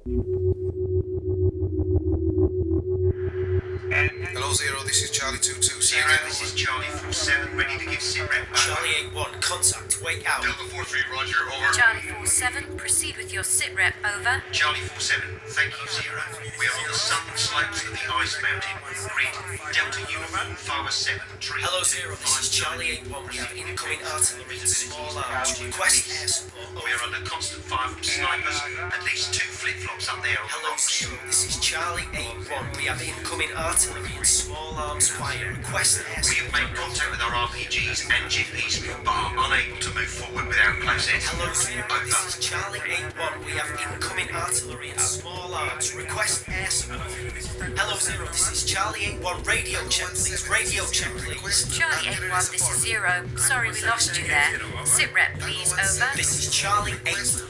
Hello, Zero, this is Charlie 22. Zero, this is Charlie 47, ready to give SITREP. Charlie 81, contact, wake out. Delta 43, roger, over. Charlie 47, proceed with your SITREP, over. Charlie 47, thank you, Zero. We are on the southern slopes of the ice mountain. Grid, Delta Uniform, Pharma 7, tree. Hello, Zero, this is Charlie 81. We have incoming artillery and small arms. Request air support. We are under constant fire from snipers. At least 2 flip-flops up there on the Hello, rocks. Zero, this is Charlie 81. We have incoming artillery and small arms fire. Request air We have support. made contact with our RPGs and jippies, but are unable to move forward without close air Hello, support. Zero, this Over. is Charlie 81. We have incoming artillery and small arms. Request air support. Hello, Zero, this is Charlie 81. Radio check, please. Radio check, please. Charlie 81, this is Zero. Sorry we lost you there. SITREP, please, over. This is Charlie 81.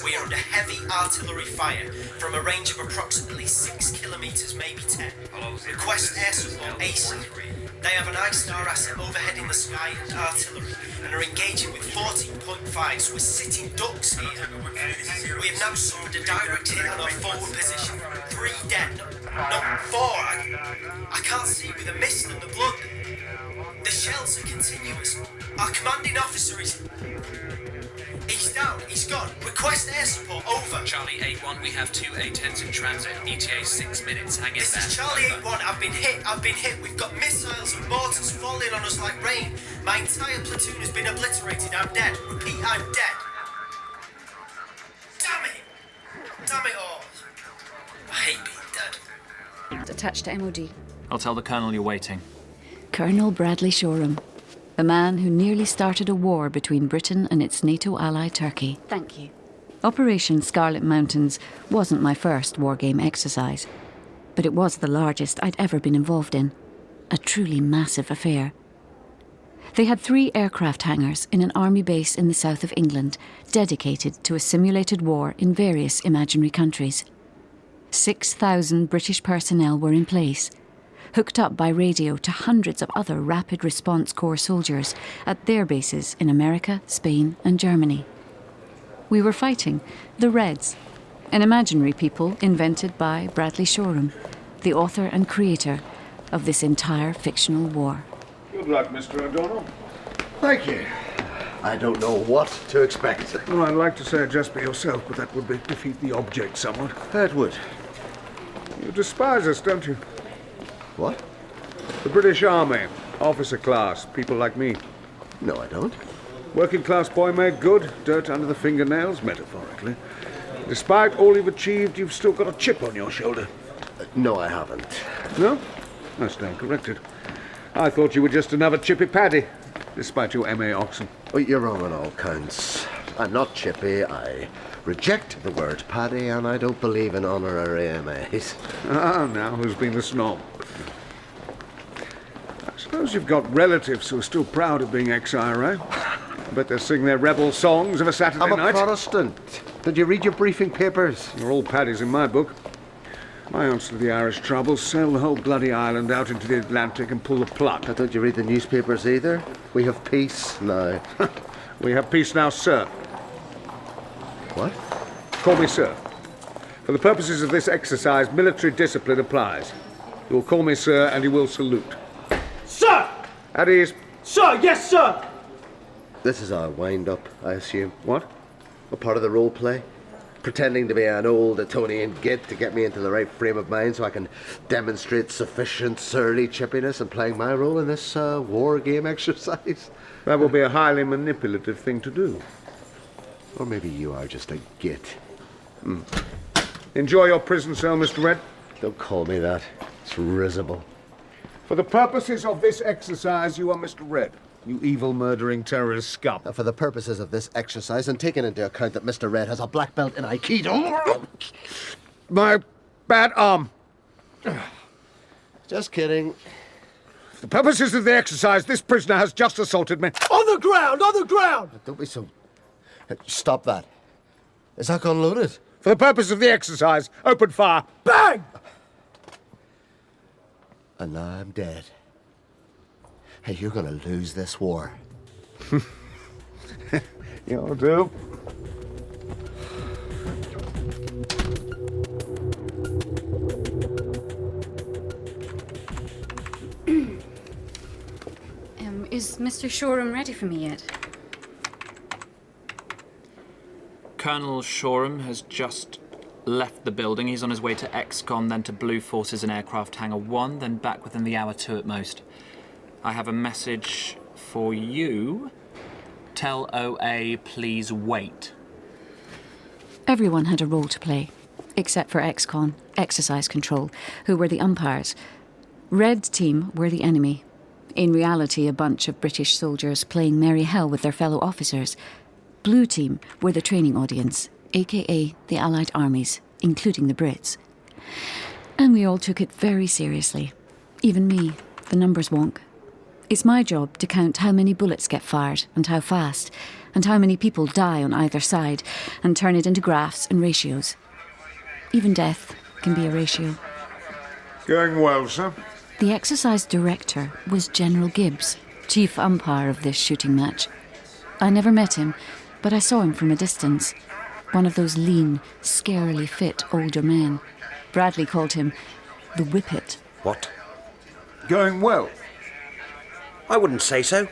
We are under heavy artillery fire from a range of approximately 6 kilometres, maybe 10. Request air support ASAP. They have an ISTAR asset overhead in the sky and artillery and are engaging with 14.5s. We're sitting ducks here. We have now suffered a direct hit on our forward position. 3 dead. No, 4. I can't see with the mist and the blood. The shells are continuous. Our commanding officer is... He's down. He's gone. Request air support. Over. Charlie 81, we have 2 A-10s in transit. ETA 6 minutes. Hang in This there. is Charlie Over. 81. I've been hit. We've got missiles and mortars falling on us like rain. My entire platoon has been obliterated. I'm dead. Repeat, I'm dead. Damn it all. I hate being dead. Attached to MOD. I'll tell the Colonel you're waiting. Colonel Bradley Shoreham. A man who nearly started a war between Britain and its NATO ally Turkey. Thank you. Operation Scarlet Mountains wasn't my first wargame exercise, but it was the largest I'd ever been involved in. A truly massive affair. They had 3 aircraft hangars in an army base in the south of England, dedicated to a simulated war in various imaginary countries. 6,000 British personnel were in place, hooked up by radio to hundreds of other Rapid Response Corps soldiers at their bases in America, Spain and Germany. We were fighting the Reds, an imaginary people invented by Bradley Shoreham, the author and creator of this entire fictional war. Good luck, Mr. O'Donnell. Thank you. I don't know what to expect. Well, I'd like to say just be yourself, but that would defeat the object somewhat. That would. You despise us, don't you? What? The British Army, officer class, people like me. No, I don't. Working class boy made good, dirt under the fingernails, metaphorically. Despite all you've achieved, you've still got a chip on your shoulder. No, I haven't. No? I stand corrected. I thought you were just another chippy paddy, despite your M.A. Oxon. Oh, you're wrong on all counts. I'm not chippy. I reject the word paddy, and I don't believe in honorary M.A.s. Ah, now who's been the snob? I suppose you've got relatives who are still proud of being ex-IRA. I bet they sing their rebel songs of a Saturday I'm a night. Protestant. Did you read your briefing papers? You're all paddies in my book. My answer to the Irish troubles, sail the whole bloody island out into the Atlantic and pull the plug. Don't you read the newspapers either? We have peace now. We have peace now, sir. What? Call me sir. For the purposes of this exercise, military discipline applies. You will call me sir, and you will salute. Sir! At ease. Sir, yes, sir! This is our wind-up, I assume. What? A part of the role play? Pretending to be an old Etonian git to get me into the right frame of mind so I can demonstrate sufficient surly chippiness in playing my role in this war game exercise. That will be a highly manipulative thing to do. Or maybe you are just a git. Enjoy your prison cell, Mr. Red. Don't call me that. It's risible. For the purposes of this exercise, you are Mr. Red. You evil, murdering terrorist scum. For the purposes of this exercise, and taking into account that Mr. Red has a black belt in Aikido... My bad arm. Just kidding. For the purposes of the exercise, this prisoner has just assaulted me. On the ground! On the ground! Don't be so... Stop that. Is that gun loaded? For the purpose of the exercise, open fire. Bang! And now I'm dead. Hey, you're gonna lose this war. You'll do. Mr. Shoreham ready for me yet? Colonel Shoreham has just left the building. He's on his way to ex-con, then to Blue Forces and Aircraft Hangar 1, then back within the hour 2 at most. I have a message for you. Tell OA, please wait. Everyone had a role to play, except for ex-con, exercise control, who were the umpires. Red team were the enemy. In reality, a bunch of British soldiers playing merry hell with their fellow officers. Blue team were the training audience, aka the Allied armies, including the Brits. And we all took it very seriously. Even me, the numbers wonk. It's my job to count how many bullets get fired and how fast, and how many people die on either side, and turn it into graphs and ratios. Even death can be a ratio. Going well, sir. The exercise director was General Gibbs, chief umpire of this shooting match. I never met him, but I saw him from a distance. One of those lean, scarily fit older men. Bradley called him the Whippet. What? Going well. I wouldn't say so.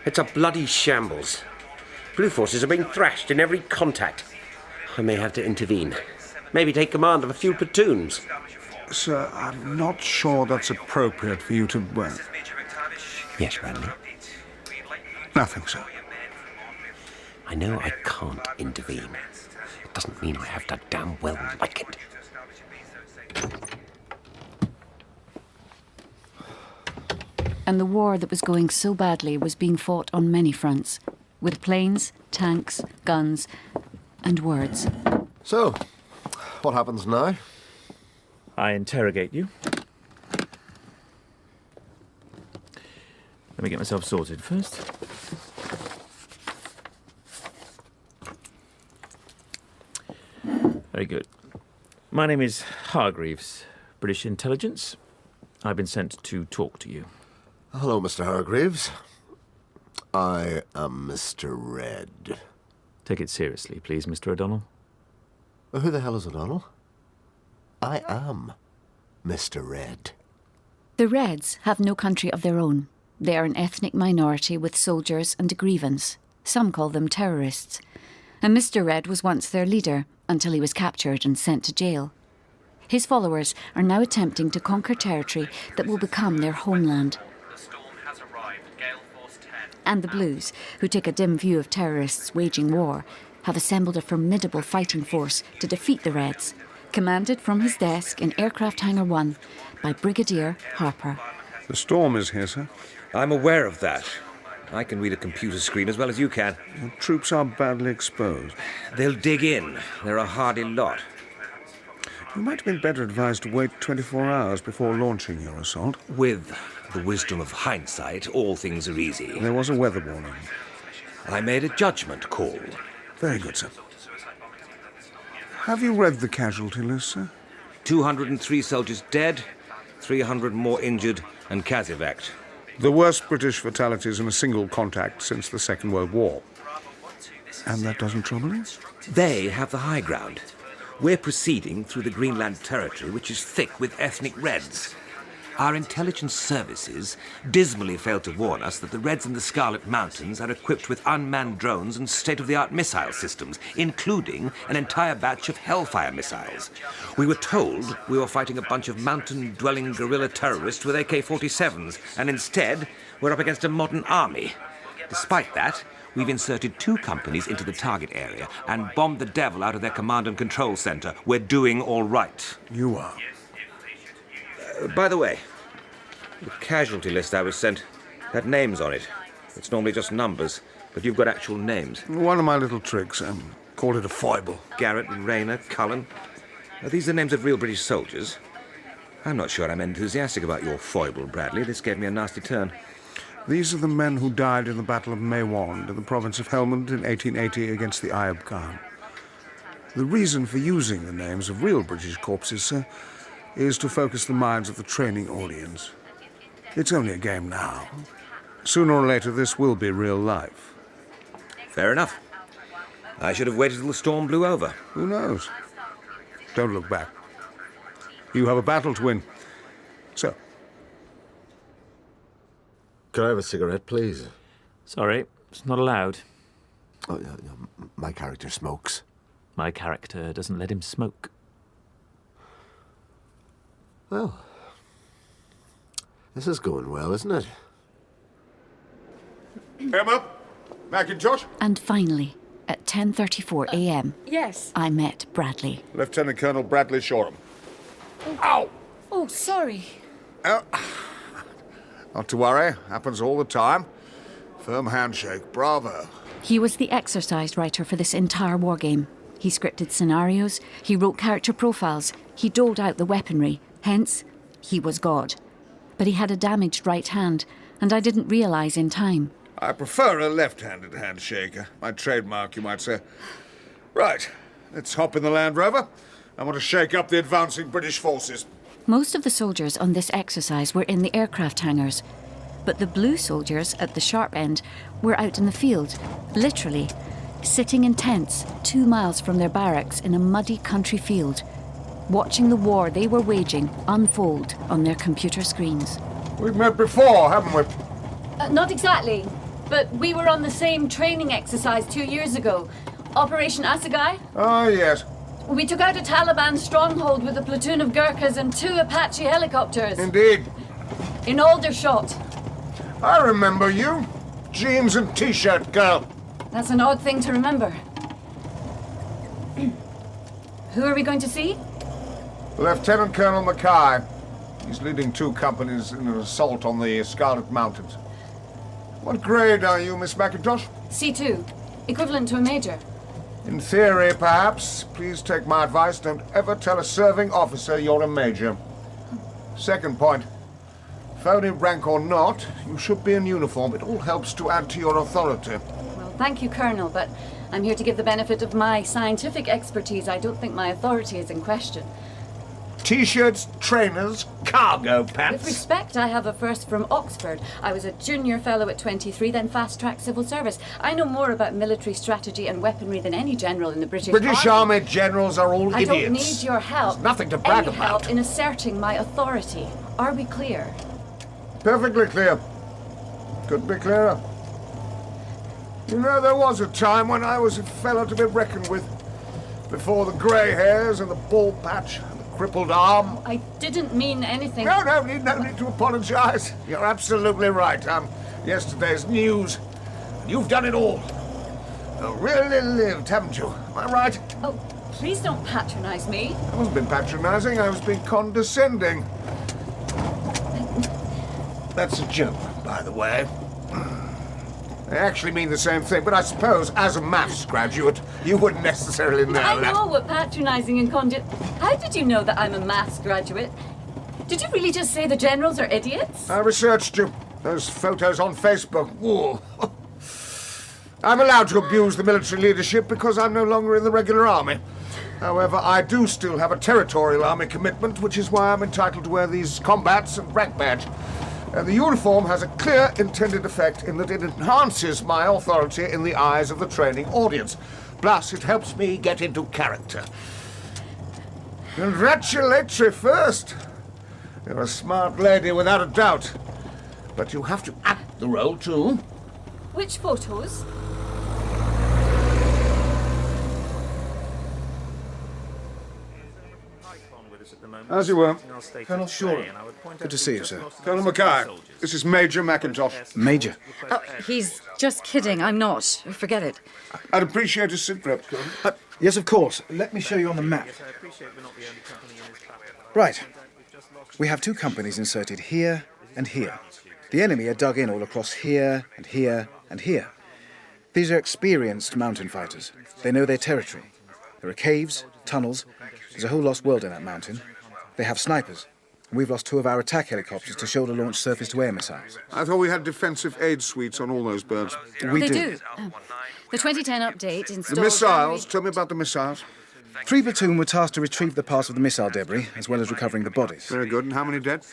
It's a bloody shambles. Blue Forces are being thrashed in every contact. I may have to intervene. Maybe take command of a few platoons. Sir, I'm not sure that's appropriate for you to... Well, Yes, Bradley. nothing, sir. I know I can't intervene. It doesn't mean I have to damn well like it. And the war that was going so badly was being fought on many fronts, with planes, tanks, guns, and words. So, what happens now? I interrogate you. Let me get myself sorted first. Very good. My name is Hargreaves, British Intelligence. I've been sent to talk to you. Hello, Mr. Hargreaves. I am Mr. Red. Take it seriously, please, Mr. O'Donnell. Who the hell is O'Donnell? I am Mr. Red. The Reds have no country of their own. They are an ethnic minority with soldiers and a grievance. Some call them terrorists. And Mr. Red was once their leader, until he was captured and sent to jail. His followers are now attempting to conquer territory that will become their homeland. The storm has arrived. Gale Force 10. And the Blues, who take a dim view of terrorists waging war, have assembled a formidable fighting force to defeat the Reds, commanded from his desk in Aircraft Hangar 1 by Brigadier Harper. The storm is here, sir. I'm aware of that. I can read a computer screen as well as you can. Your troops are badly exposed. They'll dig in. They're a hardy lot. You might have been better advised to wait 24 hours before launching your assault. With the wisdom of hindsight, all things are easy. There was a weather warning. I made a judgment call. Very good, sir. Have you read the casualty list, sir? 203 soldiers dead, 300 more injured, and Kazivaked. The worst British fatalities in a single contact since the Second World War. And that doesn't trouble you? They have the high ground. We're proceeding through the Greenland territory, which is thick with ethnic Reds. Our intelligence services dismally failed to warn us that the Reds in the Scarlet Mountains are equipped with unmanned drones and state-of-the-art missile systems, including an entire batch of Hellfire missiles. We were told we were fighting a bunch of mountain-dwelling guerrilla terrorists with AK-47s, and instead we're up against a modern army. Despite that, we've inserted 2 companies into the target area and bombed the devil out of their command and control center. We're doing all right. You are. By the way, the casualty list I was sent had names on it. It's normally just numbers, but you've got actual names. One of my little tricks. Call it a foible. Garrett, Rayner, Cullen. These are names of real British soldiers. I'm not sure I'm enthusiastic about your foible, Bradley. This gave me a nasty turn. These are the men who died in the Battle of Maiwand in the province of Helmand in 1880 against the Ayub Khan. The reason for using the names of real British corpses, sir, is to focus the minds of the training audience. It's only a game now. Sooner or later, this will be real life. Fair enough. I should have waited till the storm blew over. Who knows? Don't look back. You have a battle to win. So. Can I have a cigarette, please? Sorry, it's not allowed. Oh, my character smokes. My character doesn't let him smoke. Well, this is going well, isn't it? Emma, Macintosh. And finally, at 10:34 a.m., Yes. I met Bradley. Lieutenant Colonel Bradley Shoreham. Ow! Oh, sorry. Oh. Not to worry, happens all the time. Firm handshake, bravo. He was the exercise writer for this entire war game. He scripted scenarios, he wrote character profiles, he doled out the weaponry. Hence, he was God. But he had a damaged right hand, and I didn't realise in time. I prefer a left-handed handshake. My trademark, you might say. Right, let's hop in the Land Rover. I want to shake up the advancing British forces. Most of the soldiers on this exercise were in the aircraft hangars, but the blue soldiers at the sharp end were out in the field, literally, sitting in tents 2 miles from their barracks in a muddy country field, watching the war they were waging unfold on their computer screens. We've met before, haven't we? Not exactly, but we were on the same training exercise 2 years ago. Operation Assegai. Ah, yes. We took out a Taliban stronghold with a platoon of Gurkhas and 2 Apache helicopters. Indeed. In Aldershot. I remember you. Jeans and T-shirt girl. That's an odd thing to remember. Who are we going to see? Lieutenant Colonel Mackay. He's leading 2 companies in an assault on the Scarlet Mountains. What grade are you, Miss Macintosh? C2, equivalent to a major. In theory, perhaps. Please take my advice. Don't ever tell a serving officer you're a major. Second point. Phony rank or not, you should be in uniform. It all helps to add to your authority. Well, thank you, Colonel, but I'm here to give the benefit of my scientific expertise. I don't think my authority is in question. T-shirts, trainers, cargo pants. With respect, I have a first from Oxford. I was a junior fellow at 23, then fast-track civil service. I know more about military strategy and weaponry than any general in the British Army generals are all idiots. I don't need your help. There's nothing to brag Any about. help in asserting my authority. Are we clear? Perfectly clear. Could be clearer. You know, there was a time when I was a fellow to be reckoned with. Before the grey hairs and the bald patch and the crippled arm. I didn't mean anything. No need to apologise. You're absolutely right. I'm yesterday's news. You've done it all. You really lived, haven't you? Am I right? Oh, please don't patronise me. I wasn't being patronising. I was being condescending. That's a joke, by the way. They actually mean the same thing, but I suppose, as a maths graduate, you wouldn't necessarily know I that. know what patronising and How did you know that I'm a maths graduate? Did you really just say the generals are idiots? I researched you. Those photos on Facebook. Whoa. I'm allowed to abuse the military leadership because I'm no longer in the regular army. However, I do still have a territorial army commitment, which is why I'm entitled to wear these combats and rank badge. The uniform has a clear intended effect in that it enhances my authority in the eyes of the training audience. Plus, it helps me get into character. Congratulatory first. You're a smart lady without a doubt. But you have to act the role too. Which photos? As you were. Colonel Shoreham. Good to see you, sir. Colonel Mackay, this is Major Macintosh. Major? Oh, he's just kidding. I'm not. Forget it. I'd appreciate a sit rep, Colonel. Yes, of course. Let me show you on the map. Right. We have 2 companies inserted here and here. The enemy are dug in all across here and here and here. These are experienced mountain fighters. They know their territory. There are caves, tunnels. There's a whole lost world in that mountain. They have snipers. We've lost 2 of our attack helicopters to shoulder-launched surface-to-air missiles. I thought we had defensive aid suites on all those birds. We do. The 2010 update installed... The missiles. Tell me about the missiles. 3 platoon were tasked to retrieve the parts of the missile debris, as well as recovering the bodies. Very good. And how many dead?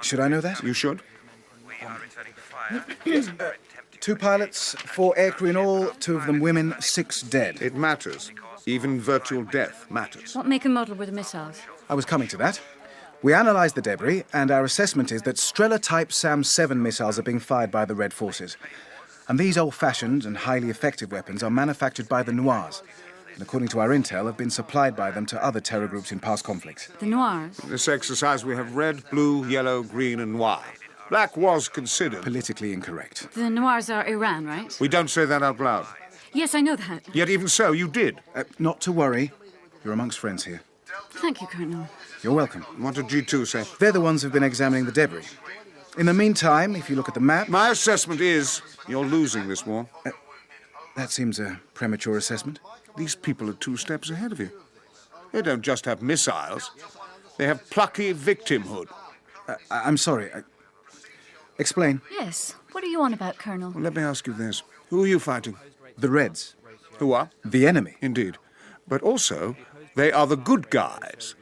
Should I know that? You should. 2 pilots, 4 aircrew in all, 2 of them women, 6 dead. It matters. Even virtual death matters. What make and model were the missiles? I was coming to that. We analysed the debris, and our assessment is that Strela-type SAM-7 missiles are being fired by the Red forces. And these old-fashioned and highly effective weapons are manufactured by the Noirs, and according to our intel, have been supplied by them to other terror groups in past conflicts. The Noirs? In this exercise, we have red, blue, yellow, green, and noir. Black was considered politically incorrect. The Noirs are Iran, right? We don't say that out loud. Yes, I know that. Yet even so, you did. Not to worry. You're amongst friends here. Thank you, Colonel. You're welcome. What did G2 say? They're the ones who've been examining the debris. In the meantime, if you look at the map... My assessment is you're losing this war. That seems a premature assessment. These people are 2 steps ahead of you. They don't just have missiles. They have plucky victimhood. I'm sorry. Explain. Yes. What are you on about, Colonel? Well, let me ask you this. Who are you fighting? The Reds. Who are? The enemy. Indeed. But also, they are the good guys.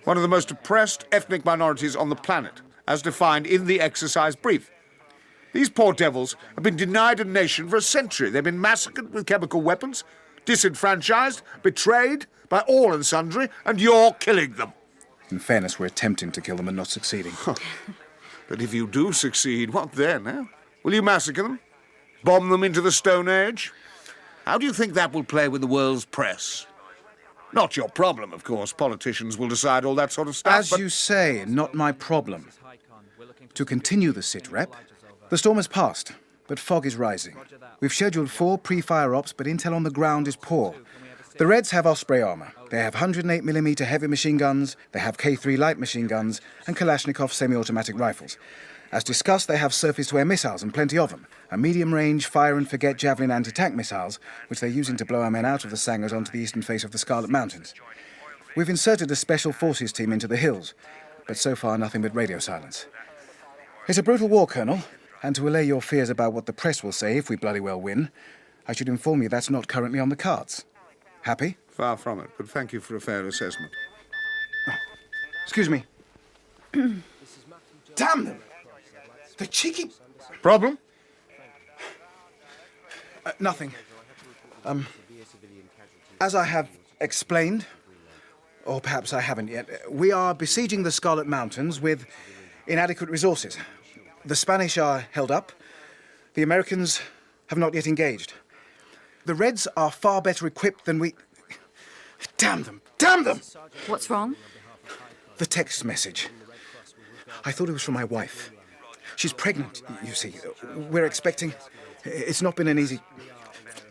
One of the most oppressed ethnic minorities on the planet, as defined in the exercise brief. These poor devils have been denied a nation for a century. They've been massacred with chemical weapons, disenfranchised, betrayed by all and sundry, and you're killing them. In fairness, we're attempting to kill them and not succeeding. But if you do succeed, what then, eh? Will you massacre them? Bomb them into the Stone Age? How do you think that will play with the world's press? Not your problem, of course. Politicians will decide all that sort of stuff, As you say, not my problem. To continue the sit-rep, the storm has passed, but fog is rising. We've scheduled 4 pre-fire ops, but intel on the ground is poor. The Reds have Osprey armor. They have 108mm heavy machine guns, they have K3 light machine guns, and Kalashnikov semi-automatic rifles. As discussed, they have surface-to-air missiles, and plenty of them, and medium-range fire-and-forget Javelin anti-tank missiles, which they're using to blow our men out of the Sangers onto the eastern face of the Scarlet Mountains. We've inserted a special forces team into the hills, but so far nothing but radio silence. It's a brutal war, Colonel, and to allay your fears about what the press will say if we bloody well win, I should inform you that's not currently on the cards. Happy? Far from it, but thank you for a fair assessment. Oh, excuse me. Damn them! The cheeky... Problem? Nothing. As I have explained, or perhaps I haven't yet, we are besieging the Scarlet Mountains with inadequate resources. The Spanish are held up. The Americans have not yet engaged. The Reds are far better equipped than we... Damn them! Damn them! What's wrong? The text message. I thought it was from my wife. She's pregnant, you see. We're expecting... It's not been an easy...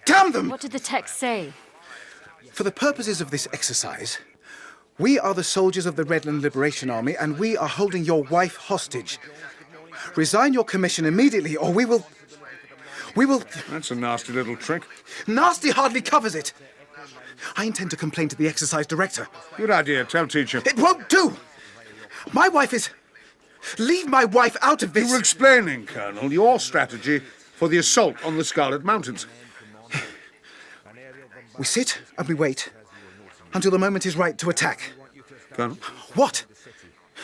Damn them! What did the text say? For the purposes of this exercise, we are the soldiers of the Redland Liberation Army, and we are holding your wife hostage. Resign your commission immediately, or we will... That's a nasty little trick. Nasty hardly covers it. I intend to complain to the exercise director. Good idea. Tell teacher. It won't do! My wife is... Leave my wife out of this! You were explaining, Colonel, your strategy for the assault on the Scarlet Mountains. We sit and we wait until the moment is right to attack. Colonel? What?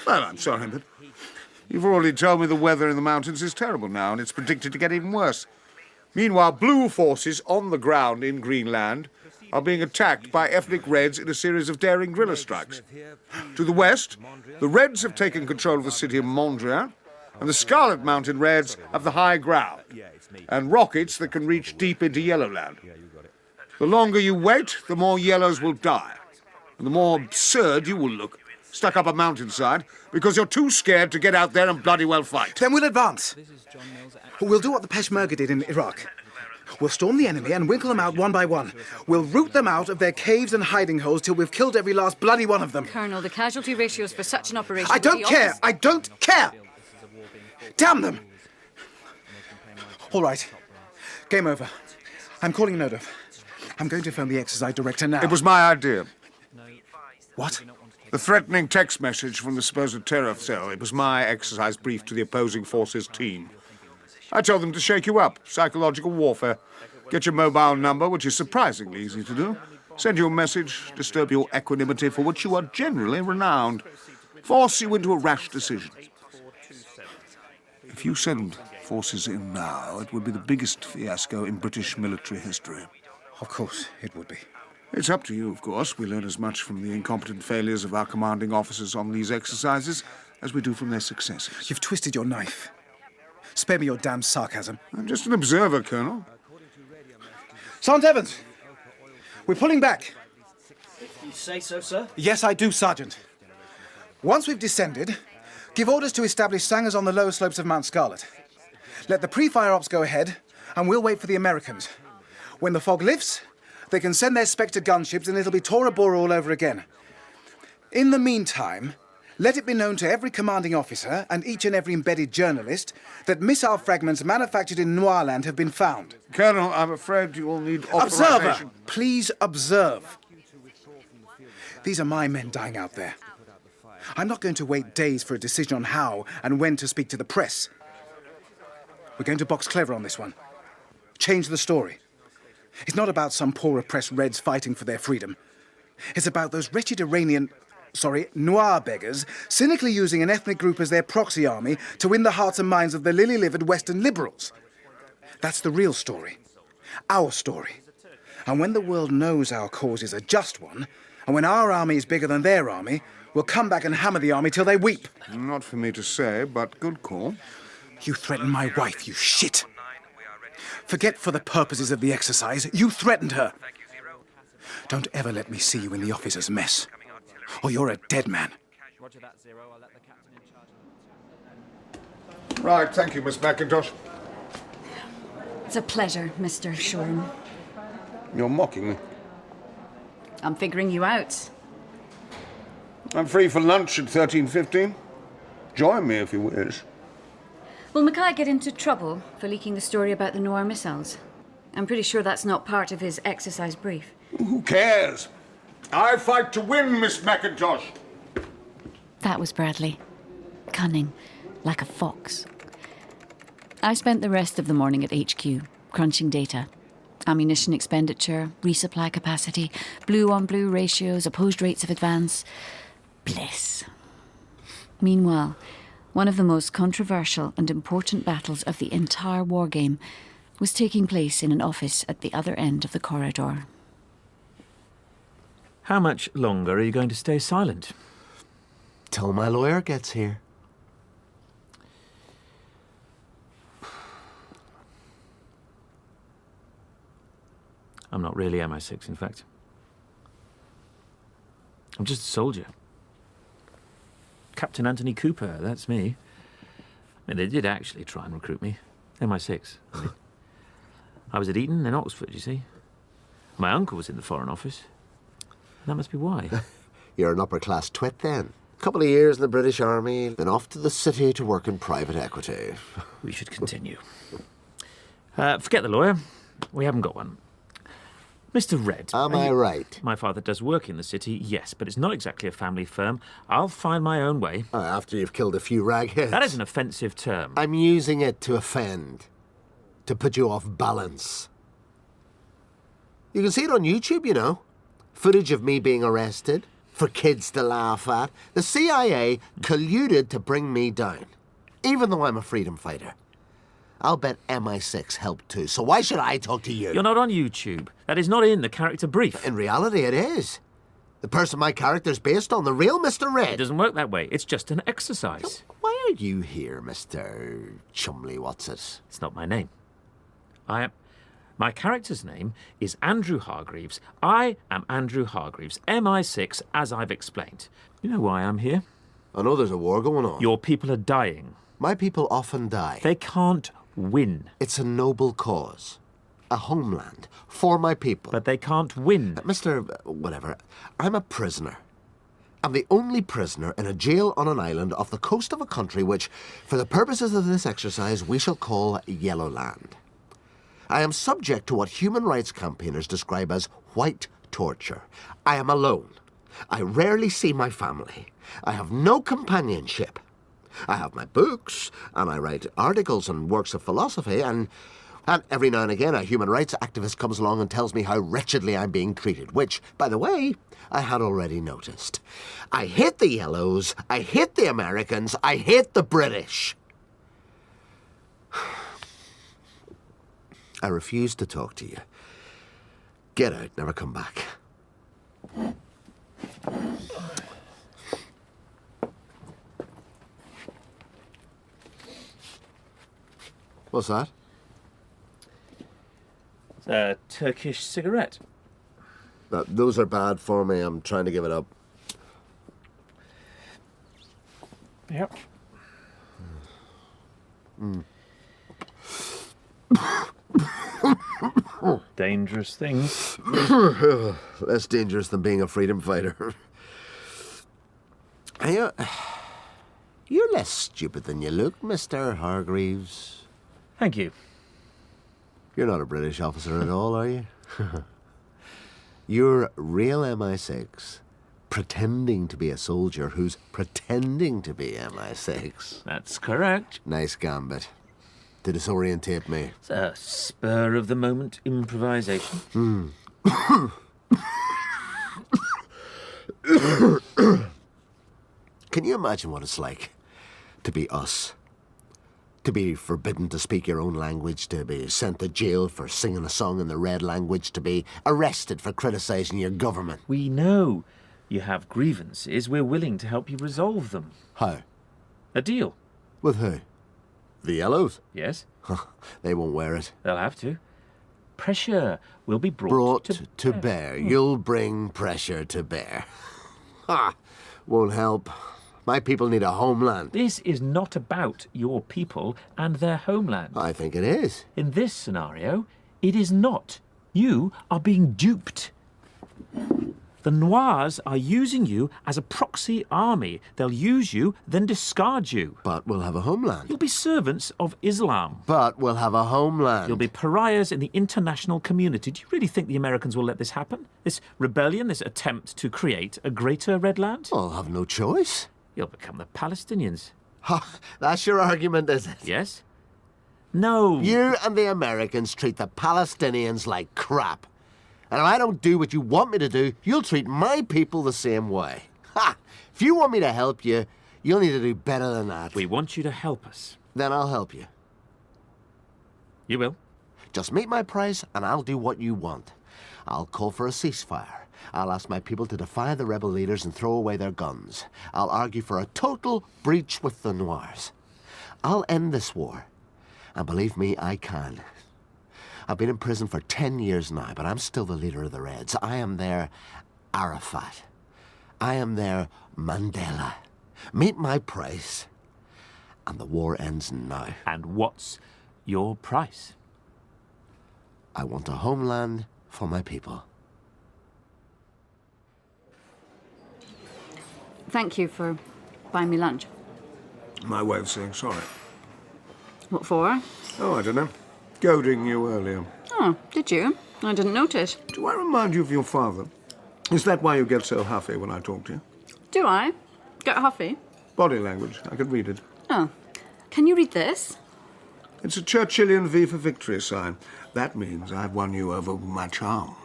Well, I'm sorry, but you've already told me the weather in the mountains is terrible now, and it's predicted to get even worse. Meanwhile, blue forces on the ground in Greenland are being attacked by ethnic Reds in a series of daring guerrilla strikes. To the west, the Reds have taken control of the city of Mondrian, and the Scarlet Mountain Reds have the high ground, and rockets that can reach deep into Yellowland. The longer you wait, the more Yellows will die, and the more absurd you will look, stuck up a mountainside, because you're too scared to get out there and bloody well fight. Then we'll advance. We'll do what the Peshmerga did in Iraq. We'll storm the enemy and winkle them out one by one. We'll root them out of their caves and hiding holes till we've killed every last bloody one of them. Colonel, the casualty ratios for such an operation... I don't care! I don't care! Damn them! All right. Game over. I'm calling Nodov. I'm going to phone the exercise director now. It was my idea. What? The threatening text message from the supposed terror cell. It was my exercise brief to the opposing forces team. I told them to shake you up. Psychological warfare. Get your mobile number, which is surprisingly easy to do. Send you a message, disturb your equanimity, for which you are generally renowned. Force you into a rash decision. If you send forces in now, it would be the biggest fiasco in British military history. Of course, it would be. It's up to you, of course. We learn as much from the incompetent failures of our commanding officers on these exercises as we do from their successes. You've twisted your knife. Spare me your damn sarcasm. I'm just an observer, Colonel. Sergeant Evans! We're pulling back. You say so, sir? Yes, I do, Sergeant. Once we've descended, give orders to establish sangers on the lower slopes of Mount Scarlet. Let the pre-fire ops go ahead, and we'll wait for the Americans. When the fog lifts, they can send their Spectre gunships and it'll be Tora Bora all over again. In the meantime, let it be known to every commanding officer and each and every embedded journalist that missile fragments manufactured in Noirland have been found. Colonel, I'm afraid you will need Observer! authorization. Please observe. These are my men dying out there. I'm not going to wait days for a decision on how and when to speak to the press. We're going to box clever on this one. Change the story. It's not about some poor oppressed Reds fighting for their freedom. It's about those wretched Noir beggars cynically using an ethnic group as their proxy army to win the hearts and minds of the lily-livered Western liberals. That's the real story. Our story. And when the world knows our cause is a just one, and when our army is bigger than their army, we'll come back and hammer the army till they weep. Not for me to say, but good call. You threatened my wife, you shit. Forget for the purposes of the exercise, you threatened her. Don't ever let me see you in the officer's mess, or you're a dead man. Roger that, Zero. I'll let the captain in charge. Right, thank you, Miss McIntosh. It's a pleasure, Mr. Shoreham. You're mocking me. I'm figuring you out. I'm free for lunch at 13:15. Join me if you wish. Will Mackay get into trouble for leaking the story about the Noir missiles? I'm pretty sure that's not part of his exercise brief. Who cares? I fight to win, Miss McIntosh. That was Bradley. Cunning, like a fox. I spent the rest of the morning at HQ, crunching data. Ammunition expenditure, resupply capacity, blue-on-blue ratios, opposed rates of advance. Bliss. Meanwhile, one of the most controversial and important battles of the entire war game was taking place in an office at the other end of the corridor. How much longer are you going to stay silent? Till my lawyer gets here. I'm not really MI6, in fact. I'm just a soldier. Captain Anthony Cooper, that's me. I mean, they did actually try and recruit me. MI6. I was at Eton and Oxford, you see. My uncle was in the Foreign Office. That must be why. You're an upper-class twit, then. Couple of years in the British Army, then off to the city to work in private equity. We should continue. Forget the lawyer. We haven't got one. Mr. Red. Am I right? My father does work in the city, yes, but it's not exactly a family firm. I'll find my own way. After you've killed a few ragheads. That is an offensive term. I'm using it to offend. To put you off balance. You can see it on YouTube, you know. Footage of me being arrested. For kids to laugh at. The CIA colluded to bring me down. Even though I'm a freedom fighter. I'll bet MI6 helped too, so why should I talk to you? You're not on YouTube. That is not in the character brief. In reality, it is. The person my character's based on, the real Mr. Red. It doesn't work that way. It's just an exercise. So why are you here, Mr. Chumley What's-it? It's not my name. My character's name is Andrew Hargreaves. I am Andrew Hargreaves, MI6, as I've explained. You know why I'm here? I know there's a war going on. Your people are dying. My people often die. They can't win. It's a noble cause. A homeland for my people. But they can't win. Mr. Whatever, I'm a prisoner. I'm the only prisoner in a jail on an island off the coast of a country which, for the purposes of this exercise, we shall call Yellowland. I am subject to what human rights campaigners describe as white torture. I am alone. I rarely see my family. I have no companionship. I have my books, and I write articles and works of philosophy, and every now and again a human rights activist comes along and tells me how wretchedly I'm being treated, which, by the way, I had already noticed. I hate the Yellows, I hate the Americans, I hate the British. I refuse to talk to you. Get out, never come back. What's that? It's a Turkish cigarette. Those are bad for me. I'm trying to give it up. Yep. Dangerous things. Less dangerous than being a freedom fighter. You're less stupid than you look, Mr. Hargreaves. Thank you. You're not a British officer at all, are you? You're real MI6, pretending to be a soldier who's pretending to be MI6. That's correct. Nice gambit. To disorientate me. It's a spur-of-the-moment improvisation. Can you imagine what it's like to be us? To be forbidden to speak your own language, to be sent to jail for singing a song in the red language, to be arrested for criticising your government. We know you have grievances. We're willing to help you resolve them. How? A deal. With who? The Yellows? Yes. They won't wear it. They'll have to. Pressure will be brought to bear. You'll bring pressure to bear. Ha! Won't help. My people need a homeland. This is not about your people and their homeland. I think it is. In this scenario, it is not. You are being duped. The Noirs are using you as a proxy army. They'll use you, then discard you. But we'll have a homeland. You'll be servants of Islam. But we'll have a homeland. You'll be pariahs in the international community. Do you really think the Americans will let this happen? This rebellion, this attempt to create a greater Red Land? I'll have no choice. You'll become the Palestinians. Ha! That's your argument, is it? Yes? No. You and the Americans treat the Palestinians like crap. And if I don't do what you want me to do, you'll treat my people the same way. Ha! If you want me to help you, you'll need to do better than that. We want you to help us. Then I'll help you. You will? Just meet my price and I'll do what you want. I'll call for a ceasefire. I'll ask my people to defy the rebel leaders and throw away their guns. I'll argue for a total breach with the Noirs. I'll end this war. And believe me, I can. I've been in prison for 10 years now, but I'm still the leader of the Reds. I am their Arafat. I am their Mandela. Meet my price, and the war ends now. And what's your price? I want a homeland for my people. Thank you for buying me lunch. My way of saying sorry. What for? Oh, I don't know. Goading you earlier. Oh, did you? I didn't notice. Do I remind you of your father? Is that why you get so huffy when I talk to you? Do I? Get huffy? Body language. I could read it. Oh. Can you read this? It's a Churchillian V for victory sign. That means I've won you over with my charm.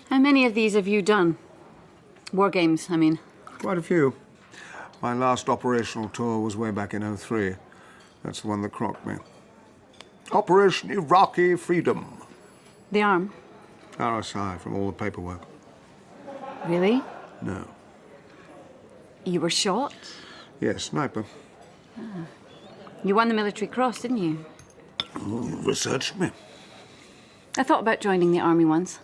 How many of these have you done? War games, I mean. Quite a few. My last operational tour was way back in '03. That's the one that crocked me. Operation Iraqi Freedom. The arm? RSI from all the paperwork. Really? No. You were shot? Yes, sniper. Ah. You won the Military Cross, didn't you? Oh, you researched me. I thought about joining the army once.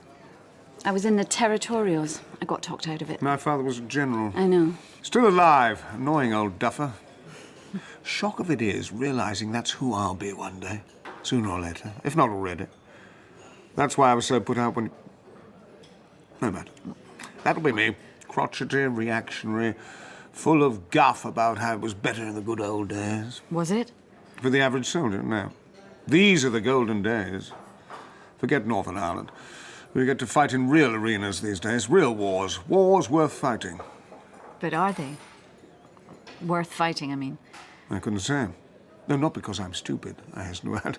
I was in the territorials. I got talked out of it. My father was a general. I know. Still alive. Annoying old duffer. Shock of it is realizing that's who I'll be one day. Sooner or later, if not already. That's why I was so put out when... No matter. That'll be me. Crotchety, reactionary, full of guff about how it was better in the good old days. Was it? For the average soldier, no. These are the golden days. Forget Northern Ireland. We get to fight in real arenas these days, real wars. Wars worth fighting. But are they? Worth fighting, I mean. I couldn't say. No, not because I'm stupid, I hasten to add,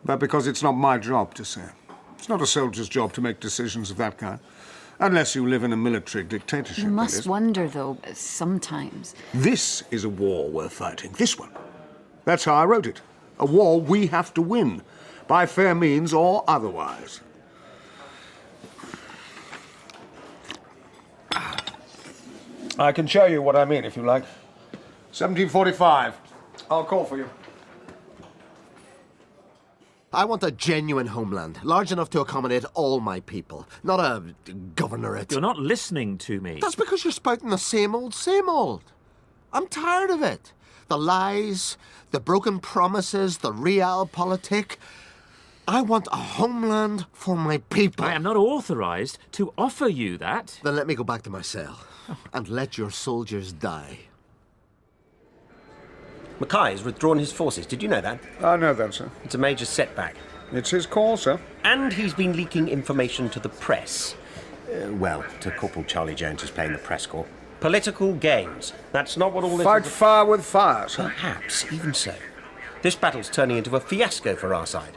but because it's not my job to say. It's not a soldier's job to make decisions of that kind. Unless you live in a military dictatorship, You that must is. wonder, though, sometimes. This is a war worth fighting. This one. That's how I wrote it. A war we have to win, by fair means or otherwise. I can show you what I mean, if you like. 1745. I'll call for you. I want a genuine homeland, large enough to accommodate all my people, not a governorate. You're not listening to me. That's because you're spouting the same old, same old. I'm tired of it. The lies, the broken promises, the realpolitik. I want a homeland for my people. I am not authorized to offer you that. Then let me go back to my cell and let your soldiers die. Mackay has withdrawn his forces. Did you know that? I know that, sir. It's a major setback. It's his call, sir. And he's been leaking information to the press. Well, to Corporal Charlie Jones, who's playing the press corps. Political games. That's not what all this Fight is. fire with fire, sir. Perhaps, even so. This battle's turning into a fiasco for our side.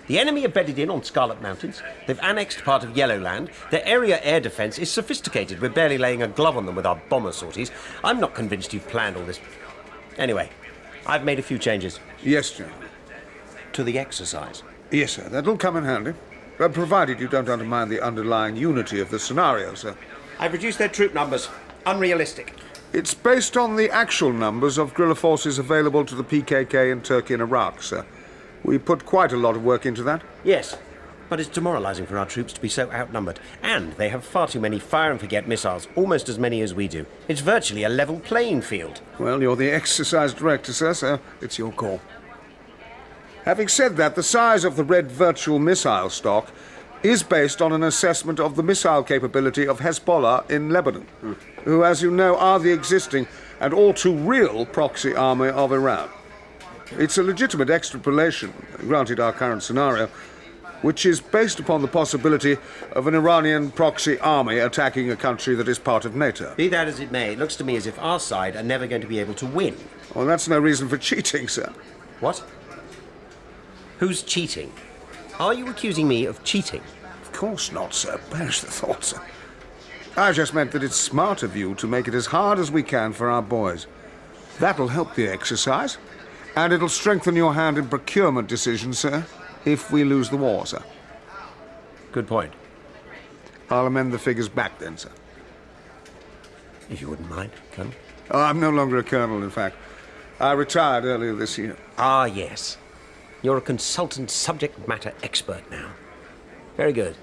The enemy are bedded in on Scarlet Mountains. They've annexed part of Yellowland. Their area air defence is sophisticated. We're barely laying a glove on them with our bomber sorties. I'm not convinced you've planned all this. Anyway, I've made a few changes. Yes, General. To the exercise? Yes, sir. That'll come in handy. Provided you don't undermine the underlying unity of the scenario, sir. I've reduced their troop numbers. Unrealistic. It's based on the actual numbers of guerrilla forces available to the PKK in Turkey and Iraq, sir. We put quite a lot of work into that. Yes, but it's demoralising for our troops to be so outnumbered. And they have far too many fire-and-forget missiles, almost as many as we do. It's virtually a level playing field. Well, you're the exercise director, sir, so it's your call. Having said that, the size of the Red virtual missile stock is based on an assessment of the missile capability of Hezbollah in Lebanon, who, as you know, are the existing and all too real proxy army of Iran. It's a legitimate extrapolation, granted our current scenario, which is based upon the possibility of an Iranian proxy army attacking a country that is part of NATO. Be that as it may, it looks to me as if our side are never going to be able to win. Well, that's no reason for cheating, sir. What? Who's cheating? Are you accusing me of cheating? Of course not, sir. Perish the thought, sir. I just meant that it's smart of you to make it as hard as we can for our boys. That'll help the exercise, and it'll strengthen your hand in procurement decisions, sir, if we lose the war, sir. Good point. I'll amend the figures back then, sir. If you wouldn't mind, Colonel. Oh, I'm no longer a colonel, in fact. I retired earlier this year. Ah, yes. You're a consultant subject matter expert now. Very good.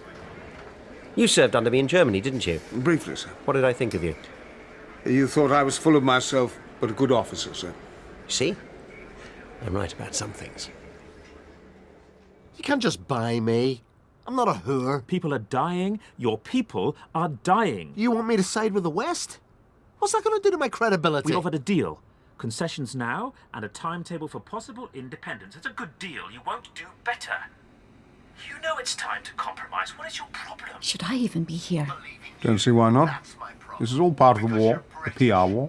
You served under me in Germany, didn't you? Briefly, sir. What did I think of you? You thought I was full of myself, but a good officer, sir. See? I'm right about some things. You can't just buy me. I'm not a whore. People are dying. Your people are dying. You want me to side with the West? What's that going to do to my credibility? We offered a deal. Concessions now and a timetable for possible independence. It's a good deal. You won't do better. You know it's time to compromise. What is your problem? Should I even be here? Don't see why not. This is all part of the war, the PR war.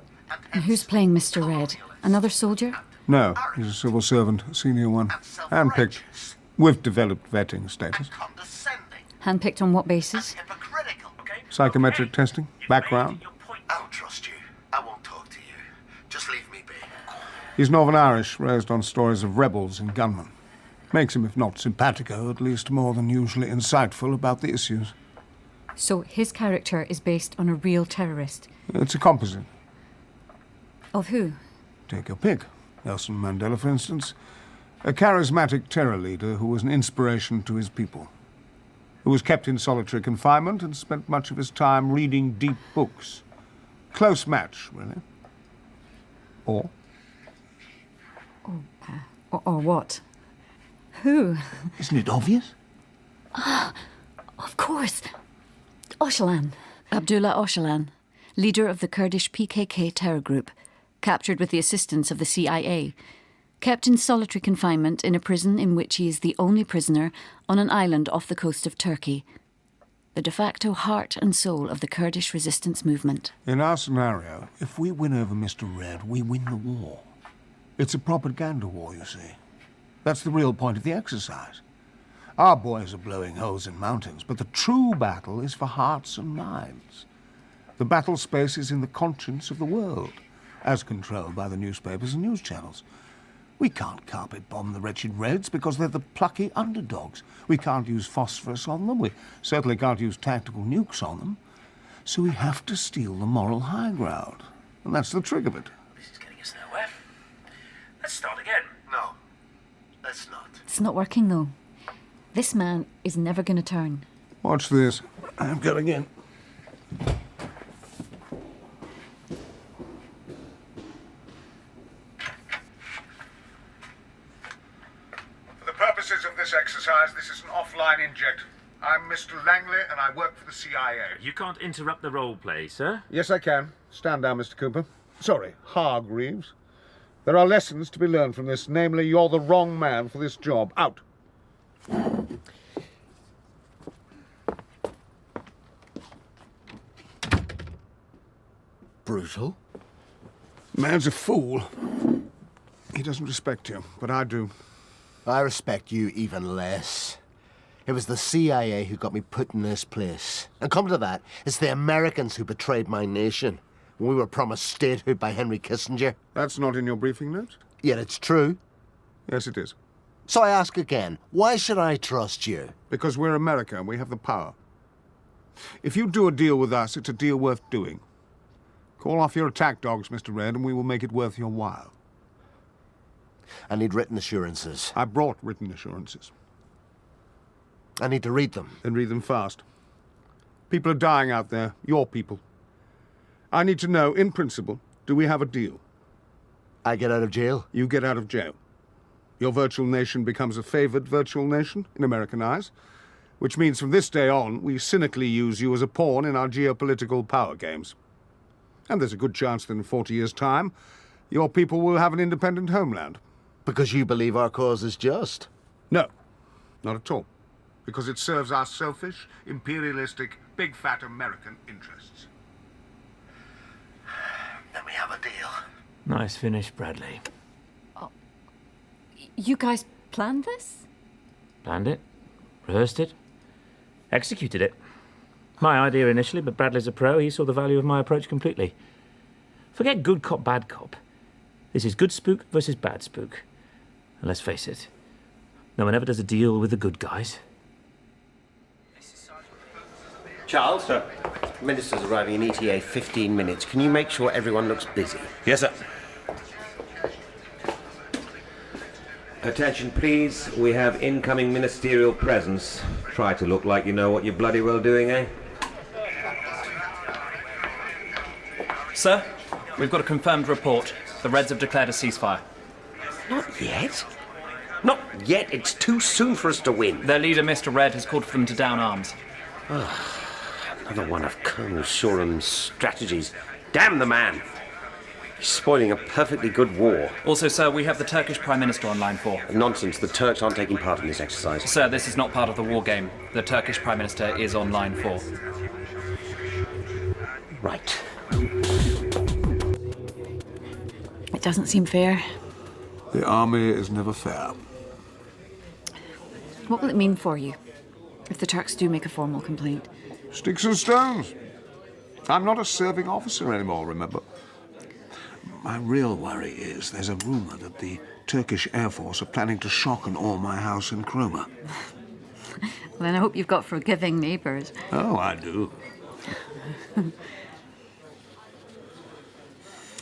And who's playing Mr. Red? Another soldier? No, he's a civil servant, a senior one. Handpicked, with developed vetting status. Handpicked on what basis? Psychometric testing, background. I don't trust you. I won't talk to you. Just leave me be. He's Northern Irish, raised on stories of rebels and gunmen. Makes him, if not simpatico, at least more than usually insightful about the issues. So his character is based on a real terrorist? It's a composite. Of who? Take your pick. Nelson Mandela, for instance. A charismatic terror leader who was an inspiration to his people. Who was kept in solitary confinement and spent much of his time reading deep books. Close match, really. Or? Or what? Who? Isn't it obvious? Of course. Öcalan. Abdullah Öcalan, leader of the Kurdish PKK terror group, captured with the assistance of the CIA, kept in solitary confinement in a prison in which he is the only prisoner on an island off the coast of Turkey. The de facto heart and soul of the Kurdish resistance movement. In our scenario, if we win over Mr. Red, we win the war. It's a propaganda war, you see. That's the real point of the exercise. Our boys are blowing holes in mountains, but the true battle is for hearts and minds. The battle space is in the conscience of the world, as controlled by the newspapers and news channels. We can't carpet bomb the wretched Reds because they're the plucky underdogs. We can't use phosphorus on them. We certainly can't use tactical nukes on them. So we have to steal the moral high ground. And that's the trick of it. This is getting us nowhere. Let's start again. No, let's not. It's not working, though. This man is never going to turn. Watch this. I'm going in. For the purposes of this exercise, this is an offline inject. I'm Mr. Langley, and I work for the CIA. You can't interrupt the role play, sir. Yes, I can. Stand down, Mr. Cooper. Sorry, Hargreaves. There are lessons to be learned from this. Namely, you're the wrong man for this job. Out. Brutal. Man's a fool. He doesn't respect you, but I do. I respect you even less. It was the CIA who got me put in this place. And come to that, it's the Americans who betrayed my nation. We were promised statehood by Henry Kissinger. That's not in your briefing notes? Yet it's true. Yes, it is. So I ask again, why should I trust you? Because we're America and we have the power. If you do a deal with us, it's a deal worth doing. Call off your attack dogs, Mr. Red, and we will make it worth your while. I need written assurances. I brought written assurances. I need to read them. Then read them fast. People are dying out there, your people. I need to know, in principle, do we have a deal? I get out of jail? You get out of jail. Your virtual nation becomes a favored virtual nation, in American eyes, which means from this day on, we cynically use you as a pawn in our geopolitical power games. And there's a good chance that in 40 years' time, your people will have an independent homeland. Because you believe our cause is just? No, not at all. Because it serves our selfish, imperialistic, big fat American interests. Then we have a deal. Nice finish, Bradley. You guys planned this? Planned it, rehearsed it, executed it. My idea initially, but Bradley's a pro. He saw the value of my approach completely. Forget good cop, bad cop. This is good spook versus bad spook. And let's face it, no one ever does a deal with the good guys. Charles? Sir? The Minister's arriving in ETA 15 minutes. Can you make sure everyone looks busy? Yes, sir. Attention, please. We have incoming ministerial presence. Try to look like you know what you're bloody well doing, eh? Sir, we've got a confirmed report. The Reds have declared a ceasefire. Not yet. Not yet. It's too soon for us to win. Their leader, Mr. Red, has called for them to down arms. Another one of Colonel Shoreham's strategies. Damn the man. He's spoiling a perfectly good war. Also, sir, we have the Turkish Prime Minister on line 4. Nonsense. The Turks aren't taking part in this exercise. Sir, this is not part of the war game. The Turkish Prime Minister is on line 4. Right. It doesn't seem fair. The army is never fair. What will it mean for you if the Turks do make a formal complaint? Sticks and stones. I'm not a serving officer anymore, remember? My real worry is there's a rumour that the Turkish Air Force are planning to shock and awe my house in Cromer. Well, then I hope you've got forgiving neighbours. Oh, I do.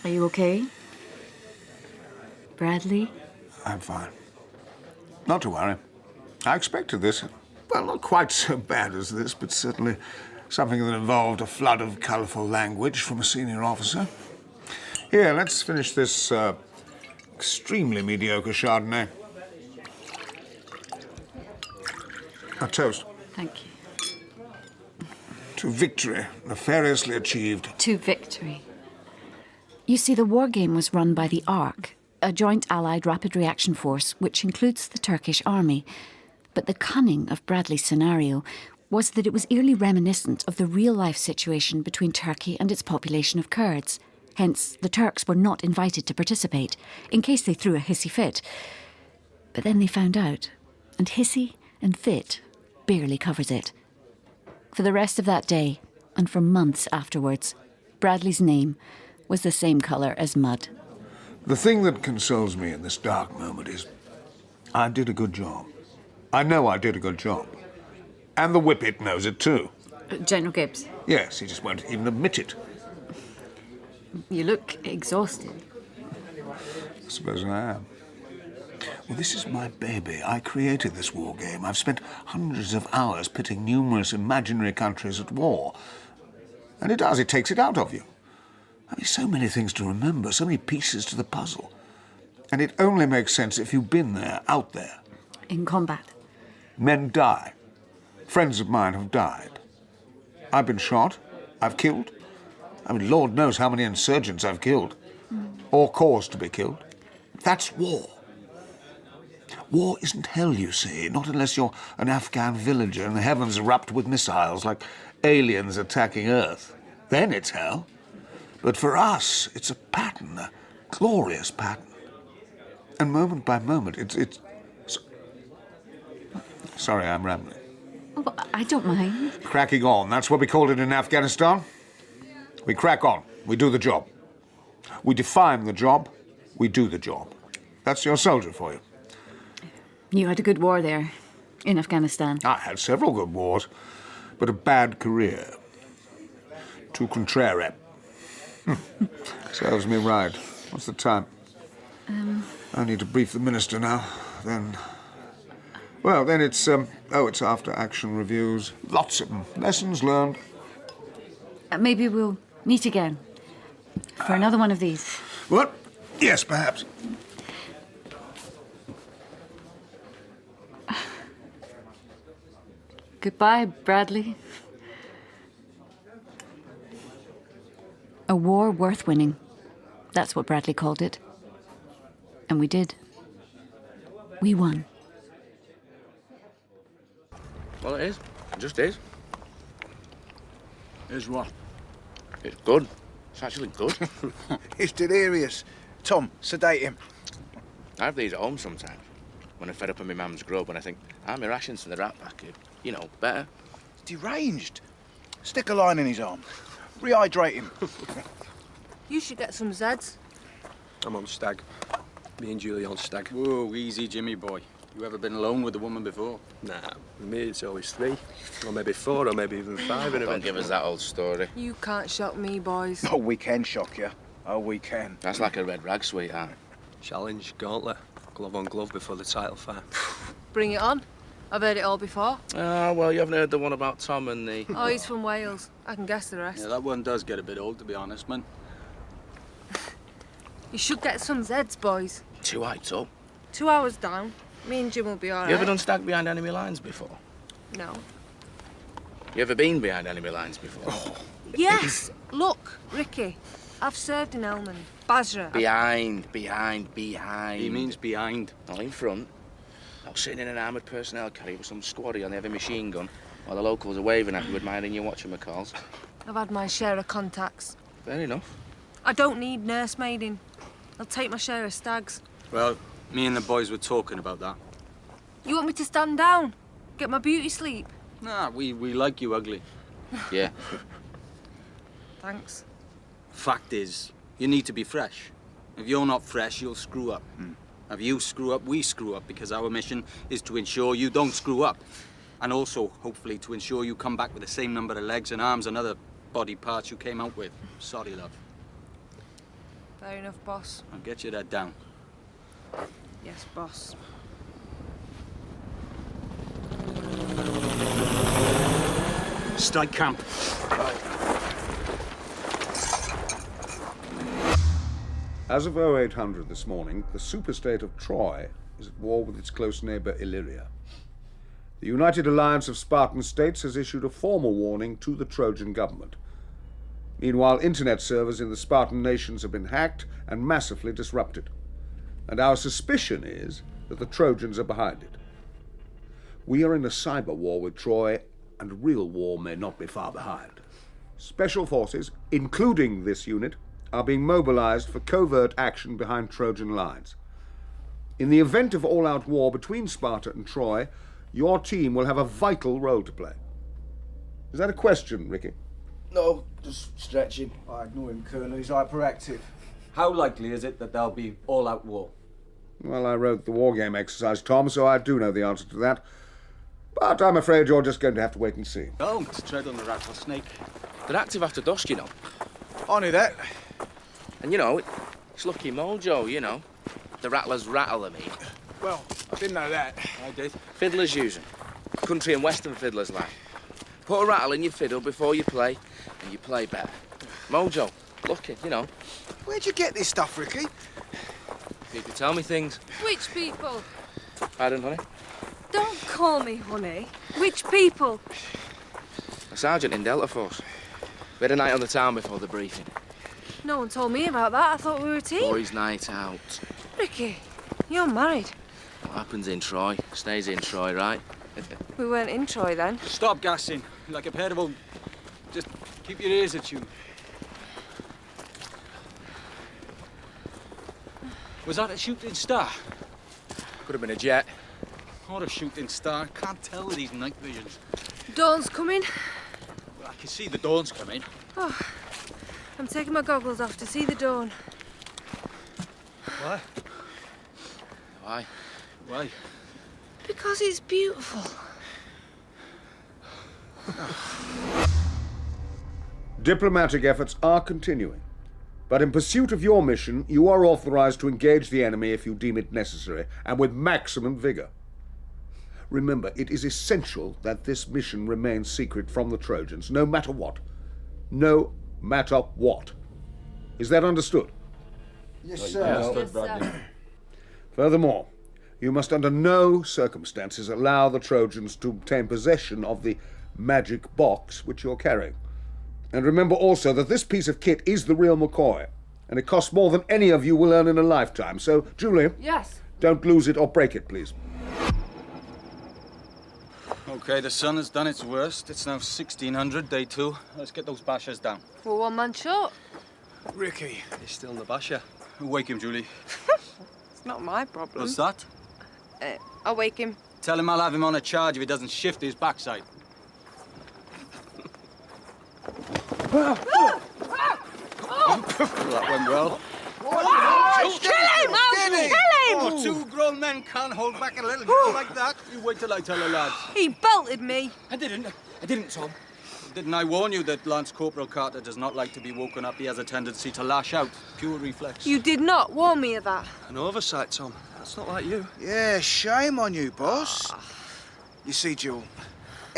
Are you okay? Bradley? I'm fine. Not to worry. I expected this. Well, not quite so bad as this, but certainly something that involved a flood of colourful language from a senior officer. Here, let's finish this extremely mediocre Chardonnay. A toast. Thank you. To victory, nefariously achieved. To victory. You see, the war game was run by the ARC, a joint Allied rapid reaction force which includes the Turkish army. But the cunning of Bradley's scenario was that it was eerily reminiscent of the real-life situation between Turkey and its population of Kurds. Hence, the Turks were not invited to participate, in case they threw a hissy fit. But then they found out, and hissy and fit barely covers it. For the rest of that day, and for months afterwards, Bradley's name was the same colour as mud. The thing that consoles me in this dark moment is I did a good job. I know I did a good job. And the Whippet knows it too. General Gibbs, Yes, he just won't even admit it. you look exhausted. I suppose I am. Well, this is my baby. I created this war game. I've spent hundreds of hours pitting numerous imaginary countries at war. And it takes it out of you. I mean, so many things to remember, so many pieces to the puzzle. And it only makes sense if you've been there, out there. In combat. Men die. Friends of mine have died. I've been shot. I've killed. I mean, Lord knows how many insurgents I've killed. Or caused to be killed. That's war. War isn't hell, you see, not unless you're an Afghan villager and the heavens erupt with missiles like aliens attacking Earth. Then it's hell. But for us, it's a pattern, a glorious pattern. And moment by moment, it's... Sorry, I'm rambling. Oh, I don't mind. Cracking on, that's what we called it in Afghanistan. We crack on, we do the job. We define the job, we do the job. That's your soldier for you. You had a good war there, in Afghanistan. I had several good wars, but a bad career. Too contrary. Serves me right. What's the time? I need to brief the minister now. Then... Well, then it's, it's after action reviews. Lots of them. Lessons learned. Maybe we'll meet again. For another one of these. What? Yes, perhaps. Goodbye, Bradley. A war worth winning. That's what Bradley called it. And we did. We won. Well, it is. It just is. Is what? It's good. It's actually good. He's delirious. Tom, sedate him. I have these at home sometimes. When I'm fed up of my mum's grub and I think, my rations for the rat pack, you know, better. Deranged. Stick a line in his arm. Rehydrate him. You should get some Zeds. I'm on stag. Me and Julie on stag. Whoa, easy, Jimmy boy. You ever been alone with a woman before? Nah, with me it's always 3. Or maybe 4, or maybe even 5 in a Don't give us that old story. You can't shock me, boys. Oh, we can shock you. Oh, we can. That's like a red rag, sweetheart. Challenge, gauntlet. Glove on glove before the title fight. Bring it on. I've heard it all before. Ah, well, you haven't heard the one about Tom and the... Oh, he's from Wales. I can guess the rest. Yeah, that one does get a bit old, to be honest, man. You should get some Zeds, boys. 2 heights up. 2 hours down. Me and Jim will be all right. You ever done stag behind enemy lines before? No. You ever been behind enemy lines before? Oh. Yes! Look, Ricky. I've served in Elmond. Basra. Behind. He means behind. Not in front. Not sitting in an armoured personnel carrier with some squaddy on the heavy machine gun while the locals are waving at you admiring your whatchamacalls. I've had my share of contacts. Fair enough. I don't need nursemaiding. I'll take my share of stags. Well, me and the boys were talking about that. You want me to stand down? Get my beauty sleep? Nah, we like you ugly. Yeah. Thanks. Fact is, you need to be fresh. If you're not fresh, you'll screw up. If you screw up, we screw up, because our mission is to ensure you don't screw up. And also, hopefully, to ensure you come back with the same number of legs and arms and other body parts you came out with. Sorry, love. Fair enough, boss. I'll get your head down. Yes, boss. Strike camp. As of 0800 this morning, the superstate of Troy is at war with its close neighbour Illyria. The United Alliance of Spartan States has issued a formal warning to the Trojan government. Meanwhile, internet servers in the Spartan nations have been hacked and massively disrupted. And our suspicion is that the Trojans are behind it. We are in a cyber war with Troy, and real war may not be far behind. Special forces, including this unit, are being mobilized for covert action behind Trojan lines. In the event of all-out war between Sparta and Troy, your team will have a vital role to play. Is that a question, Ricky? No, just stretching. I ignore him, Colonel. He's hyperactive. How likely is it that there'll be all-out war? Well, I wrote the war game exercise, Tom, so I do know the answer to that. But I'm afraid you're just going to have to wait and see. Don't tread on the rattlesnake. They're active after dusk, you know. I knew that. And, you know, it's lucky mojo, you know. The rattlers rattle, I mean. Well, I didn't know that. I did. Fiddlers use them. Country and western fiddlers, like. Put a rattle in your fiddle before you play, and you play better. Mojo, lucky, you know. Where'd you get this stuff, Ricky? People tell me things. Which people? Pardon, honey? Don't call me honey. Which people? A sergeant in Delta Force. We had a night on the town before the briefing. No one told me about that. I thought we were a team. Boys' night out. Ricky, you're married. What happens in Troy stays in Troy, right? We weren't in Troy then. Stop gassing. Like a pair of old... Just keep your ears attuned. Was that a shooting star? Could have been a jet. Or a shooting star. Can't tell with these night visions. Dawn's coming. I can see the dawn's coming. Oh, I'm taking my goggles off to see the dawn. Why? Why? Why? Because it's beautiful. Diplomatic efforts are continuing. But in pursuit of your mission, you are authorized to engage the enemy if you deem it necessary, and with maximum vigor. Remember, it is essential that this mission remains secret from the Trojans, no matter what. No matter what. Is that understood? Yes, sir. Understood, Bradley. Furthermore, you must under no circumstances allow the Trojans to obtain possession of the magic box which you're carrying. And remember also that this piece of kit is the real McCoy, and it costs more than any of you will earn in a lifetime. So, Julie, Yes. don't lose it or break it, please. Okay, the sun has done its worst. It's now 1600, day 2. Let's get those bashers down. We're one man short. Ricky. He's still the basher. Wake him, Julie. It's not my problem. What's that? I'll wake him. Tell him I'll have him on a charge if he doesn't shift his backside. That went well. Kill him! Kill him! Oh, 2 grown men can't hold back a little girl like that. You wait till I tell the lads. He belted me. I didn't, Tom. Didn't I warn you that Lance Corporal Carter does not like to be woken up? He has a tendency to lash out. Pure reflex. You did not warn me of that. An oversight, Tom. That's not like you. Yeah, shame on you, boss. You see, Jewel,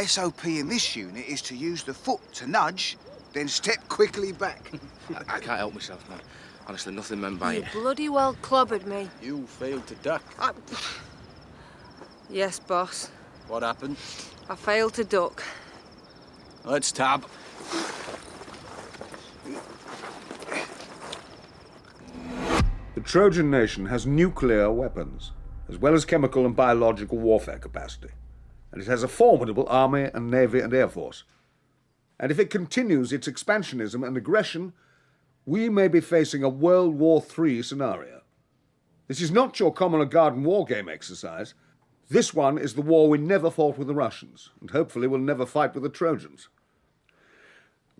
SOP in this unit is to use the foot to nudge, then step quickly back. I can't help myself, man. Honestly, nothing meant by You it. bloody well clobbered me. You failed to duck. Yes, boss. What happened? I failed to duck. Let's tab. The Trojan nation has nuclear weapons, as well as chemical and biological warfare capacity. And it has a formidable army and navy and air force. And if it continues its expansionism and aggression, we may be facing a World War III scenario. This is not your common or garden war game exercise. This one is the war we never fought with the Russians, and hopefully will never fight with the Trojans.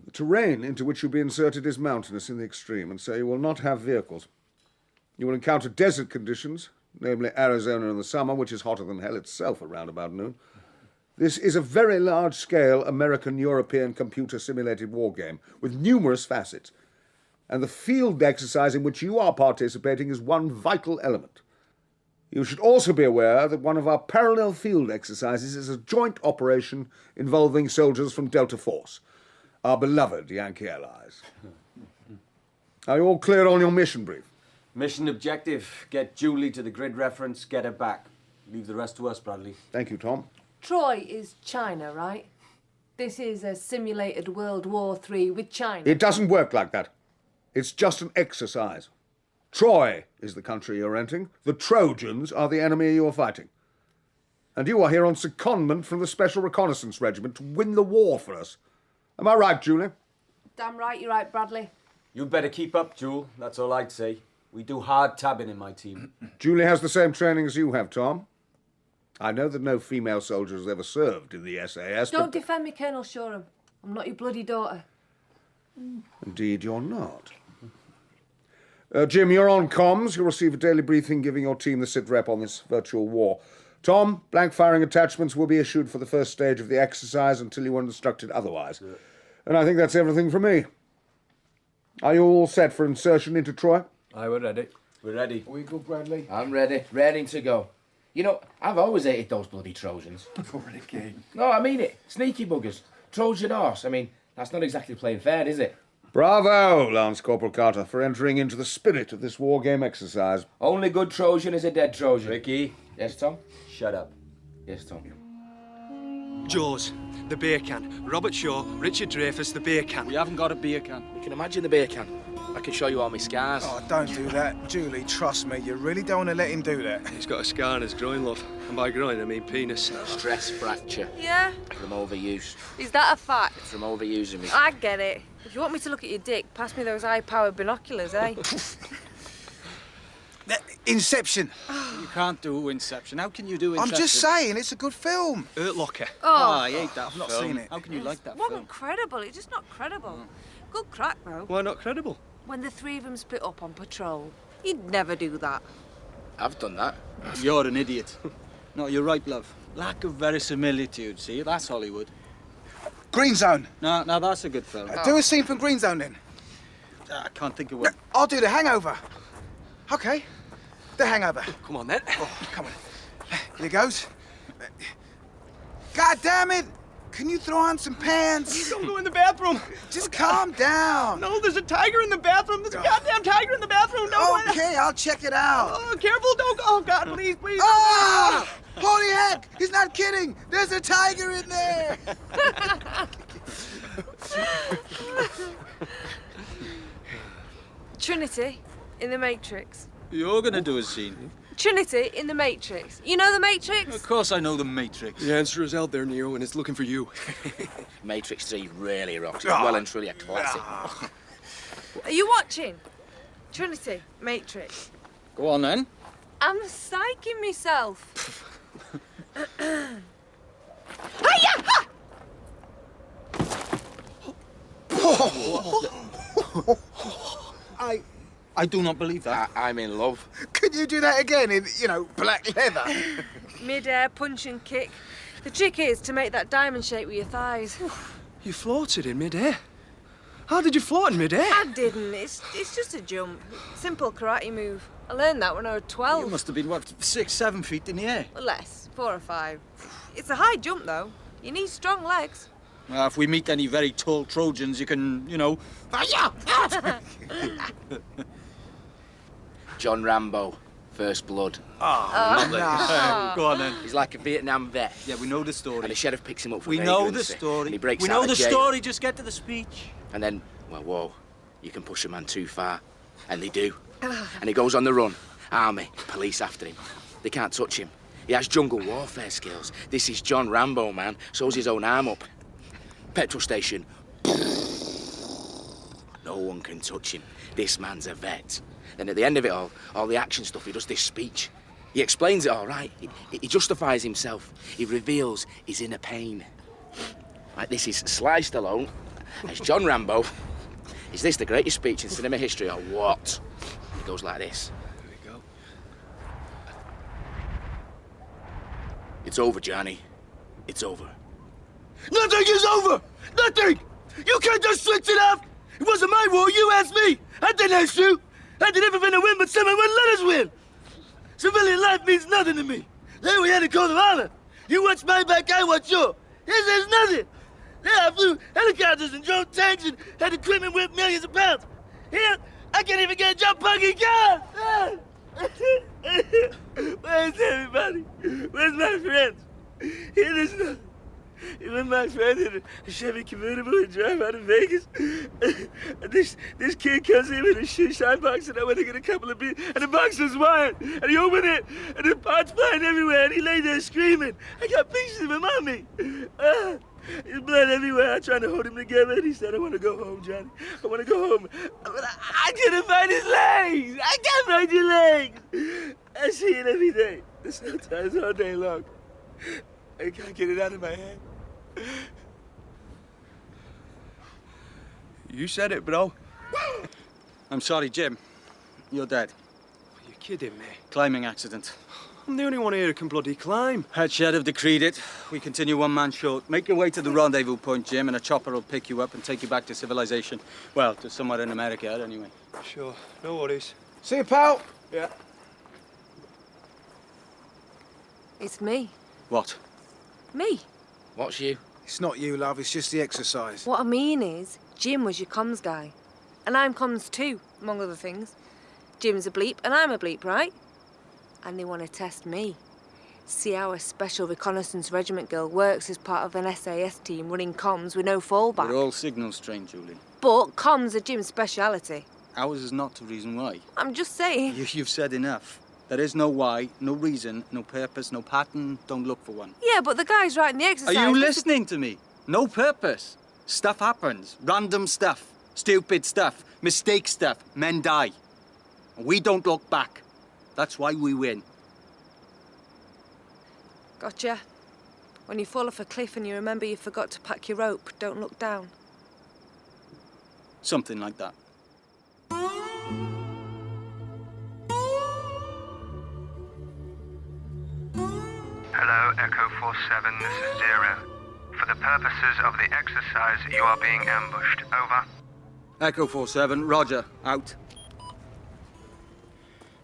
The terrain into which you'll be inserted is mountainous in the extreme, and so you will not have vehicles. You will encounter desert conditions, namely Arizona in the summer, which is hotter than hell itself around about noon. This is a very large-scale American-European computer-simulated war game with numerous facets, and the field exercise in which you are participating is one vital element. You should also be aware that one of our parallel field exercises is a joint operation involving soldiers from Delta Force, our beloved Yankee allies. Are you all clear on your mission brief? Mission objective, get Julie to the grid reference, get her back. Leave the rest to us, Bradley. Thank you, Tom. Troy is China, right? This is a simulated World War III with China. It doesn't work like that. It's just an exercise. Troy is the country you're entering. The Trojans are the enemy you're fighting. And you are here on secondment from the Special Reconnaissance Regiment to win the war for us. Am I right, Julie? Damn right, you're right, Bradley. You'd better keep up, Jewel. That's all I'd say. We do hard tabbing in my team. Julie has the same training as you have, Tom. I know that no female soldier has ever served in the SAS, Don't defend me, Colonel Shoreham. I'm not your bloody daughter. Indeed, you're not. Jim, you're on comms. You'll receive a daily briefing giving your team the sit rep on this virtual war. Tom, blank firing attachments will be issued for the first stage of the exercise until you are instructed otherwise. Yeah. And I think that's everything from me. Are you all set for insertion into Troy? Aye, we're ready. We're ready. Are we good, Bradley? I'm ready. Ready to go. You know, I've always hated those bloody Trojans. Ricky. No, I mean it. Sneaky buggers. Trojan horse. I mean, that's not exactly playing fair, is it? Bravo, Lance Corporal Carter, for entering into the spirit of this war game exercise. Only good Trojan is a dead Trojan. Ricky. Yes, Tom? Shut up. Yes, Tom. Jaws, the beer can. Robert Shaw, Richard Dreyfuss, the beer can. We haven't got a beer can. You can imagine the beer can. I can show you all my scars. Oh, don't do that. Julie, trust me, you really don't want to let him do that. He's got a scar on his groin, love. And by groin, I mean penis. Stress fracture. Yeah? From overuse. Is that a fact? From overusing me. I get it. If you want me to look at your dick, pass me those high-powered binoculars, eh? Inception. You can't do Inception. How can you do Inception? I'm just saying, it's a good film. Hurt Locker. Oh, I hate that I've not film. seen it. How can you like that It wasn't film? credible. It's just not credible. Good crack, though. Why not credible? When the three of them split up on patrol. You'd never do that. I've done that. You're an idiot. No, you're right, love. Lack of verisimilitude, see? That's Hollywood. Green Zone. No, that's a good film. Do a scene from Green Zone, then. I can't think of one. I'll do The Hangover. Okay. The Hangover. Come on, then. Oh, come on. Here goes. God damn it! Can you throw on some pants? Don't go in the bathroom. Just calm down. No, there's a tiger in the bathroom. There's a goddamn tiger in the bathroom. Don't Okay, I'll check it out. Oh, careful. Don't go. Oh, God, please, please. Ah! Holy heck! He's not kidding. There's a tiger in there. Trinity in The Matrix. You're gonna do a scene. Trinity in The Matrix. You know The Matrix? Of course I know The Matrix. The answer is out there, Neo, and it's looking for you. Matrix 3 really rocks. It's well and truly a classic. Are you watching? Trinity, Matrix. Go on, then. I'm psyching myself. I do not believe that. I'm in love. Could you do that again in, black leather? Mid-air punch and kick. The trick is to make that diamond shape with your thighs. You floated in mid-air. How did you float in mid-air? I didn't. It's just a jump. Simple karate move. I learned that when I was 12. You must have been, 6, 7 feet in the air? Less. 4 or 5. It's a high jump, though. You need strong legs. If we meet any very tall Trojans, you can, John Rambo, First Blood. Lovely. Go on, then. He's like a Vietnam vet. Yeah, we know the story. And the sheriff picks him up for We know the vagrancy, story. And he breaks we out know of the jail. story, just get to the speech. And then, well, whoa, you can push a man too far. And they do. And he goes on the run. Army, police after him. They can't touch him. He has jungle warfare skills. This is John Rambo, man. Sews his own arm up. Petrol station. No one can touch him. This man's a vet. Then at the end of it all the action stuff, he does this speech. He explains it all right. He justifies himself. He reveals his inner pain. Like, this is Sly Stallone as John Rambo. Is this the greatest speech in cinema history or what? It goes like this. There we go. It's over, Johnny. It's over. Nothing is over! Nothing! You can't just switch it off! It wasn't my war, you asked me! I didn't ask you! I did everything to win, but someone wouldn't let us win! Civilian life means nothing to me. There we had a code of honor. You watch my back, I watch yours. This is nothing. Yeah, I flew helicopters and drove tanks and had equipment worth millions of pounds. Here, I can't even get a jump buggy car! Where's everybody? Where's my friends? Here, there's nothing. Even my friend in a Chevy convertible and drive out of Vegas. And this kid comes in with a shine box and I went to get a couple of beers and the box was wine. And he opened it and the parts flying everywhere and he lay there screaming. I got pieces of him on me. There's blood everywhere. I'm trying to hold him together and he said, I want to go home, Johnny. I want to go home. But I couldn't find his legs. I can't find your legs. I see it every day. Sometimes all day long. I can't get it out of my head. You said it, bro. I'm sorry, Jim. You're dead. You're kidding me. Climbing accident. I'm the only one here who can bloody climb. Head shed have decreed it. We continue one man short. Make your way to the rendezvous point, Jim, and a chopper will pick you up and take you back to civilization. Well, to somewhere in America, anyway. Sure, no worries. See you, pal. Yeah. It's me. What? Me. What's you? It's not you, love. It's just the exercise. What I mean is, Jim was your comms guy. And I'm comms too, among other things. Jim's a bleep and I'm a bleep, right? And they want to test me. See how a special reconnaissance regiment girl works as part of an SAS team running comms with no fallback. We're all signals trained, Julie. But comms are Jim's speciality. Ours is not the reason why. I'm just saying. You've said enough. There is no why, no reason, no purpose, no pattern. Don't look for one. Yeah, but the guy's writing the exercise. Are you listening to me? No purpose. Stuff happens. Random stuff. Stupid stuff. Mistake stuff. Men die. We don't look back. That's why we win. Gotcha. When you fall off a cliff and you remember you forgot to pack your rope, don't look down. Something like that. Hello, Echo 47, this is Zero. For the purposes of the exercise, you are being ambushed. Over. Echo 47, Roger. Out.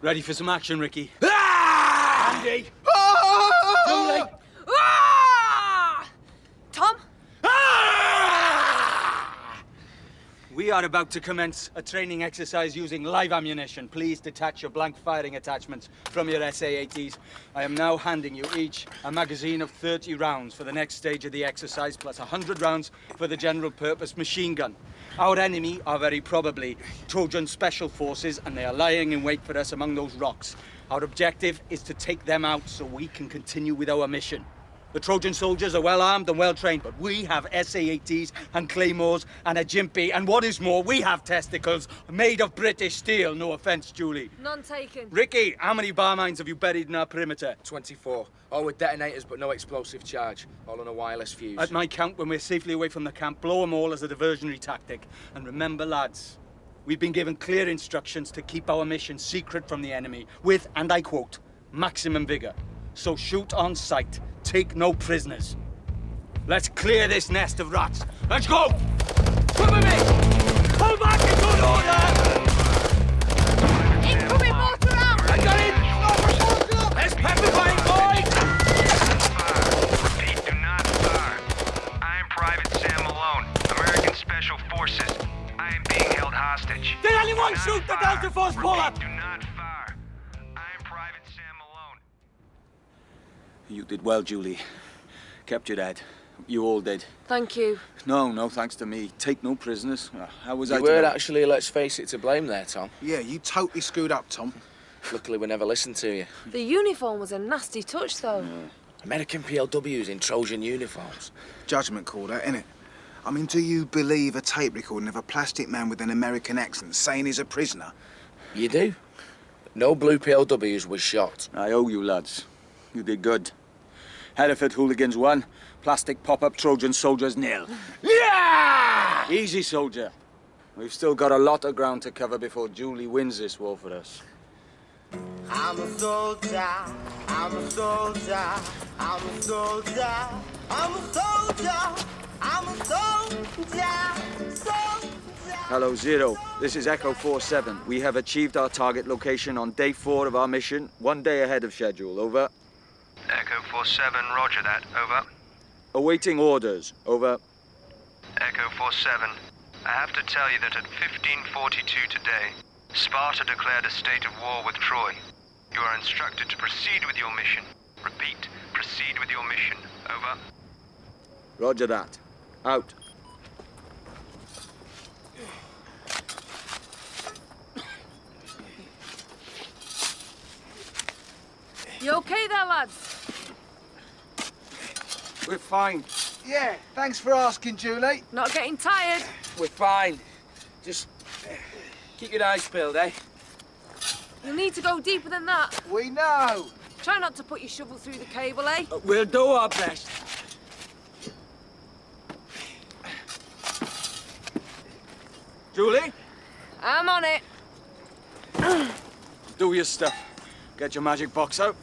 Ready for some action, Ricky? Andy! Julie! Tom? We are about to commence a training exercise using live ammunition. Please detach your blank firing attachments from your SA-80s. I am now handing you each a magazine of 30 rounds for the next stage of the exercise, plus 100 rounds for the general purpose machine gun. Our enemy are very probably Trojan special forces, and they are lying in wait for us among those rocks. Our objective is to take them out so we can continue with our mission. The Trojan soldiers are well armed and well trained, but we have SA-80s and claymores and a jimpy, and what is more, we have testicles made of British steel. No offence, Julie. None taken. Ricky, how many bar mines have you buried in our perimeter? 24. All with detonators, but no explosive charge. All on a wireless fuse. At my count, when we're safely away from the camp, blow them all as a diversionary tactic. And remember, lads, we've been given clear instructions to keep our mission secret from the enemy with, and I quote, maximum vigour. So shoot on sight. Take no prisoners. Let's clear this nest of rats. Let's go! Come with me! Pull back in good order! Incoming mortar out! I got it! Let's petrifying, boys! Repeat, do not fire. I am Private Sam Malone, American Special Forces. I am being held hostage. Did anyone shoot the Delta Force puller? Do not fire. I am Private Sam Malone. You did well, Julie. Kept your head. You all did. Thank you. No thanks to me. Take no prisoners. How was I You to were know? actually, let's face it, to blame there, Tom. Yeah, you totally screwed up, Tom. Luckily, we never listened to you. The uniform was a nasty touch, though. American PLWs in Trojan uniforms. Judgment call, that, innit? I mean, do you believe a tape recording of a plastic man with an American accent saying he's a prisoner? You do? No blue PLWs was shot. I owe you, lads. You did good. Hereford hooligans 1, plastic pop-up Trojan soldiers 0. Yeah! Easy, soldier. We've still got a lot of ground to cover before Julie wins this war for us. I'm a soldier, I'm a soldier, I'm a soldier, I'm a soldier, I'm a soldier, soldier. Hello, Zero. This is Echo 47. We have achieved our target location on day 4 of our mission, 1 day ahead of schedule. Over. Echo 47, roger that. Over. Awaiting orders. Over. Echo 47. I have to tell you that at 15:42 today, Sparta declared a state of war with Troy. You are instructed to proceed with your mission. Repeat, proceed with your mission. Over. Roger that. Out. You okay there, lads? We're fine. Yeah, thanks for asking, Julie. Not getting tired? We're fine. Just keep your eyes peeled, eh? You'll need to go deeper than that. We know. Try not to put your shovel through the cable, eh? We'll do our best. Julie? I'm on it. Do your stuff. Get your magic box out.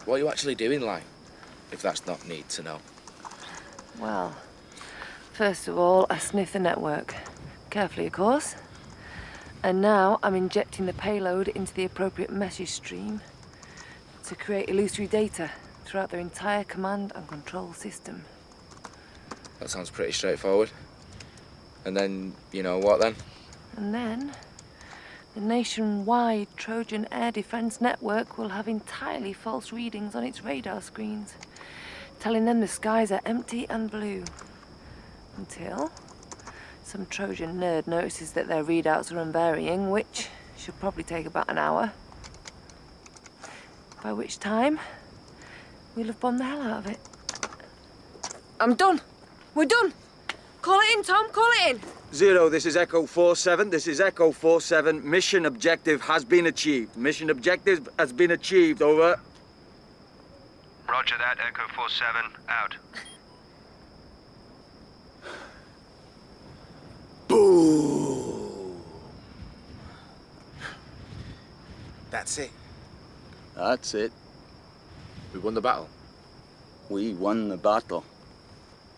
What are you actually doing, like, if that's not need to know? Well, first of all, I sniff the network. Carefully, of course. And now I'm injecting the payload into the appropriate message stream to create illusory data throughout their entire command and control system. That sounds pretty straightforward. And then, you know what then? And then, the nationwide Trojan air defense network will have entirely false readings on its radar screens, telling them the skies are empty and blue. Until some Trojan nerd notices that their readouts are unvarying, which should probably take about an hour. By which time, we'll have bombed the hell out of it. I'm done. We're done. Call it in, Tom. Call it in. 0, this is Echo 47. This is Echo 47. Mission objective has been achieved. Mission objective has been achieved. Over. Roger that, Echo 47. Out. Boom! That's it. That's it. We won the battle. We won the battle.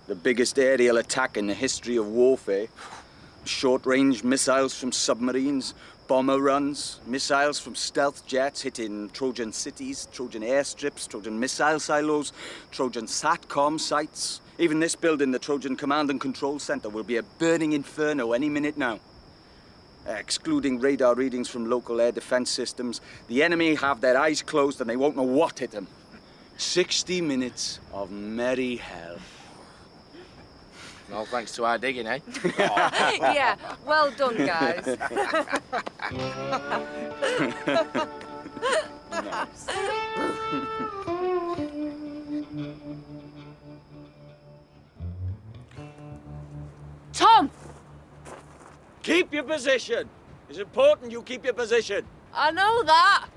The biggest aerial attack in the history of warfare. Short-range missiles from submarines, bomber runs, missiles from stealth jets hitting Trojan cities, Trojan airstrips, Trojan missile silos, Trojan SATCOM sites. Even this building, the Trojan Command and Control Center, will be a burning inferno any minute now. Excluding radar readings from local air defense systems, the enemy have their eyes closed and they won't know what hit them. 60 minutes of merry hell. No thanks to our digging, eh? Yeah, well done, guys. Nice. Tom! Keep your position. It's important you keep your position. I know that.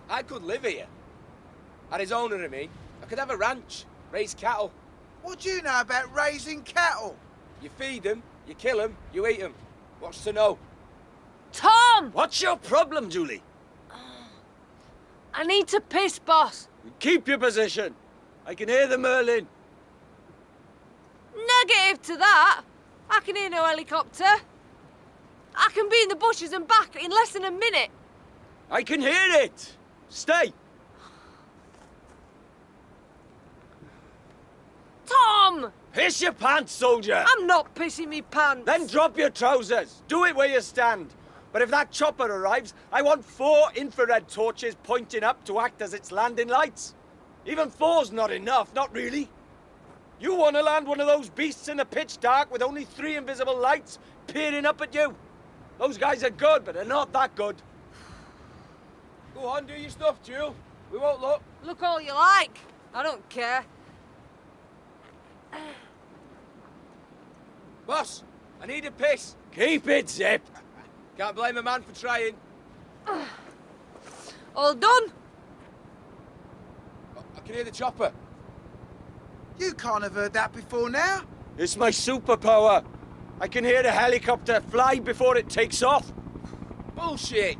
I could live here. And his owner and me, I could have a ranch, raise cattle. What do you know about raising cattle? You feed them, you kill them, you eat them. What's to know? Tom! What's your problem, Julie? I need to piss, boss. Keep your position. I can hear the Merlin. Negative to that. I can hear no helicopter. I can be in the bushes and back in less than a minute. I can hear it. Stay. Tom! Piss your pants, soldier. I'm not pissing me pants. Then drop your trousers. Do it where you stand. But if that chopper arrives, I want 4 infrared torches pointing up to act as its landing lights. Even 4's not enough, not really. You want to land one of those beasts in the pitch dark with only 3 invisible lights peering up at you? Those guys are good, but they're not that good. Go on, do your stuff, Jewel. We won't look. Look all you like. I don't care. Boss, I need a piss. Keep it zipped. Can't blame a man for trying. All done? I can hear the chopper. You can't have heard that before now. It's my superpower. I can hear the helicopter fly before it takes off. Bullshit.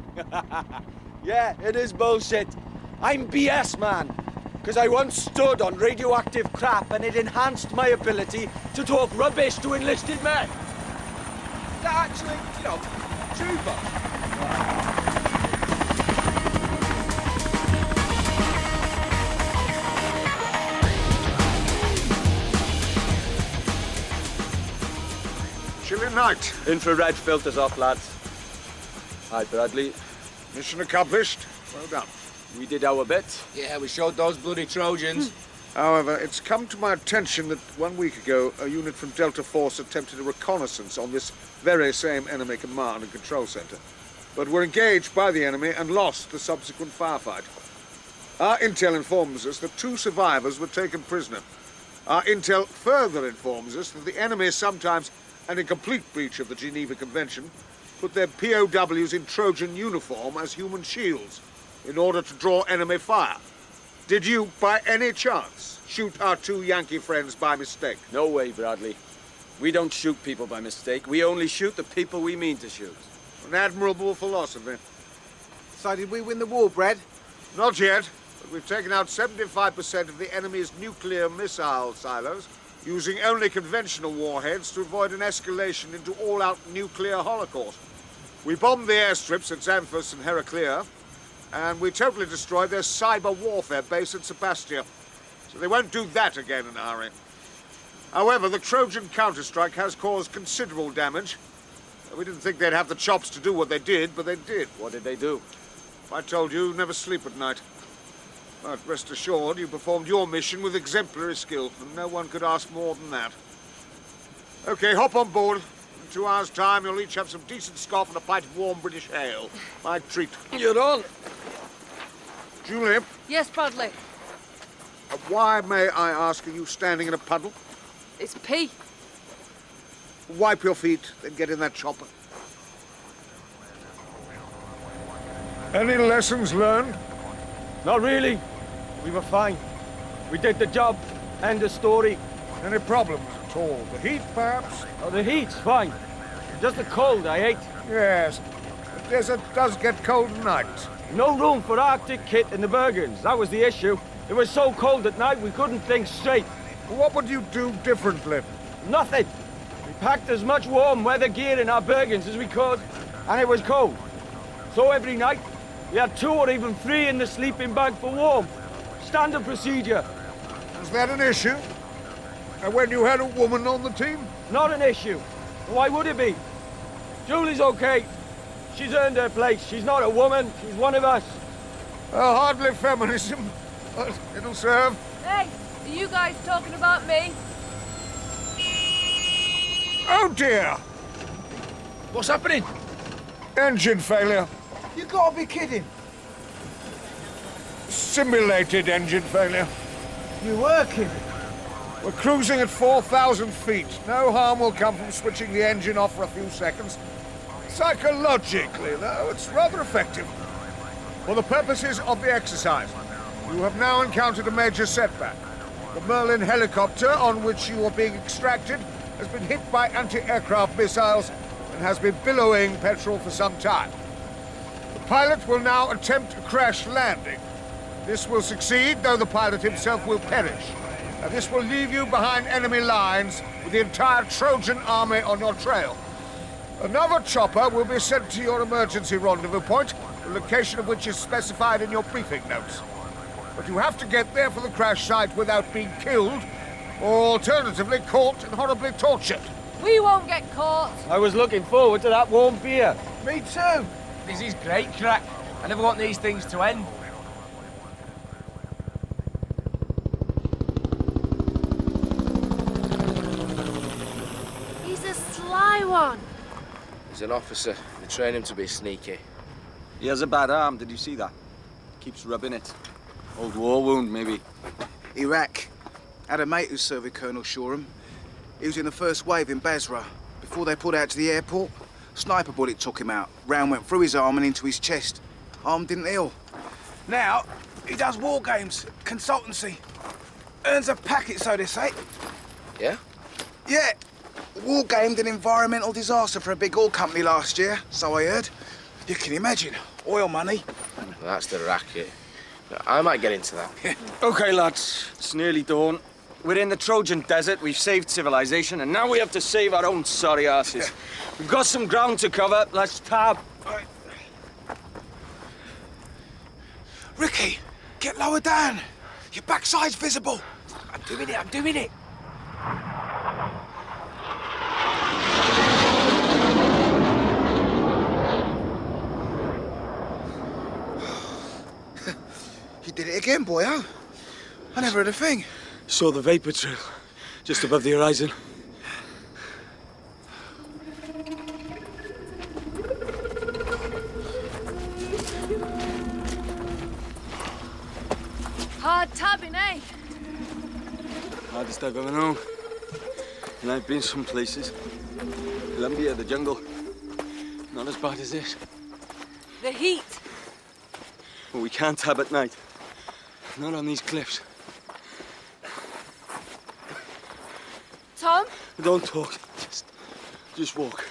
Yeah, it is bullshit. I'm BS, man. Because I once stood on radioactive crap and it enhanced my ability to talk rubbish to enlisted men. Is that actually, true, boss? Chilly night. Infrared filters off, lads. Hi, Bradley. Mission accomplished. Well done. We did our bit. Yeah, we showed those bloody Trojans. However, it's come to my attention that 1 week ago, a unit from Delta Force attempted a reconnaissance on this very same enemy command and control center, but were engaged by the enemy and lost the subsequent firefight. Our intel informs us that 2 survivors were taken prisoner. Our intel further informs us that the enemy sometimes, and in complete breach of the Geneva Convention, put their POWs in Trojan uniform as human shields in order to draw enemy fire. Did you, by any chance, shoot our 2 Yankee friends by mistake? No way, Bradley. We don't shoot people by mistake. We only shoot the people we mean to shoot. An admirable philosophy. So did we win the war, Brad? Not yet, but we've taken out 75% of the enemy's nuclear missile silos, using only conventional warheads to avoid an escalation into all-out nuclear holocaust. We bombed the airstrips at Xanthus and Heraclea, and we totally destroyed their cyber warfare base at Sebastia. So they won't do that again in a hurry. However, the Trojan counterstrike has caused considerable damage. We didn't think they'd have the chops to do what they did, but they did. What did they do? I told you, never sleep at night. But rest assured, you performed your mission with exemplary skill, and no one could ask more than that. Okay, hop on board. In 2 hours' time, you'll each have some decent scoff and a pint of warm British ale. My treat. You're on. Julie, Yes, Bradley. why, may I ask, are you standing in a puddle? It's pee. Wipe your feet, then get in that chopper. Any lessons learned? Not really. We were fine. We did the job. End of story. Any problems at all? The heat, perhaps? Oh, the heat's fine. Just the cold I hate. Yes. The desert does get cold at night. No room for Arctic kit in the Bergens. That was the issue. It was so cold at night we couldn't think straight. What would you do differently? Nothing. We packed as much warm weather gear in our Bergens as we could, and it was cold. So every night, we had 2 or even 3 in the sleeping bag for warmth. Standard procedure. Was that an issue? And when you had a woman on the team? Not an issue. Why would it be? Julie's okay. She's earned her place. She's not a woman. She's one of us. Hardly feminism, but it'll serve. Hey, are you guys talking about me? Oh dear! What's happening? Engine failure. You gotta be kidding. Simulated engine failure. You're working. We're cruising at 4,000 feet. No harm will come from switching the engine off for a few seconds. Psychologically, though, it's rather effective. For the purposes of the exercise, you have now encountered a major setback. The Merlin helicopter on which you are being extracted has been hit by anti-aircraft missiles and has been billowing petrol for some time. The pilot will now attempt a crash landing. This will succeed, though the pilot himself will perish. And this will leave you behind enemy lines with the entire Trojan army on your trail. Another chopper will be sent to your emergency rendezvous point, the location of which is specified in your briefing notes. But you have to get there for the crash site without being killed, or alternatively caught and horribly tortured. We won't get caught. I was looking forward to that warm beer. Me too. This is great crack. I never want these things to end. He's a sly one. He's an officer. They train him to be sneaky. He has a bad arm, did you see that? Keeps rubbing it. Old war wound, maybe. Iraq. Had a mate who served with Colonel Shoreham. He was in the first wave in Basra. Before they put out to the airport, sniper bullet took him out. Round went through his arm and into his chest. Arm didn't heal. Now, he does war games, consultancy. Earns a packet, so they say. Yeah? Yeah. War gamed an environmental disaster for a big oil company last year, so I heard. You can imagine. Oil money. Well, that's the racket. I might get into that. Okay, lads. It's nearly dawn. We're in the Trojan desert, we've saved civilization, and now we have to save our own sorry asses. We've got some ground to cover. Let's tab. Ricky, get lower down. Your backside's visible. I'm doing it. You did it again, boyo. I never heard a thing. Saw the vapor trail just above the horizon. Hard tabbing, eh? Hardest I've ever known. And I've been some places. Colombia, the jungle. Not as bad as this. The heat. But we can't tab at night. Not on these cliffs. Tom? Don't talk. Just walk.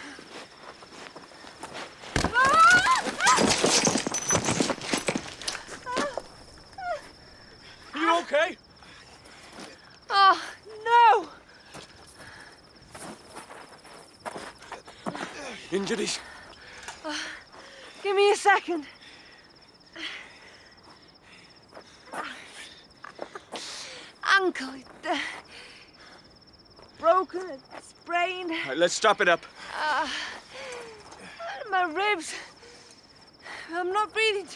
injuries? Give me a second. Ankle. Broken, sprained. Right, let's strap it up. My ribs. I'm not breathing.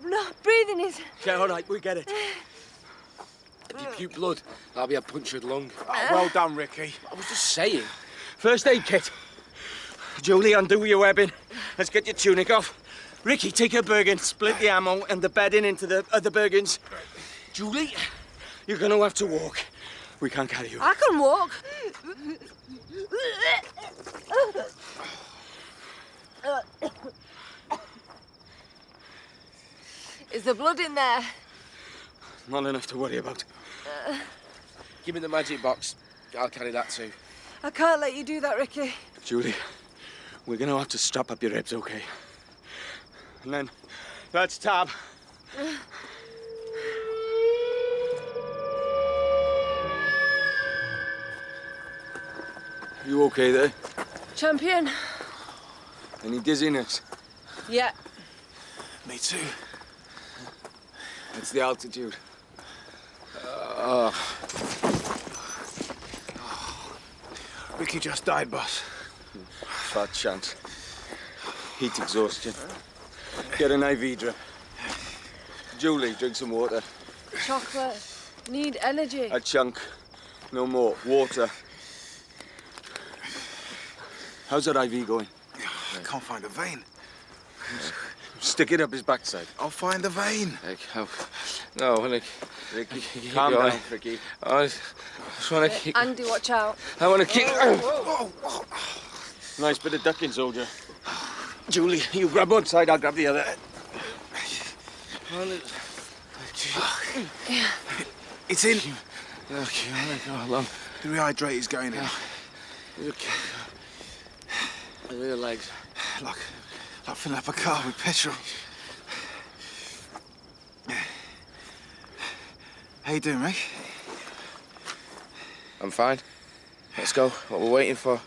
Not breathing is. Yeah, all right, we get it. If you puke blood, that'll be a punctured lung. Well done, Ricky. I was just saying. First aid kit. Julie, undo your webbing. Let's get your tunic off. Ricky, take your Bergen, split the ammo and the bedding into the other Bergens. Julie, you're going to have to walk. We can't carry you. I can walk. Is there blood in there? Not enough to worry about. Give me the magic box. I'll carry that too. I can't let you do that, Ricky. Julie, we're going to have to strap up your ribs, OK? And then, that's Tab. You OK there? Champion? Any dizziness? Yeah. Me too. It's the altitude. Ricky just died, boss. Fat chance. Heat exhaustion. Get an IV drip. Julie, drink some water. Chocolate. Need energy. A chunk. No more. Water. How's that IV going? I can't find a vein. Stick it up his backside. I'll find the vein. No, Nick. Ricky, Keep calm going. down, Ricky. I just want to kick. Andy, watch out. I want to kick. Nice bit of ducking, soldier. Julie, you grab one side, I'll grab the other. It's in. Okay, go along. The rehydrator's going in. Okay. Look at your legs. Like filling up a car with petrol. How you doing, Rick? I'm fine. Let's go. What we're waiting for.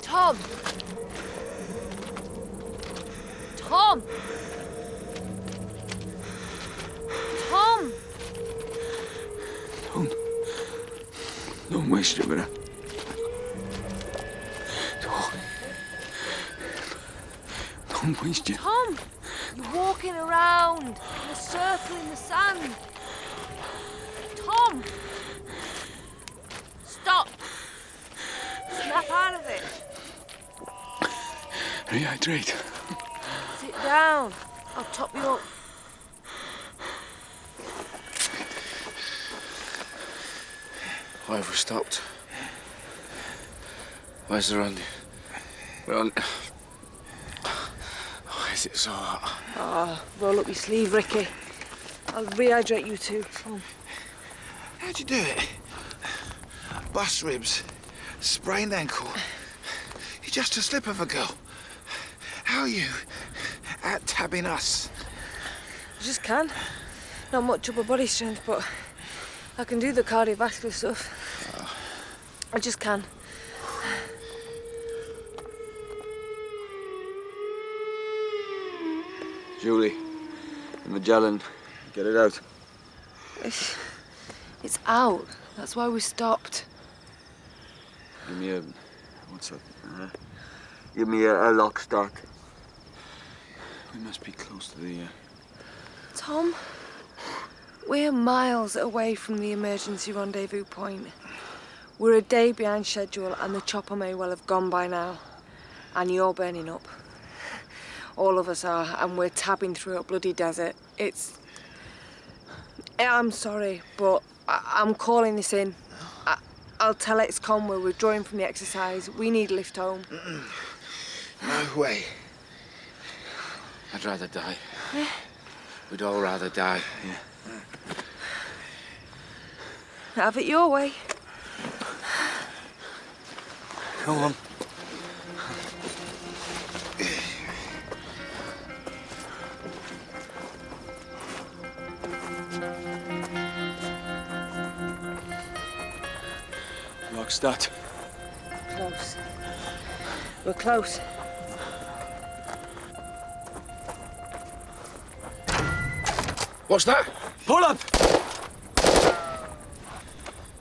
Tom! Tom! Tom! Don't waste your minute. Don't waste it. Tom! You're walking around in a circle in the sand. Tom! Stop! Snap out of it. Rehydrate. Sit down. I'll top you up. Why have we stopped? Where's the Randy? We're on. Why is it so hot? Roll up your sleeve, Ricky. I'll rehydrate you too. Come on. How'd you do it? Bust ribs, sprained ankle. You're just a slip of a girl. How are you out-tabbing us? I just can. Not much upper body strength, but I can do the cardiovascular stuff. I just can. Julie, the Magellan, get it out. It's out. That's why we stopped. Give me a... what's that? Give me a lock start. We must be close to the... Tom, we're miles away from the emergency rendezvous point. We're a day behind schedule and the chopper may well have gone by now. And you're burning up. All of us are, and we're tabbing through a bloody desert. I'm sorry, but I'm calling this in. I'll tell ex-com we're withdrawing from the exercise. We need a lift home. No way. I'd rather die. We'd all rather die. Have it your way. Go on. fuck's that? Close. We're close. What's that? Pull up!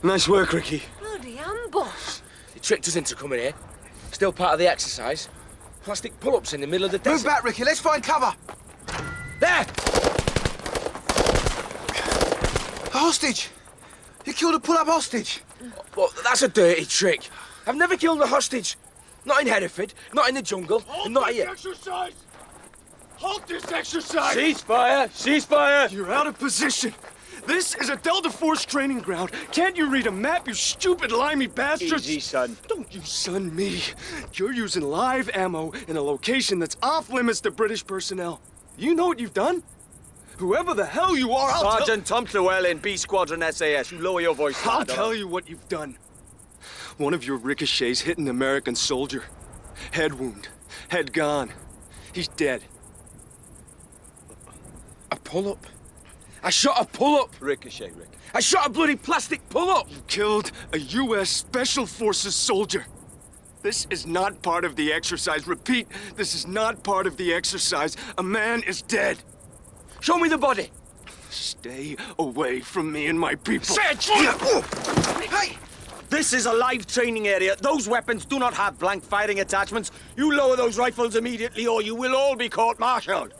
Nice work, Ricky. Bloody ambush. They tricked us into coming here. Still part of the exercise. Plastic pull-ups in the middle of the desert. Move back, Ricky. Let's find cover. There! A hostage. You killed a pull-up hostage. Well, that's a dirty trick. I've never killed a hostage. Not in Hereford, not in the jungle, and not here. Exercise! Halt this exercise! Ceasefire! Ceasefire! You're out of position. This is a Delta Force training ground. Can't you read a map, you stupid, limey bastards? Easy, son. Don't you son me. You're using live ammo in a location that's off-limits to British personnel. You know what you've done? Whoever the hell you are, Sergeant Tom Llewellyn, B Squadron SAS. You lower your voice. I'll tell you what you've done. One of your ricochets hit an American soldier. Head wound. Head gone. He's dead. A pull-up? I shot a pull-up! Ricochet, Rick. I shot a bloody plastic pull-up! You killed a U.S. Special Forces soldier. This is not part of the exercise. Repeat, this is not part of the exercise. A man is dead. Show me the body. Stay away from me and my people. Hey! This is a live training area. Those weapons do not have blank firing attachments. You lower those rifles immediately or you will all be court-martialed.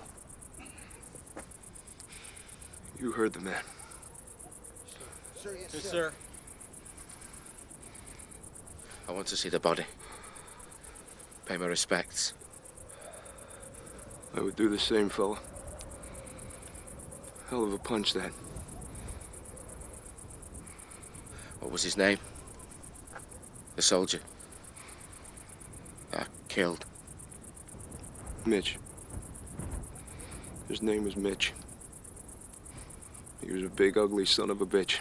You heard the man. Yes, sir. I want to see the body. Pay my respects. I would do the same, fella. Hell of a punch, that. What was his name? The soldier. Killed. Mitch. His name was Mitch. He was a big, ugly son of a bitch.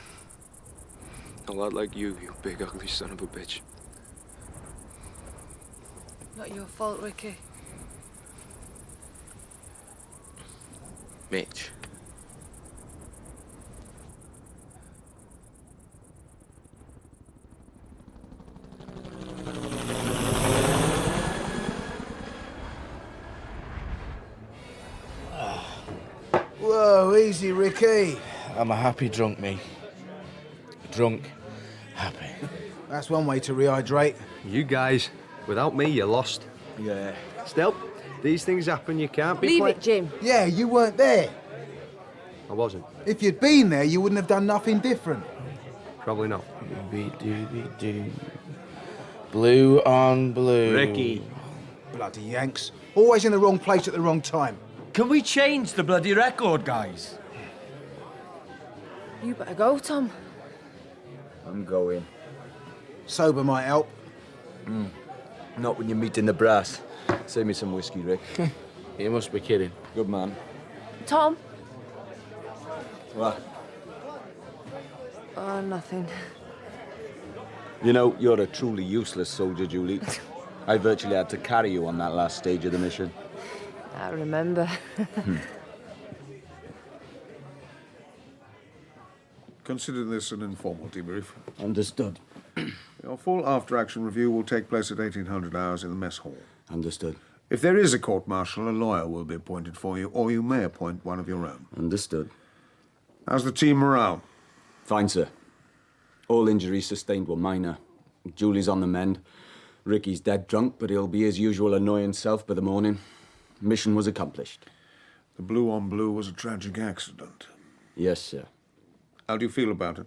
A lot like you, you big, ugly son of a bitch. Not your fault, Ricky. Mitch. Whoa, easy, Ricky. I'm a happy drunk, me. Drunk, happy. That's one way to rehydrate. You guys, without me, you're lost. Yeah. Still, these things happen. You can't be. Leave it, Jim. Yeah, you weren't there. I wasn't. If you'd been there, you wouldn't have done nothing different. Probably not. Blue on blue. Ricky. Bloody Yanks. Always in the wrong place at the wrong time. Can we change the bloody record, guys? You better go, Tom. I'm going. Sober might help. Not when you're meeting the brass. Save me some whiskey, Rick. You must be kidding. Good man. Tom? What? Oh, nothing. You know, you're a truly useless soldier, Julie. I virtually had to carry you on that last stage of the mission. I remember. Consider this an informal debrief. Understood. Your full after-action review will take place at 1800 hours in the mess hall. Understood. If there is a court-martial, a lawyer will be appointed for you, or you may appoint one of your own. Understood. How's the team morale? Fine, sir. All injuries sustained were minor. Julie's on the mend. Ricky's dead drunk, but he'll be his usual annoying self by the morning. Mission was accomplished. The blue on blue was a tragic accident. Yes, sir. How do you feel about it?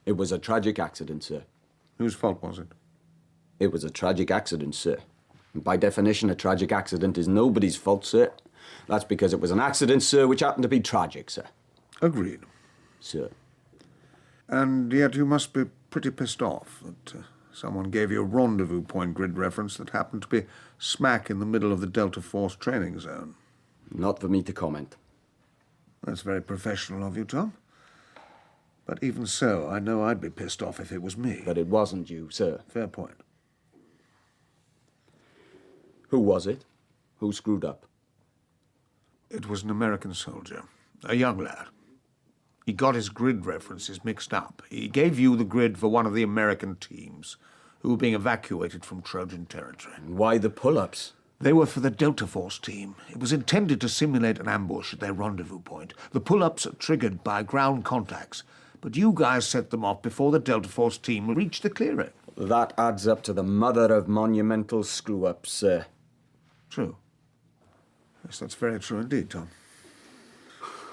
It was a tragic accident, sir. Whose fault was it? It was a tragic accident, sir. And by definition, a tragic accident is nobody's fault, sir. That's because it was an accident, sir, which happened to be tragic, sir. Agreed. Sir. And yet you must be pretty pissed off that someone gave you a rendezvous point grid reference that happened to be smack in the middle of the Delta Force training zone. Not for me to comment. That's very professional of you, Tom. But even so, I know I'd be pissed off if it was me. But it wasn't you, sir. Fair point. Who was it? Who screwed up? It was an American soldier. A young lad. He got his grid references mixed up. He gave you the grid for one of the American teams who were being evacuated from Trojan territory. Why the pull-ups? They were for the Delta Force team. It was intended to simulate an ambush at their rendezvous point. The pull-ups are triggered by ground contacts, but you guys set them off before the Delta Force team reached the clearing. That adds up to the mother of monumental screw-ups, sir. True. Yes, that's very true indeed, Tom.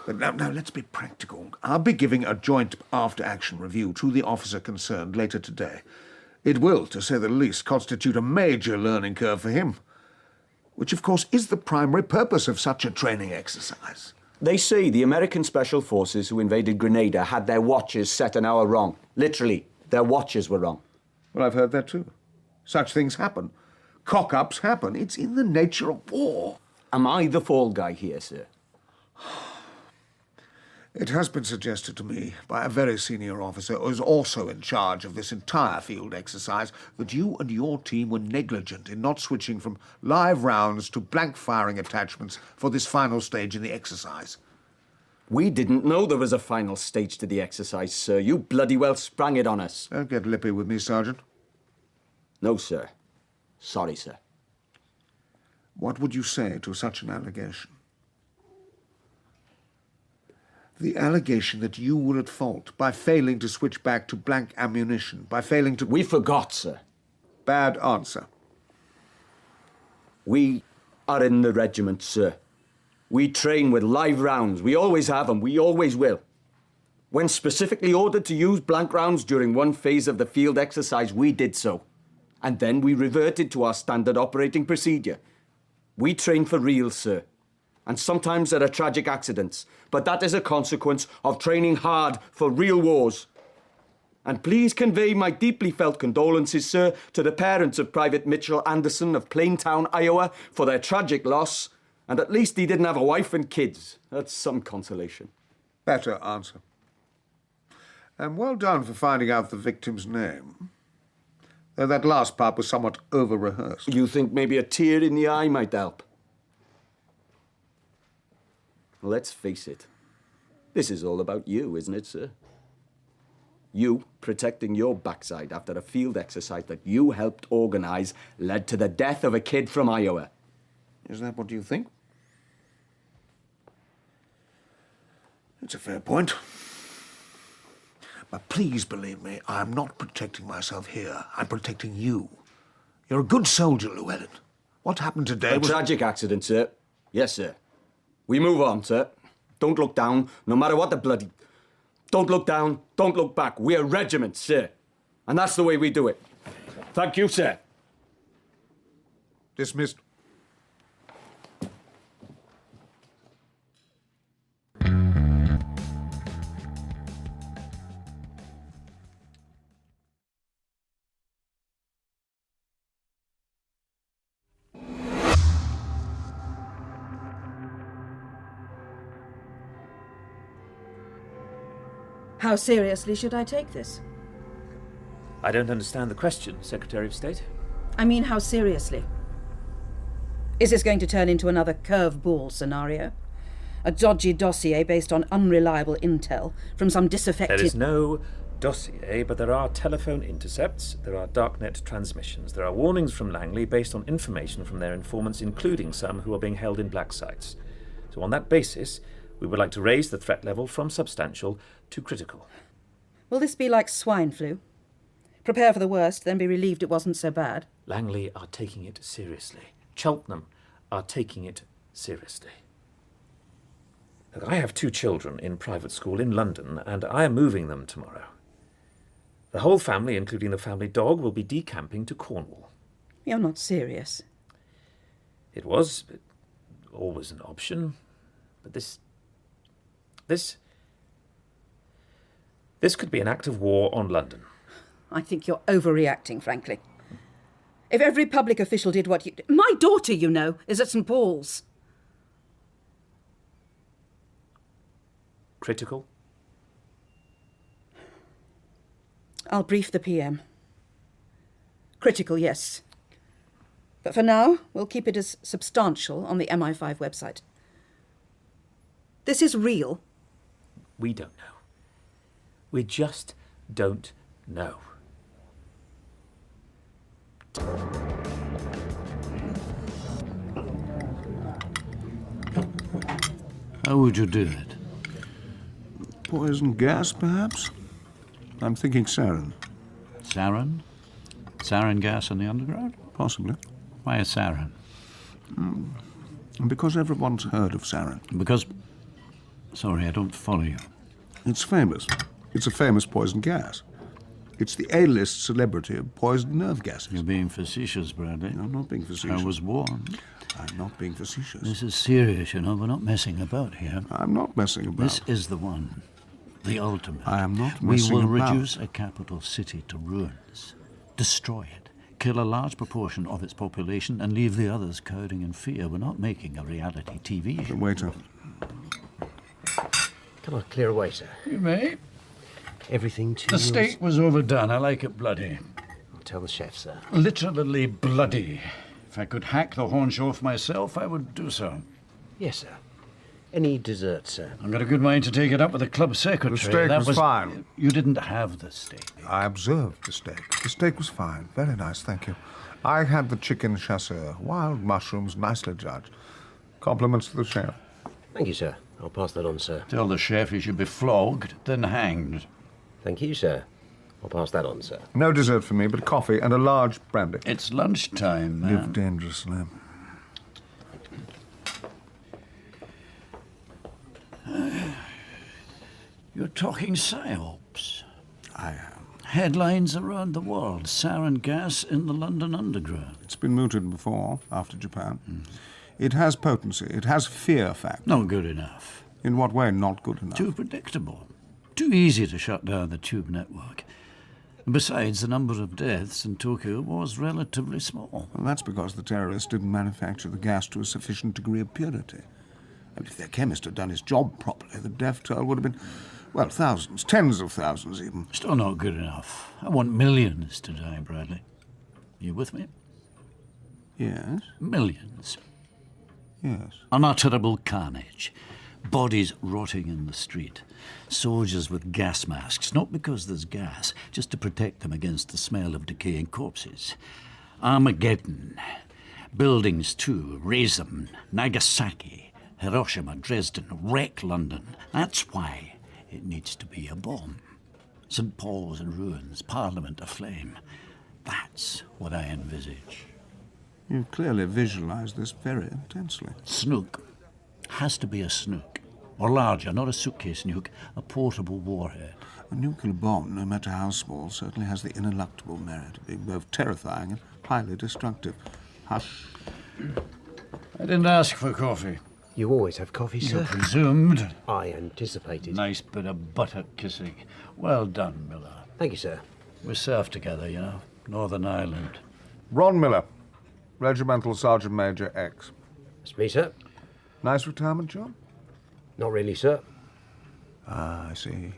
But now, let's be practical. I'll be giving a joint after-action review to the officer concerned later today. It will, to say the least, constitute a major learning curve for him, which, of course, is the primary purpose of such a training exercise. They say the American Special Forces who invaded Grenada had their watches set an hour wrong. Literally, their watches were wrong. Well, I've heard that too. Such things happen. Cock-ups happen. It's in the nature of war. Am I the fall guy here, sir? It has been suggested to me by a very senior officer who is also in charge of this entire field exercise that you and your team were negligent in not switching from live rounds to blank firing attachments for this final stage in the exercise. We didn't know there was a final stage to the exercise, sir. You bloody well sprang it on us. Don't get lippy with me, Sergeant. No, sir. Sorry, sir. What would you say to such an allegation? The allegation that you were at fault by failing to switch back to blank ammunition, by failing to... We forgot, sir. Bad answer. We are in the regiment, sir. We train with live rounds. We always have and we always will. When specifically ordered to use blank rounds during one phase of the field exercise, we did so. And then we reverted to our standard operating procedure. We train for real, sir. And sometimes there are tragic accidents, but that is a consequence of training hard for real wars. And please convey my deeply felt condolences, sir, to the parents of Private Mitchell Anderson of Plaintown, Iowa, for their tragic loss. And at least he didn't have a wife and kids. That's some consolation. Better answer. And well done for finding out the victim's name. Though that last part was somewhat over-rehearsed. You think maybe a tear in the eye might help? Let's face it. This is all about you, isn't it, sir? You protecting your backside after a field exercise that you helped organize led to the death of a kid from Iowa. Is that what you think? It's a fair point. But please believe me, I am not protecting myself here. I'm protecting you. You're a good soldier, Llewellyn. What happened today was... A tragic accident, sir. Yes, sir. We move on, sir. Don't look down, no matter what the bloody... Don't look down, don't look back. We're a regiment, sir. And that's the way we do it. Thank you, sir. Dismissed. How seriously should I take this? I don't understand the question, Secretary of State. I mean, how seriously? Is this going to turn into another curveball scenario? A dodgy dossier based on unreliable intel from some disaffected... There is no dossier, but there are telephone intercepts, there are darknet transmissions, there are warnings from Langley based on information from their informants, including some who are being held in black sites. So on that basis, we would like to raise the threat level from substantial to critical. Will this be like swine flu? Prepare for the worst, then be relieved it wasn't so bad. Langley are taking it seriously. Cheltenham are taking it seriously. Look, I have 2 children in private school in London, and I am moving them tomorrow. The whole family, including the family dog, will be decamping to Cornwall. You're not serious. It was always an option, but this could be an act of war on London. I think you're overreacting, frankly. If every public official did what you... My daughter, you know, is at St. Paul's. Critical? I'll brief the PM. Critical, yes. But for now, we'll keep it as substantial on the MI5 website. This is real. We don't know. We just don't know. How would you do it? Poison gas, perhaps? I'm thinking sarin. Sarin? Sarin gas in the underground? Possibly. Why sarin? Because everyone's heard of sarin. Because... Sorry, I don't follow you. It's famous. It's a famous poison gas. It's the A-list celebrity of poisoned nerve gases. You're being facetious, Bradley. I'm not being facetious. I was warned. I'm not being facetious. This is serious, you know. We're not messing about here. I'm not messing about. This is the one. The ultimate. I am not messing about. We will about. reduce a capital city to ruins. Destroy it. Kill a large proportion of its population and leave the others cowering in fear. We're not making a reality TV show. The waiter. Come on, clear away, sir. You may. Everything to The steak was overdone. I like it bloody. I'll tell the chef, sir. Literally bloody. If I could hack the haunch off myself, I would do so. Yes, sir. Any dessert, sir? I've got a good mind to take it up with the club secretary. The steak That was fine. You didn't have the steak. I observed the steak. The steak was fine. Very nice, thank you. I had the chicken chasseur. Wild mushrooms, nicely judged. Compliments to the chef. Thank you, sir. I'll pass that on, sir. Tell the chef he should be flogged, then hanged. Thank you, sir. I'll pass that on, sir. No dessert for me, but coffee and a large brandy. It's lunchtime, man. Live dangerously. You're talking psyops. I am. Headlines around the world. Sarin gas in the London Underground. It's been mooted before, after Japan. It has potency. It has fear factor. Not good enough. In what way not good enough? Too predictable. Too easy to shut down the tube network. And besides, the number of deaths in Tokyo was relatively small. Well, that's because the terrorists didn't manufacture the gas to a sufficient degree of purity. And if their chemist had done his job properly, the death toll would have been, well, thousands, tens of thousands even. Still not good enough. I want millions to die, Bradley. You with me? Yes? Millions. Yes. Unutterable carnage. Bodies rotting in the street. Soldiers with gas masks, not because there's gas, just to protect them against the smell of decaying corpses. Armageddon. Buildings too. Raze them. Nagasaki. Hiroshima, Dresden. Wreck London. That's why it needs to be a bomb. St. Paul's in ruins. Parliament aflame. That's what I envisage. You clearly visualize this very intensely. Snook. Has to be a snook. Or larger, not a suitcase nuke, a portable warhead. A nuclear bomb, no matter how small, certainly has the ineluctable merit of being both terrifying and highly destructive. Hush. I didn't ask for coffee. You always have coffee, sir. You presumed. I anticipated. Nice bit of buttock kissing. Well done, Miller. Thank you, sir. We served together, you know. Northern Ireland. Ron Miller, Regimental Sergeant Major X. That's me, sir. Nice retirement job? Not really, sir. Ah, I see.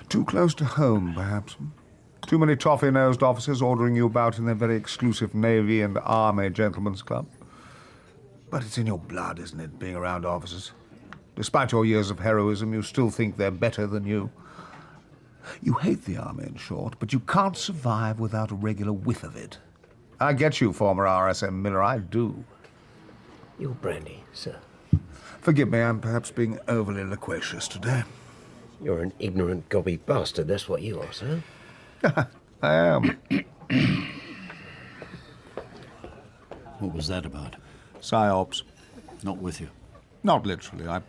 Too close to home, perhaps. Too many toffee-nosed officers ordering you about in their very exclusive Navy and Army gentlemen's club. But it's in your blood, isn't it, being around officers? Despite your years of heroism, you still think they're better than you. You hate the Army, in short, but you can't survive without a regular whiff of it. I get you, former RSM Miller, I do. Your brandy, sir. Forgive me, I'm perhaps being overly loquacious today. You're an ignorant, gobby bastard, that's what you are, sir. I am. What was that about? Psyops. Not with you. Not literally. Well,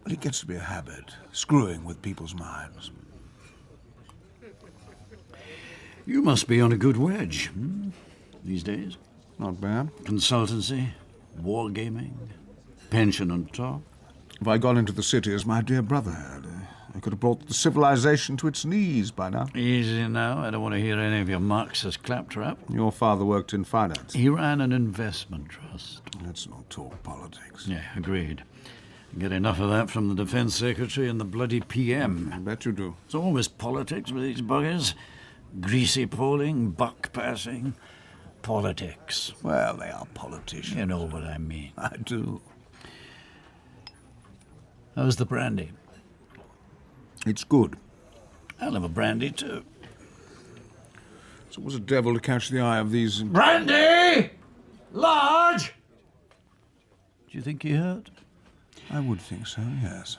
it gets to be a habit, screwing with people's minds. You must be on a good wedge, these days. Not bad. Consultancy, wargaming, pension on top. If I got into the city as my dear brother had, I could have brought the civilization to its knees by now. Easy now. I don't want to hear any of your Marxist claptrap. Your father worked in finance. He ran an investment trust. Let's not talk politics. Yeah, agreed. Get enough of that from the Defence Secretary and the bloody PM. I bet you do. It's always politics with these buggers. Greasy polling, buck passing. Politics. Well, they are politicians. You know what I mean. I do. How's the brandy? It's good. I'll have a brandy too. So it was a devil to catch the eye of these... Brandy! Large! Do you think he hurt? I would think so, yes.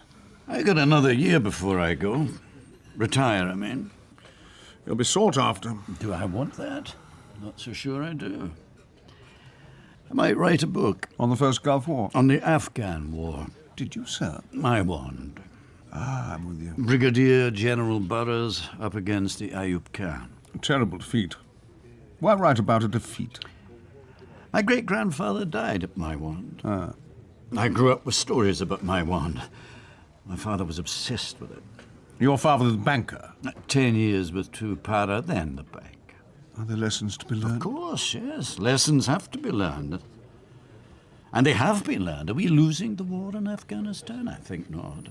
I got another year before I go. Retire, I mean. You'll be sought after. Do I want that? Not so sure I do. I might write a book. On the First Gulf War? On the Afghan War. Did you, sir? My wand. Ah, I'm with you. Brigadier General Burroughs up against the Ayub Khan. A terrible defeat. Why write about a defeat? My great-grandfather died at my wand. Ah. I grew up with stories about my wand. My father was obsessed with it. Your father was a banker? 10 years with two para, then the bank. Are there lessons to be learned? Of course, yes. Lessons have to be learned. And they have been learned. Are we losing the war in Afghanistan? I think not.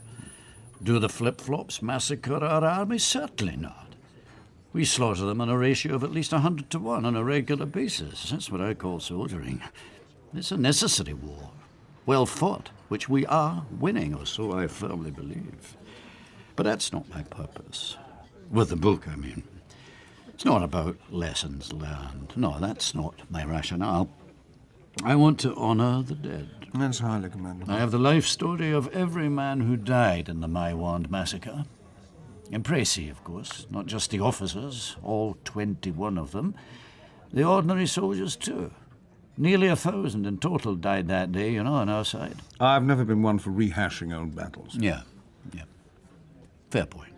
Do the flip-flops massacre our army? Certainly not. We slaughter them on a ratio of at least 100 to 1 on a regular basis. That's what I call soldiering. It's a necessary war. Well fought, which we are winning, or so I firmly believe. But that's not my purpose. With the book, I mean. It's not about lessons learned. No, that's not my rationale. I want to honour the dead. That's highly commendable. I have the life story of every man who died in the Maiwand massacre. And Précy, of course, not just the officers, all 21 of them. The ordinary soldiers, too. Nearly 1,000 in total died that day, you know, on our side. I've never been one for rehashing old battles. Yeah. Fair point.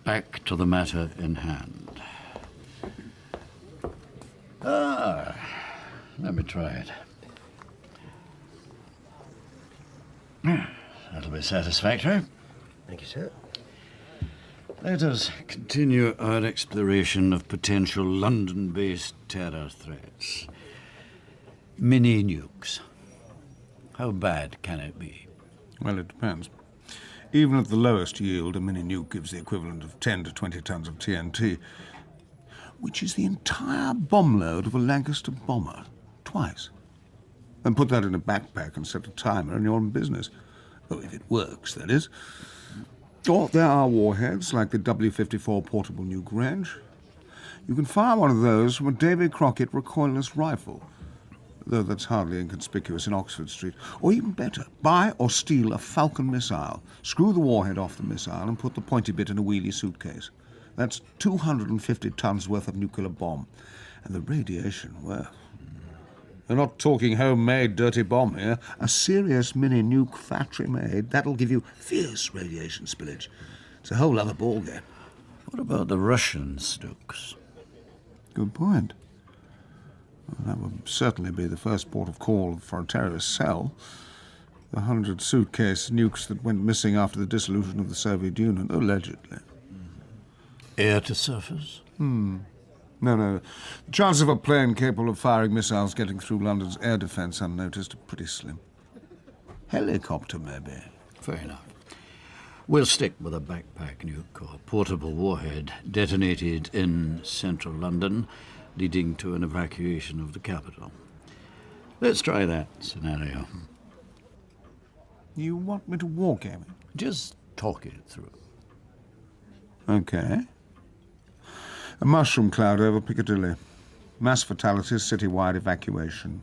Back to the matter in hand. Let me try it. That'll be satisfactory. Thank you, sir. Let us continue our exploration of potential London-based terror threats. Mini nukes. How bad can it be? Well, it depends. Even at the lowest yield, a mini nuke gives the equivalent of 10 to 20 tons of TNT, which is the entire bomb load of a Lancaster bomber, twice. And put that in a backpack and set a timer and you're in business. Oh, if it works, that is. Or there are warheads like the W-54 portable nuke range. You can fire one of those from a Davy Crockett recoilless rifle, though that's hardly inconspicuous in Oxford Street. Or even better, buy or steal a Falcon missile, screw the warhead off the missile and put the pointy bit in a wheelie suitcase. That's 250 tons worth of nuclear bomb. And the radiation, well, we're not talking homemade dirty bomb here. A serious mini nuke factory made, that'll give you fierce radiation spillage. It's a whole other ballgame. What about the Russians, Stokes? Good point. Well, that would certainly be the first port of call for a terrorist cell. The 100 suitcase nukes that went missing after the dissolution of the Soviet Union, allegedly. Air to surface? No. The chances of a plane capable of firing missiles getting through London's air defence unnoticed are pretty slim. Helicopter, maybe. Fair enough. We'll stick with a backpack nuke or portable warhead detonated in central London, leading to an evacuation of the capital. Let's try that scenario. You want me to wargame it? Just talk it through. Okay. A mushroom cloud over Piccadilly. Mass fatalities, citywide evacuation.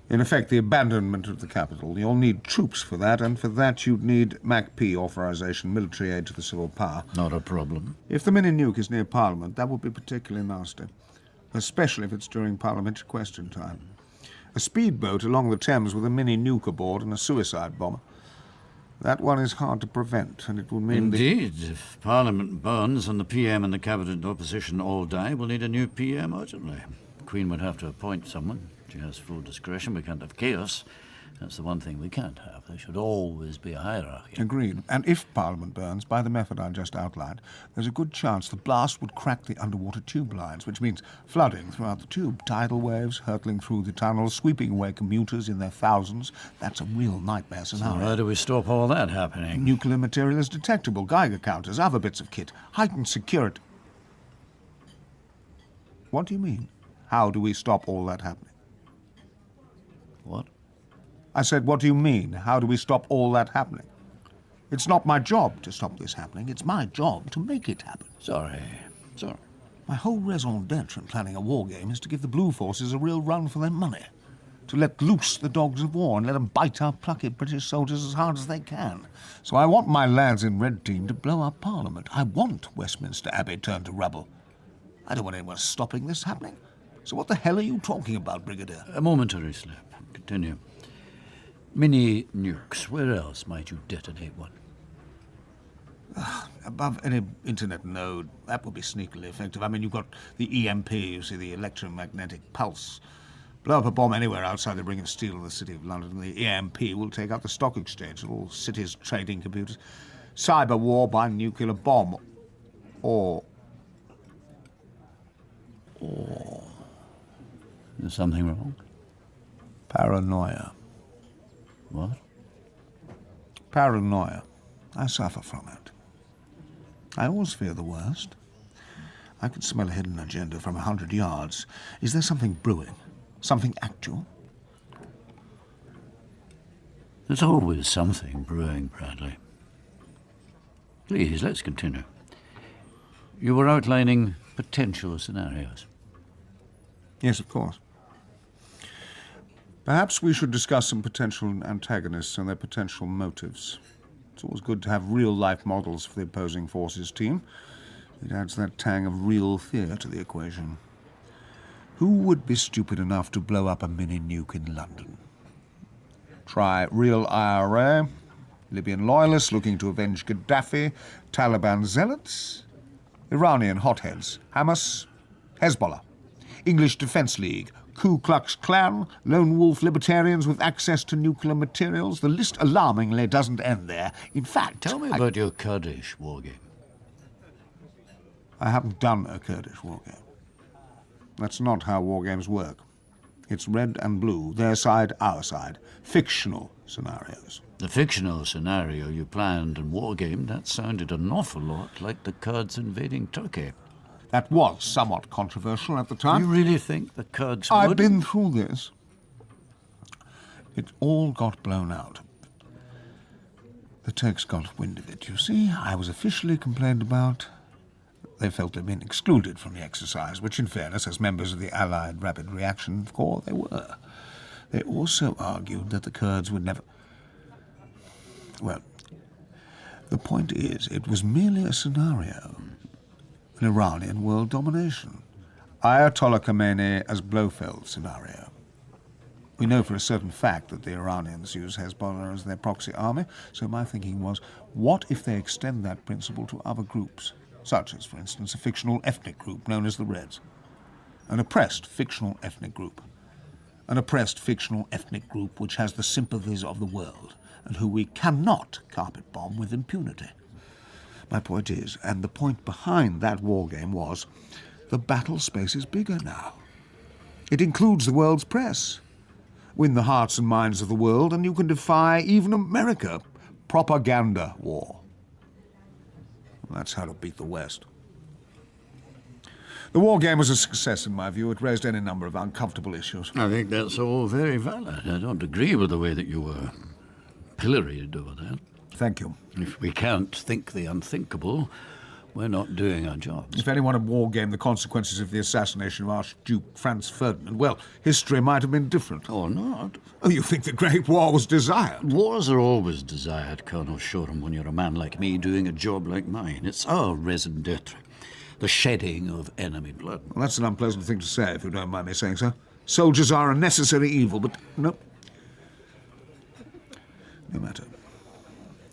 In effect, the abandonment of the capital. You'll need troops for that, and for that you'd need MACP authorization, military aid to the civil power. Not a problem. If the mini nuke is near Parliament, that would be particularly nasty, especially if it's during parliamentary question time. A speedboat along the Thames with a mini nuke aboard and a suicide bomber. That one is hard to prevent, and it will mean... Indeed. If Parliament burns and the PM and the Cabinet opposition all die, we'll need a new PM urgently. The Queen would have to appoint someone. She has full discretion. We can't have chaos. That's the one thing we can't have. There should always be a hierarchy. Agreed. And if Parliament burns, by the method I just outlined, there's a good chance the blast would crack the underwater tube lines, which means flooding throughout the tube, tidal waves hurtling through the tunnels, sweeping away commuters in their thousands. That's a real nightmare scenario. So how do we stop all that happening? Nuclear material is detectable, Geiger counters, other bits of kit, heightened security. What do you mean? How do we stop all that happening? What? I said, what do you mean? How do we stop all that happening? It's not my job to stop this happening. It's my job to make it happen. Sorry. My whole raison d'etre in planning a war game is to give the Blue Forces a real run for their money. To let loose the dogs of war and let them bite our plucky British soldiers as hard as they can. So I want my lads in Red Team to blow up Parliament. I want Westminster Abbey turned to rubble. I don't want anyone stopping this happening. So what the hell are you talking about, Brigadier? A momentary slip. Continue. Mini nukes. Where else might you detonate one? Above any internet node, that would be sneakily effective. I mean, you've got the EMP, you see, the electromagnetic pulse. Blow up a bomb anywhere outside the Ring of Steel in the City of London, and the EMP will take out the stock exchange and all cities' trading computers. Cyber war by nuclear bomb. Or... Is something wrong? Paranoia. What? Paranoia. I suffer from it. I always fear the worst. I can smell a hidden agenda from 100 yards. Is there something brewing? Something actual? There's always something brewing, Bradley. Please, let's continue. You were outlining potential scenarios. Yes, of course. Perhaps we should discuss some potential antagonists and their potential motives. It's always good to have real-life models for the opposing forces team. It adds that tang of real fear to the equation. Who would be stupid enough to blow up a mini-nuke in London? Try real IRA, Libyan loyalists looking to avenge Gaddafi, Taliban zealots, Iranian hotheads, Hamas, Hezbollah, English Defence League, Ku Klux Klan, lone wolf libertarians with access to nuclear materials. The list alarmingly doesn't end there. In fact... Tell me about your Kurdish war game. I haven't done a Kurdish war game. That's not how war games work. It's red and blue, their side, our side. Fictional scenarios. The fictional scenario you planned and war game, that sounded an awful lot like the Kurds invading Turkey. That was somewhat controversial at the time. You really think the Kurds would? I've been through this. It all got blown out. The Turks got wind of it, you see. I was officially complained about. They felt they'd been excluded from the exercise, which in fairness, as members of the Allied Rapid Reaction Corps, they were. They also argued that the Kurds would never... Well, the point is, it was merely a scenario. An Iranian world domination. Ayatollah Khomeini as Blofeld scenario. We know for a certain fact that the Iranians use Hezbollah as their proxy army, so my thinking was, what if they extend that principle to other groups, such as, for instance, a fictional ethnic group known as the Reds? An oppressed fictional ethnic group. An oppressed fictional ethnic group which has the sympathies of the world, and who we cannot carpet bomb with impunity. My point is, and the point behind that war game was, the battle space is bigger now. It includes the world's press. Win the hearts and minds of the world, and you can defy even America. Propaganda war. That's how to beat the West. The war game was a success, in my view. It raised any number of uncomfortable issues. I think that's all very valid. I don't agree with the way that you were pilloried over there. Thank you. If we can't think the unthinkable, we're not doing our jobs. If anyone had wargamed the consequences of the assassination of Archduke Franz Ferdinand, well, history might have been different. Or not. Oh, you think the Great War was desired? Wars are always desired, Colonel Shoreham, when you're a man like me doing a job like mine. It's our raison d'etre. The shedding of enemy blood. Well, that's an unpleasant thing to say, if you don't mind me saying so. Soldiers are a necessary evil, but no. No matter.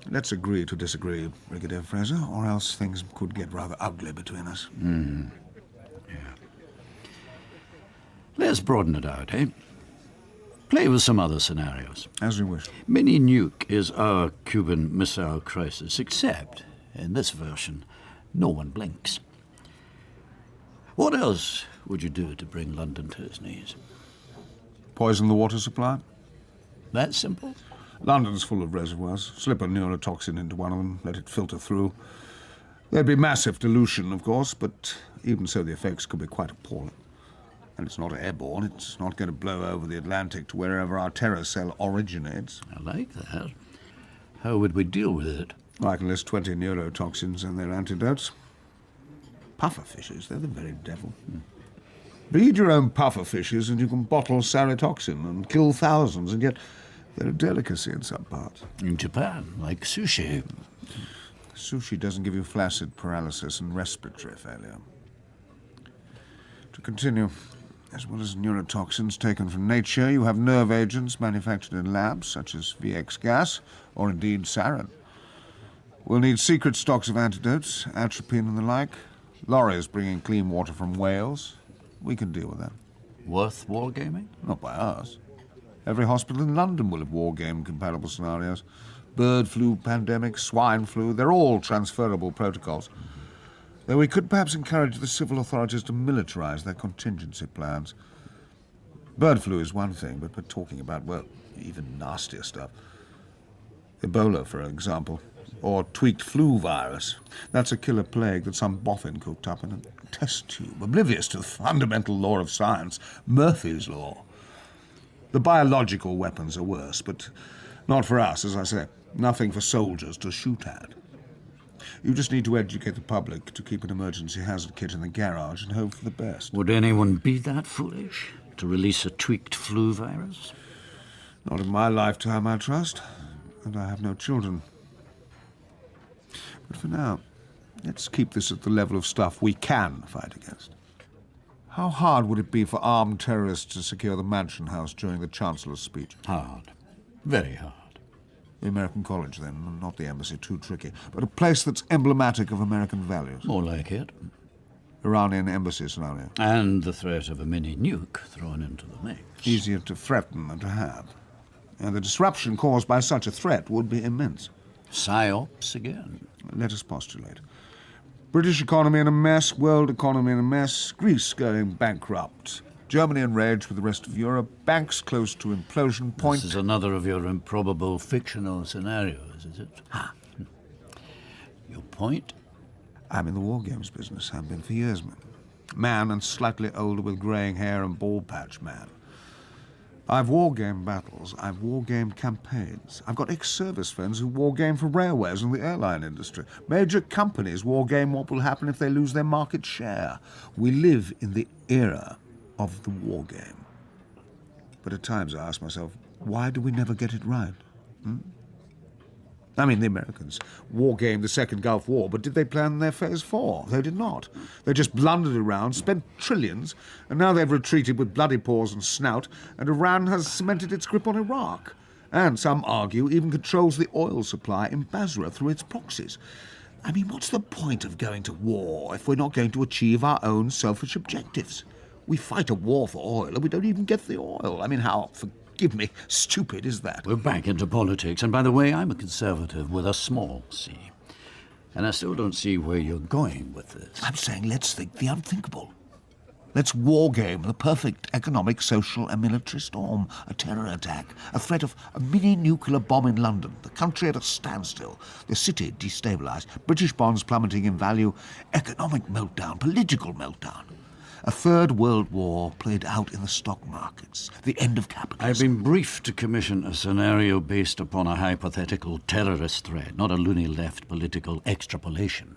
Let's agree to disagree, Brigadier Fraser, or else things could get rather ugly between us. Yeah. Let's broaden it out, eh? Play with some other scenarios. As you wish. Mini nuke is our Cuban Missile Crisis, except, in this version, no one blinks. What else would you do to bring London to its knees? Poison the water supply? That simple? London's full of reservoirs. Slip a neurotoxin into one of them, let it filter through. There'd be massive dilution, of course, but even so the effects could be quite appalling. And it's not airborne. It's not going to blow over the Atlantic to wherever our terror cell originates. I like that. How would we deal with it? I can list 20 neurotoxins and their antidotes. Pufferfishes, they're the very devil. Breed your own pufferfishes and you can bottle sarotoxin and kill thousands, and yet they're a delicacy in some parts. In Japan, like sushi. Sushi doesn't give you flaccid paralysis and respiratory failure. To continue, as well as neurotoxins taken from nature, you have nerve agents manufactured in labs, such as VX gas, or indeed sarin. We'll need secret stocks of antidotes, atropine and the like. Lorries bringing clean water from Wales. We can deal with that. Worth wargaming? Not by us. Every hospital in London will have wargame-compatible scenarios. Bird flu pandemic, swine flu, they're all transferable protocols. Though we could perhaps encourage the civil authorities to militarize their contingency plans. Bird flu is one thing, but we're talking about, well, even nastier stuff. Ebola, for example, or tweaked flu virus. That's a killer plague that some boffin cooked up in a test tube, oblivious to the fundamental law of science, Murphy's Law. The biological weapons are worse, but not for us, as I say. Nothing for soldiers to shoot at. You just need to educate the public to keep an emergency hazard kit in the garage and hope for the best. Would anyone be that foolish to release a tweaked flu virus? Not in my lifetime, I trust. And I have no children. But for now, let's keep this at the level of stuff we can fight against. How hard would it be for armed terrorists to secure the Mansion House during the Chancellor's speech? Hard. Very hard. The American College, then, not the embassy, too tricky. But a place that's emblematic of American values. More like it. Iranian embassy scenario. And the threat of a mini nuke thrown into the mix. Easier to threaten than to have. And the disruption caused by such a threat would be immense. Psyops again. Let us postulate. British economy in a mess, world economy in a mess, Greece going bankrupt, Germany enraged with the rest of Europe, banks close to implosion point. This is another of your improbable fictional scenarios, is it? Your point? I'm in the war games business, have been for years, man. Man and slightly older with greying hair and bald patch man. I've wargamed battles, I've wargamed campaigns. I've got ex-service friends who wargame for railways and the airline industry. Major companies wargame what will happen if they lose their market share. We live in the era of the wargame. But at times I ask myself, why do we never get it right? I mean, the Americans wargamed the Second Gulf War, but did they plan their Phase 4? They did not. They just blundered around, spent trillions, and now they've retreated with bloody paws and snout, and Iran has cemented its grip on Iraq. And, some argue, even controls the oil supply in Basra through its proxies. I mean, what's the point of going to war if we're not going to achieve our own selfish objectives? We fight a war for oil, and we don't even get the oil. I mean, how... Give me, stupid is that? We're back into politics, and by the way, I'm a conservative with a small c. And I still don't see where you're going with this. I'm saying let's think the unthinkable. Let's wargame the perfect economic, social and military storm. A terror attack, a threat of a mini-nuclear bomb in London, the country at a standstill, the city destabilised, British bonds plummeting in value, economic meltdown, political meltdown. A third world war played out in the stock markets. The end of capitalism. I've been briefed to commission a scenario based upon a hypothetical terrorist threat, not a loony left political extrapolation.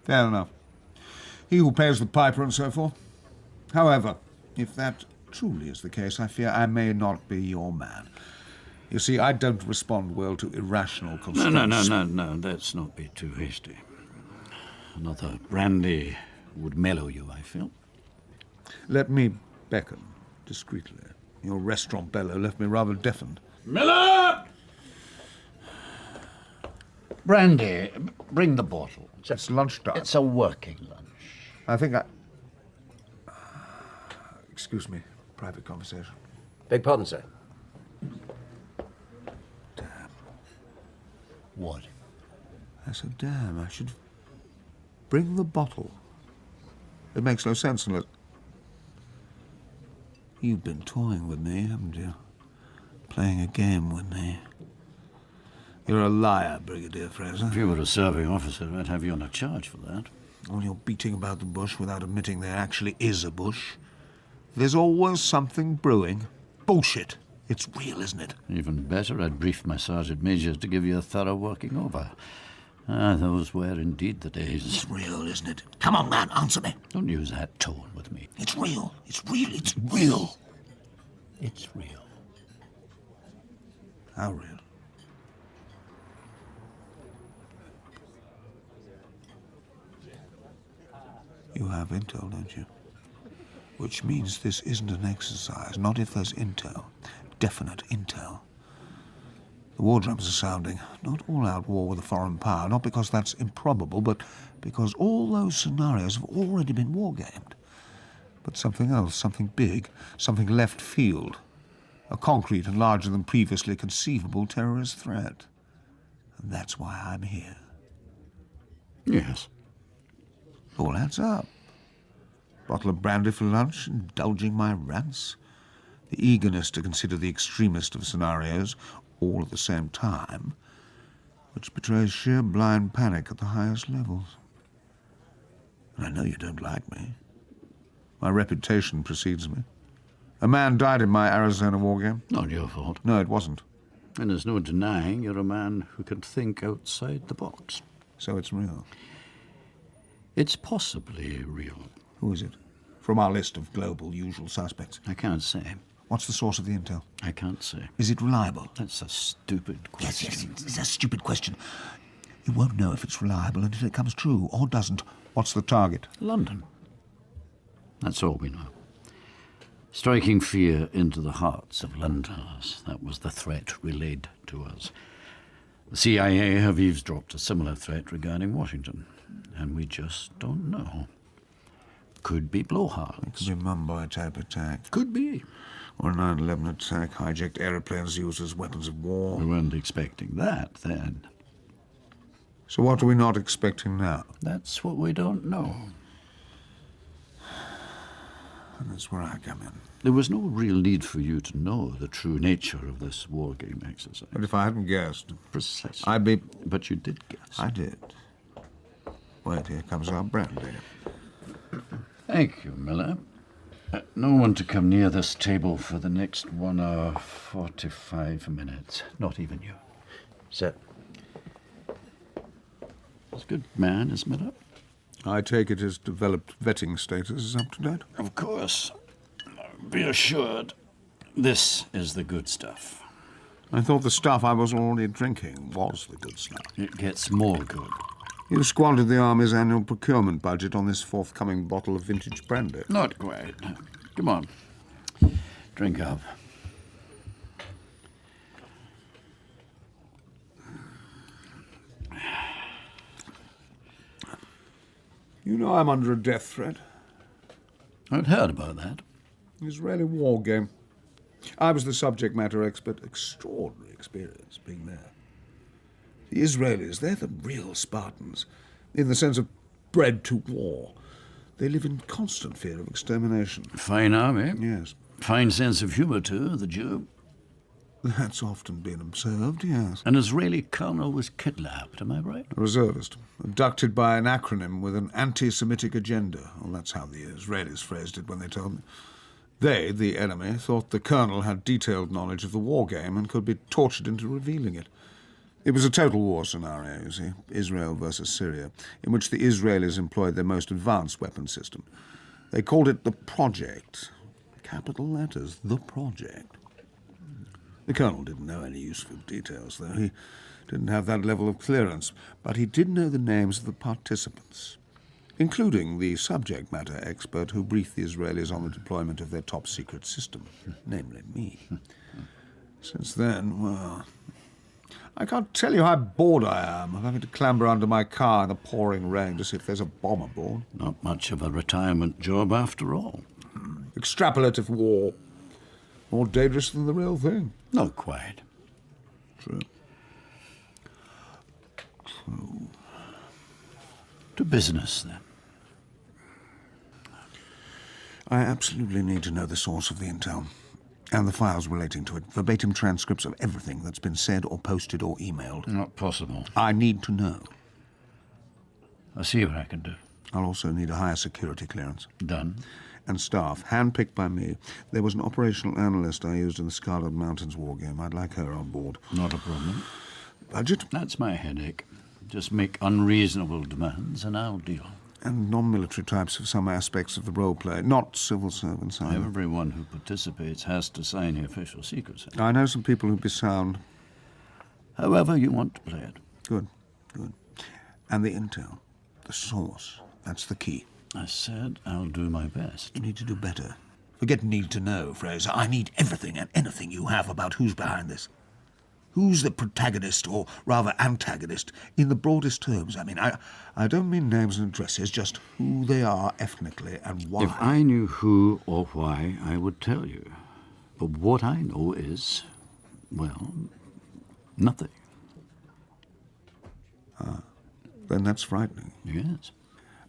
Fair enough. He who pays the piper and so forth. However, if that truly is the case, I fear I may not be your man. You see, I don't respond well to irrational constraints. No, let's not be too hasty. Another brandy would mellow you, I feel. Let me beckon discreetly. Your restaurant bellow left me rather deafened. Miller! Brandy, bring the bottle. It's lunchtime. It's a working lunch. I think I... Excuse me. Private conversation. Beg pardon, sir. Damn. What? I said, damn, I should bring the bottle. It makes no sense unless... You've been toying with me, haven't you? Playing a game with me. You're a liar, Brigadier Fraser. If you were a serving officer, I'd have you on a charge for that. When you're beating about the bush without admitting there actually is a bush, there's always something brewing. Bullshit. It's real, isn't it? Even better, I'd briefed my sergeant majors to give you a thorough working over. Ah, those were indeed the days. It's real, isn't it? Come on, man, answer me. Don't use that tone with me. It's real. It's real. It's real. It's real. How real? You have intel, don't you? Which means this isn't an exercise, not if there's intel. Definite intel. The war drums are sounding. Not all-out war with a foreign power, not because that's improbable, but because all those scenarios have already been war-gamed. But something else, something big, something left field. A concrete and larger than previously conceivable terrorist threat. And that's why I'm here. Yes. All adds up. Bottle of brandy for lunch, indulging my rants. The eagerness to consider the extremest of scenarios, all at the same time, which betrays sheer blind panic at the highest levels. And I know you don't like me. My reputation precedes me. A man died in my Arizona war game. Not your fault. No, it wasn't. And there's no denying you're a man who can think outside the box. So it's real? It's possibly real. Who is it? From our list of global usual suspects. I can't say. What's the source of the intel? I can't say. Is it reliable? That's a stupid question. Yes, it's a stupid question. You won't know if it's reliable until it comes true, or doesn't. What's the target? London. That's all we know. Striking fear into the hearts of Londoners. That was the threat relayed to us. The CIA have eavesdropped a similar threat regarding Washington, and we just don't know. Could be blowhards. It could be Mumbai-type attack. Could be. Or a 9/11 attack, hijacked aeroplanes used as weapons of war. We weren't expecting that then. So what are we not expecting now? That's what we don't know. And that's where I come in. There was no real need for you to know the true nature of this war game exercise. But if I hadn't guessed... Precisely. I'd be... But you did guess. I did. Wait, here comes our brandy. Thank you, Miller. No one to come near this table for the next 1 hour, 45 minutes. Not even you. Sit. It's a good man, is Miller? I take it his developed vetting status is up to date? Of course. Be assured, this is the good stuff. I thought the stuff I was already drinking was the good stuff. It gets more good. You squandered the Army's annual procurement budget on this forthcoming bottle of vintage brandy. Not quite. Come on. Drink up. You know I'm under a death threat. I'd heard about that. Israeli war game. I was the subject matter expert. Extraordinary experience being there. The Israelis, they're the real Spartans, in the sense of bred to war. They live in constant fear of extermination. Fine army. Yes. Fine sense of humour, too, the Jew. That's often been observed, yes. An Israeli colonel was kidnapped, am I right? A reservist, abducted by an acronym with an anti-Semitic agenda. Well, that's how the Israelis phrased it when they told me. They, the enemy, thought the colonel had detailed knowledge of the war game and could be tortured into revealing it. It was a total war scenario, you see, Israel versus Syria, in which the Israelis employed their most advanced weapon system. They called it the Project. Capital letters, the Project. The colonel didn't know any useful details, though. He didn't have that level of clearance, but he did know the names of the participants, including the subject matter expert who briefed the Israelis on the deployment of their top-secret system, namely me. Since then, well... I can't tell you how bored I am of having to clamber under my car in the pouring rain to see if there's a bomb aboard. Not much of a retirement job after all. Extrapolative war. More dangerous than the real thing. Not quite. True. True. To business, then. I absolutely need to know the source of the intel. And the files relating to it. Verbatim transcripts of everything that's been said or posted or emailed. Not possible. I need to know. I'll see what I can do. I'll also need a higher security clearance. Done. And staff, handpicked by me. There was an operational analyst I used in the Scarlet Mountains war game. I'd like her on board. Not a problem. Budget? That's my headache. Just make unreasonable demands and I'll deal. And non-military types of some aspects of the role play, not civil servants either. Everyone who participates has to sign the official secrecy. I know some people who'd be sound. However you want to play it. Good, good. And the intel, the source, that's the key. I said I'll do my best. You need to do better. Forget need to know, Fraser. I need everything and anything you have about who's behind this. Who's the protagonist, or rather antagonist, in the broadest terms? I mean, I don't mean names and addresses, just who they are ethnically and why. If I knew who or why, I would tell you. But what I know is, well, nothing. Ah, then that's frightening. Yes.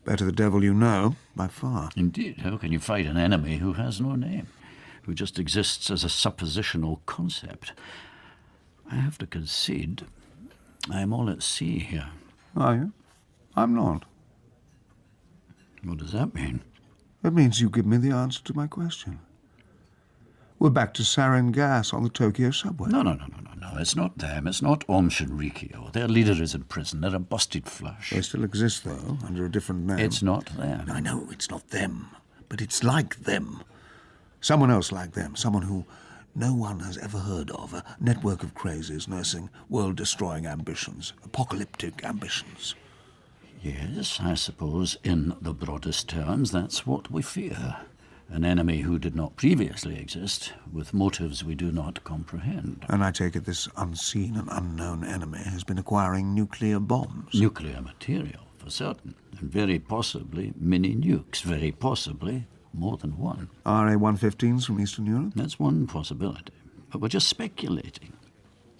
Better the devil you know, by far. Indeed. How can you fight an enemy who has no name, who just exists as a suppositional concept? I have to concede, I'm all at sea here. Are you? I'm not. What does that mean? It means you give me the answer to my question. We're back to sarin gas on the Tokyo subway. No. It's not them. It's not Aum Shinrikyo. Their leader is in prison. They're a busted flush. They still exist, though, under a different name. It's not them. I know it's not them, but it's like them. Someone else like them. Someone who no one has ever heard of. A network of crazies nursing world-destroying ambitions. Apocalyptic ambitions. Yes, I suppose in the broadest terms that's what we fear. An enemy who did not previously exist, with motives we do not comprehend. And I take it this unseen and unknown enemy has been acquiring nuclear bombs. Nuclear material, for certain. And very possibly mini-nukes. Very possibly more than one. RA-115s from Eastern Europe? That's one possibility. But we're just speculating.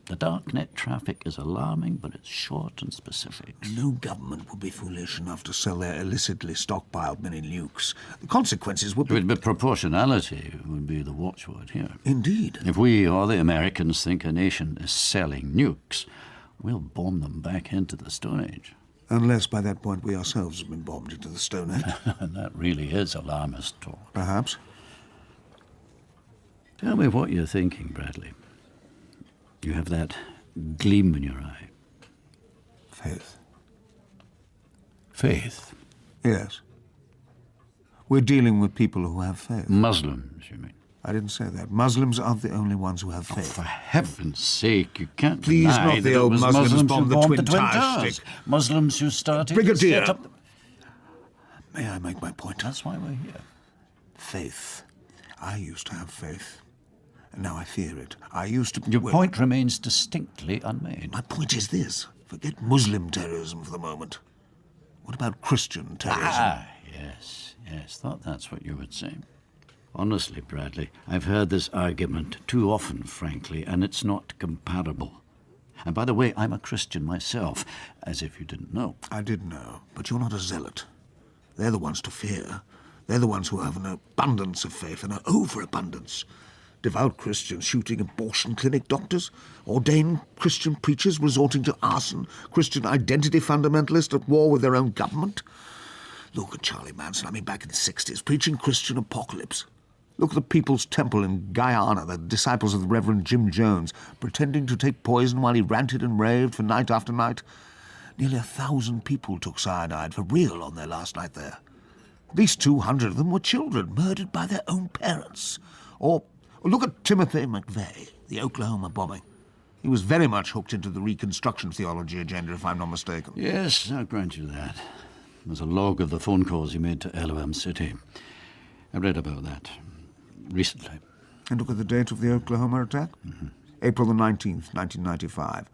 The darknet traffic is alarming, but it's short and specific. No government would be foolish enough to sell their illicitly stockpiled mini-nukes. The consequences would be... But proportionality would be the watchword here. Indeed. If we or the Americans think a nation is selling nukes, we'll bomb them back into the Stone Age. Unless by that point we ourselves have been bombed into the Stone Age. And that really is alarmist talk. Perhaps. Tell me what you're thinking, Bradley. You have that gleam in your eye. Faith. Faith? Yes. We're dealing with people who have faith. Muslims, you mean? I didn't say that. Muslims aren't the only ones who have faith. Oh, for heaven's sake, you can't Please, deny not that the it old was Muslims who bombed the Twin Towers. Towers. Muslims who started Brigadier. to set up the... May I make my point? That's why we're here. Faith. I used to have faith. And now I fear it. I used to... Your point remains distinctly unmade. My point is this. Forget Muslim terrorism for the moment. What about Christian terrorism? Ah, yes. Thought that's what you would say. Honestly, Bradley, I've heard this argument too often, frankly, and it's not comparable. And by the way, I'm a Christian myself, as if you didn't know. I did know, but you're not a zealot. They're the ones to fear. They're the ones who have an abundance of faith and an overabundance. Devout Christians shooting abortion clinic doctors, ordained Christian preachers resorting to arson, Christian identity fundamentalists at war with their own government. Look at Charlie Manson, back in the 60s, preaching Christian apocalypse. Look at the People's Temple in Guyana, the disciples of the Reverend Jim Jones, pretending to take poison while he ranted and raved for night after night. Nearly 1,000 people took cyanide for real on their last night there. At least 200 of them were children, murdered by their own parents. Or look at Timothy McVeigh, the Oklahoma bombing. He was very much hooked into the Reconstruction theology agenda, if I'm not mistaken. Yes, I'll grant you that. There's a log of the phone calls he made to Elohim City. I read about that recently. And look at the date of the Oklahoma attack. Mm-hmm. April the 19th, 1995.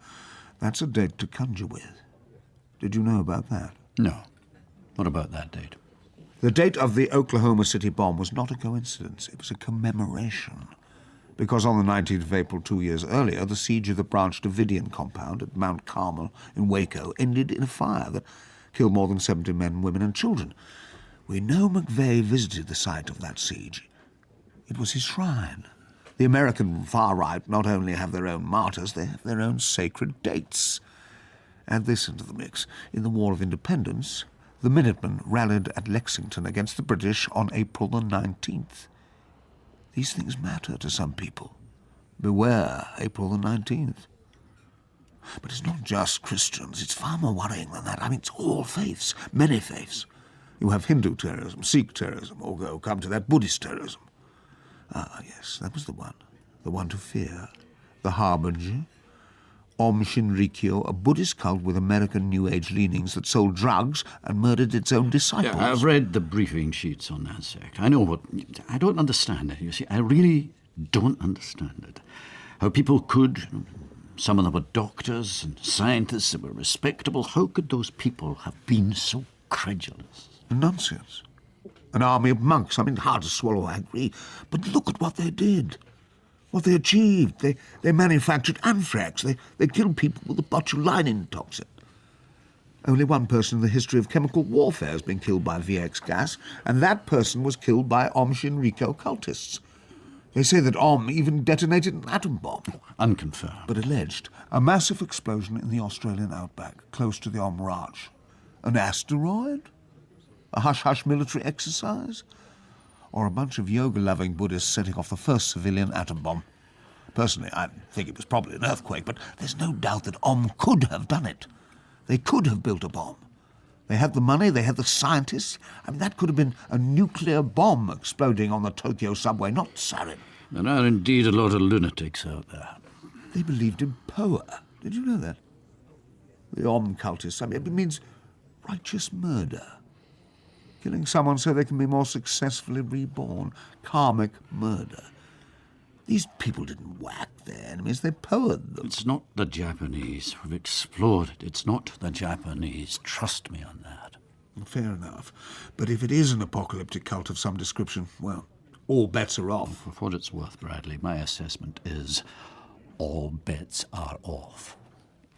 That's a date to conjure with. Did you know about that? No. What about that date? The date of the Oklahoma City bomb was not a coincidence. It was a commemoration. Because on the 19th of April 2 years earlier, the siege of the Branch Davidian compound at Mount Carmel in Waco ended in a fire that killed more than 70 men, women and children. We know McVeigh visited the site of that siege. It was his shrine. The American far right not only have their own martyrs, they have their own sacred dates. Add this into the mix. In the War of Independence, the Minutemen rallied at Lexington against the British on April the 19th. These things matter to some people. Beware April the 19th. But it's not just Christians. It's far more worrying than that. I mean, it's all faiths, many faiths. You have Hindu terrorism, Sikh terrorism, or come to that Buddhist terrorism. Ah, yes, that was the one to fear. The Harbinger, Om Shinrikyo, a Buddhist cult with American New Age leanings that sold drugs and murdered its own disciples. Yeah, I've read the briefing sheets on that sect. I know what... I don't understand it, you see. I really don't understand it. How people could... Some of them were doctors and scientists that were respectable. How could those people have been so credulous? Nonsense. An army of monks. I mean, hard to swallow, I agree. But look at what they did. What they achieved. They manufactured anthrax. They killed people with the botulinum toxin. Only one person in the history of chemical warfare has been killed by VX gas, and that person was killed by Om Shinrikyo cultists. They say that Om even detonated an atom bomb. Unconfirmed. But alleged. A massive explosion in the Australian outback, close to the Om Ranch. An asteroid? A hush-hush military exercise? Or a bunch of yoga-loving Buddhists setting off the first civilian atom bomb? Personally, I think it was probably an earthquake, but there's no doubt that Om could have done it. They could have built a bomb. They had the money, they had the scientists. I mean, that could have been a nuclear bomb exploding on the Tokyo subway, not sarin. There are indeed a lot of lunatics out there. They believed in power. Did you know that? The Om cultists, I mean, it means righteous murder. Killing someone so they can be more successfully reborn. Karmic murder. These people didn't whack their enemies, they powered them. It's not the Japanese. We've explored it. It's not the Japanese. Trust me on that. Fair enough. But if it is an apocalyptic cult of some description, well, all bets are off. For what it's worth, Bradley, my assessment is all bets are off.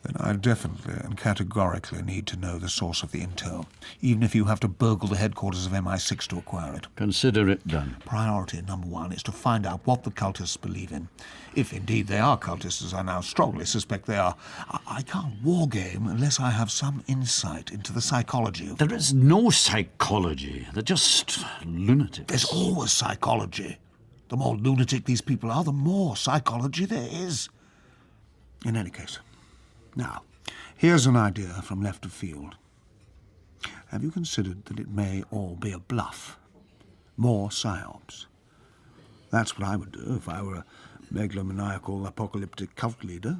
Then I definitely and categorically need to know the source of the intel, even if you have to burgle the headquarters of MI6 to acquire it. Consider it done. Priority number one is to find out what the cultists believe in. If indeed they are cultists, as I now strongly suspect they are, I can't wargame unless I have some insight into the psychology of... There is no psychology. They're just lunatics. There's always psychology. The more lunatic these people are, the more psychology there is. In any case... Now, here's an idea from left of field. Have you considered that it may all be a bluff? More psyops. That's what I would do if I were a megalomaniacal apocalyptic cult leader.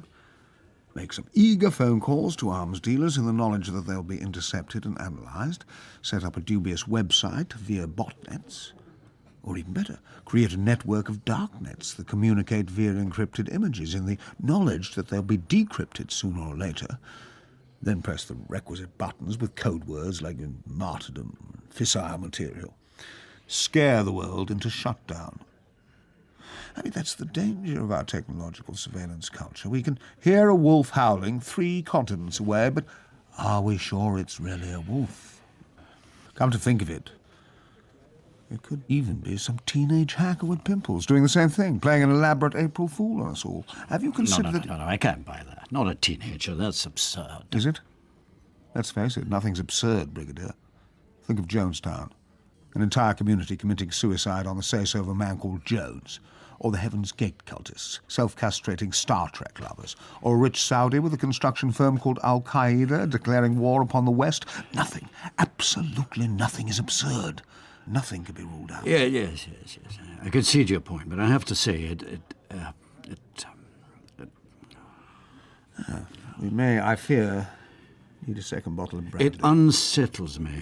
Make some eager phone calls to arms dealers in the knowledge that they'll be intercepted and analysed, set up a dubious website via botnets, or even better, create a network of darknets that communicate via encrypted images in the knowledge that they'll be decrypted sooner or later. Then press the requisite buttons with code words like martyrdom, fissile material. Scare the world into shutdown. I mean, that's the danger of our technological surveillance culture. We can hear a wolf howling 3 continents away, but are we sure it's really a wolf? Come to think of it, it could even be some teenage hacker with pimples doing the same thing, playing an elaborate April Fool on us all. Have you considered that... No, I can't buy that. Not a teenager. That's absurd. Is it? Let's face it, nothing's absurd, Brigadier. Think of Jonestown. An entire community committing suicide on the say-so of a man called Jones. Or the Heaven's Gate cultists, self-castrating Star Trek lovers. Or a rich Saudi with a construction firm called Al-Qaeda declaring war upon the West. Nothing, absolutely nothing is absurd. Nothing can be ruled out. Yes. I concede your point, but I have to say we may, I fear, need a second bottle of brandy. It unsettles me.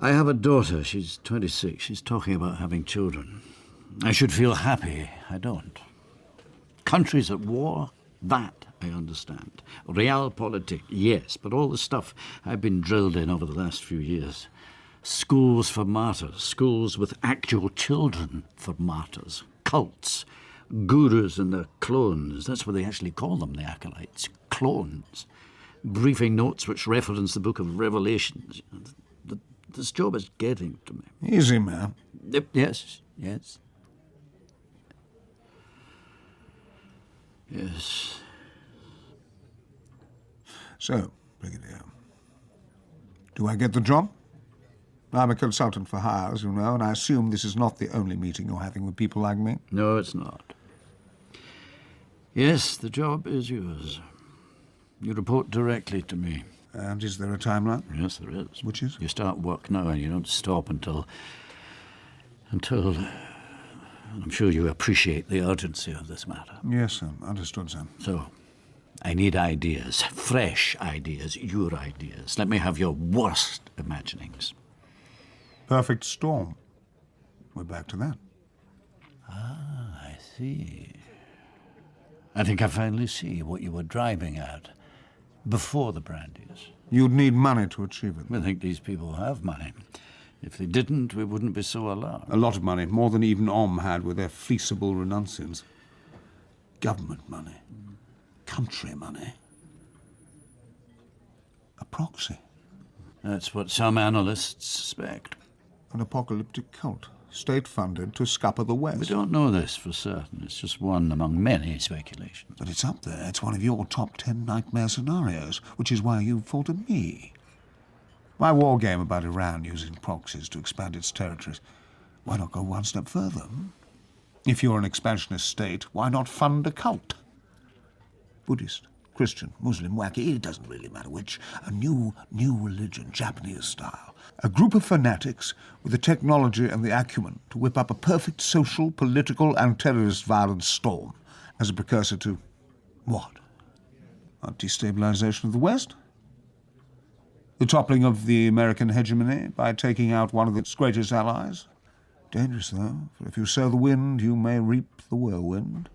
I have a daughter. She's 26. She's talking about having children. I should feel happy. I don't. Countries at war, that I understand. Realpolitik, yes, but all the stuff I've been drilled in over the last few years. Schools for martyrs, schools with actual children for martyrs, cults, gurus and their clones. That's what they actually call them, the acolytes, clones. Briefing notes which reference the book of Revelations. This job is getting to me. Easy, man. Yes. So, Brigadier, do I get the job? I'm a consultant for hire, as you know, and I assume this is not the only meeting you're having with people like me. No, it's not. Yes, the job is yours. You report directly to me. And is there a timeline? Yes, there is. Which is? You start work now and you don't stop until... I'm sure you appreciate the urgency of this matter. Yes, sir. Understood, sir. So, I need ideas. Fresh ideas. Your ideas. Let me have your worst imaginings. Perfect storm. We're back to that. Ah, I see. I think I finally see what you were driving at before the brandies. You'd need money to achieve it. I think these people have money. If they didn't, we wouldn't be so alarmed. A lot of money, more than even Om had with their fleeceable renunciants. Government money. Country money. A proxy. That's what some analysts suspect. An apocalyptic cult, state-funded to scupper the West. We don't know this for certain. It's just one among many speculations. But it's up there. It's one of your top 10 nightmare scenarios, which is why you fall to me. My war game about Iran using proxies to expand its territories. Why not go one step further? If you're an expansionist state, why not fund a cult? Buddhist, Christian, Muslim, wacky, it doesn't really matter which. A new religion, Japanese style. A group of fanatics with the technology and the acumen to whip up a perfect social, political, and terrorist violence storm as a precursor to what? A destabilization of the West? The toppling of the American hegemony by taking out one of its greatest allies? Dangerous, though, for if you sow the wind, you may reap the whirlwind.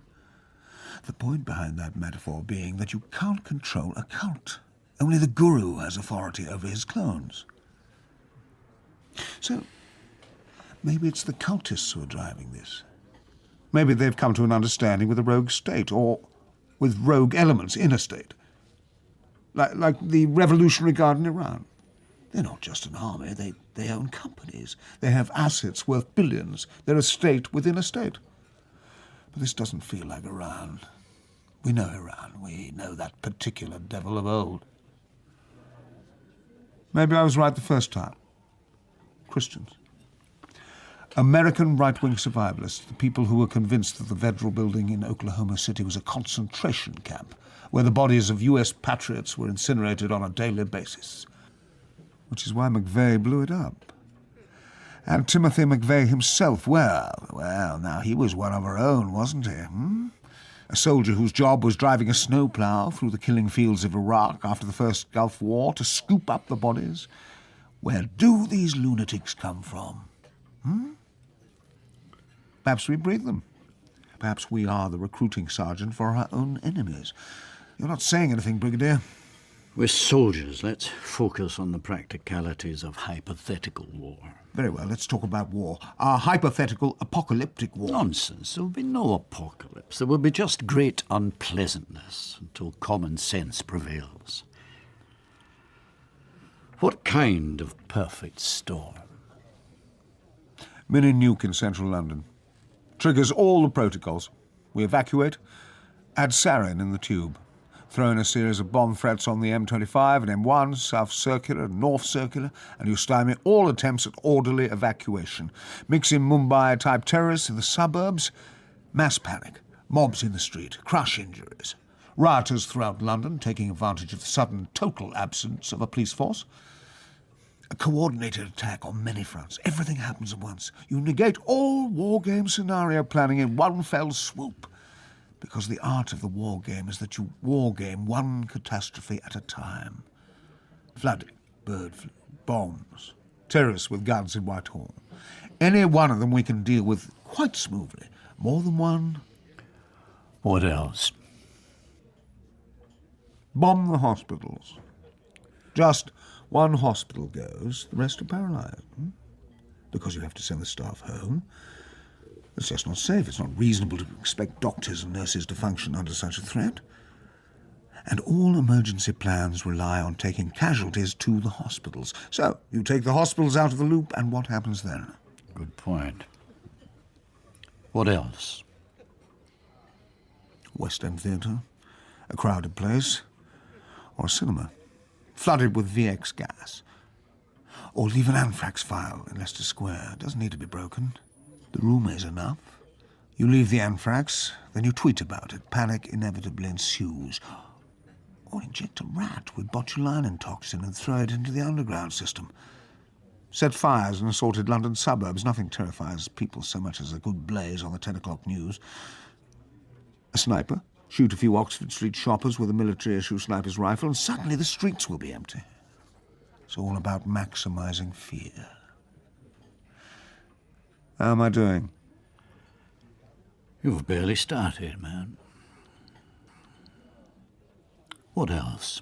The point behind that metaphor being that you can't control a cult. Only the guru has authority over his clones. So, maybe it's the cultists who are driving this. Maybe they've come to an understanding with a rogue state, or with rogue elements in a state. Like the Revolutionary Guard in Iran. They're not just an army, they own companies. They have assets worth billions. They're a state within a state. But this doesn't feel like Iran. We know Iran. We know that particular devil of old. Maybe I was right the first time. Christians. American right-wing survivalists, the people who were convinced that the Federal Building in Oklahoma City was a concentration camp, where the bodies of US patriots were incinerated on a daily basis. Which is why McVeigh blew it up. And Timothy McVeigh himself, well, now he was one of our own, wasn't he? A soldier whose job was driving a snowplow through the killing fields of Iraq after the first Gulf War to scoop up the bodies. Where do these lunatics come from? Perhaps we breed them. Perhaps we are the recruiting sergeant for our own enemies. You're not saying anything, Brigadier. We're soldiers. Let's focus on the practicalities of hypothetical war. Very well, let's talk about war. Our hypothetical apocalyptic war. Nonsense. There will be no apocalypse. There will be just great unpleasantness until common sense prevails. What kind of perfect storm? Mini nuke in central London. Triggers all the protocols. We evacuate, add sarin in the tube. Throw in a series of bomb threats on the M25 and M1, South Circular and North Circular, and you stymie all attempts at orderly evacuation. Mix in Mumbai-type terrorists in the suburbs. Mass panic. Mobs in the street. Crush injuries. Rioters throughout London taking advantage of the sudden total absence of a police force. A coordinated attack on many fronts. Everything happens at once. You negate all war game scenario planning in one fell swoop. Because the art of the war game is that you war game one catastrophe at a time. Flooding, bird flu, bombs, terrorists with guns in Whitehall. Any one of them we can deal with quite smoothly. More than one. What else? Bomb the hospitals. Just one hospital goes, the rest are paralysed. Because you have to send the staff home. It's just not safe. It's not reasonable to expect doctors and nurses to function under such a threat. And all emergency plans rely on taking casualties to the hospitals. So, you take the hospitals out of the loop, and what happens then? Good point. What else? West End Theatre, a crowded place, or a cinema, flooded with VX gas. Or leave an anthrax vial in Leicester Square. It doesn't need to be broken. The room is enough. You leave the anthrax, then you tweet about it. Panic inevitably ensues. Or inject a rat with botulinum toxin and throw it into the underground system. Set fires in assaulted London suburbs. Nothing terrifies people so much as a good blaze on the 10 o'clock news. A sniper, shoot a few Oxford Street shoppers with a military-issue sniper's rifle, and suddenly the streets will be empty. It's all about maximising fear. How am I doing? You've barely started, man. What else?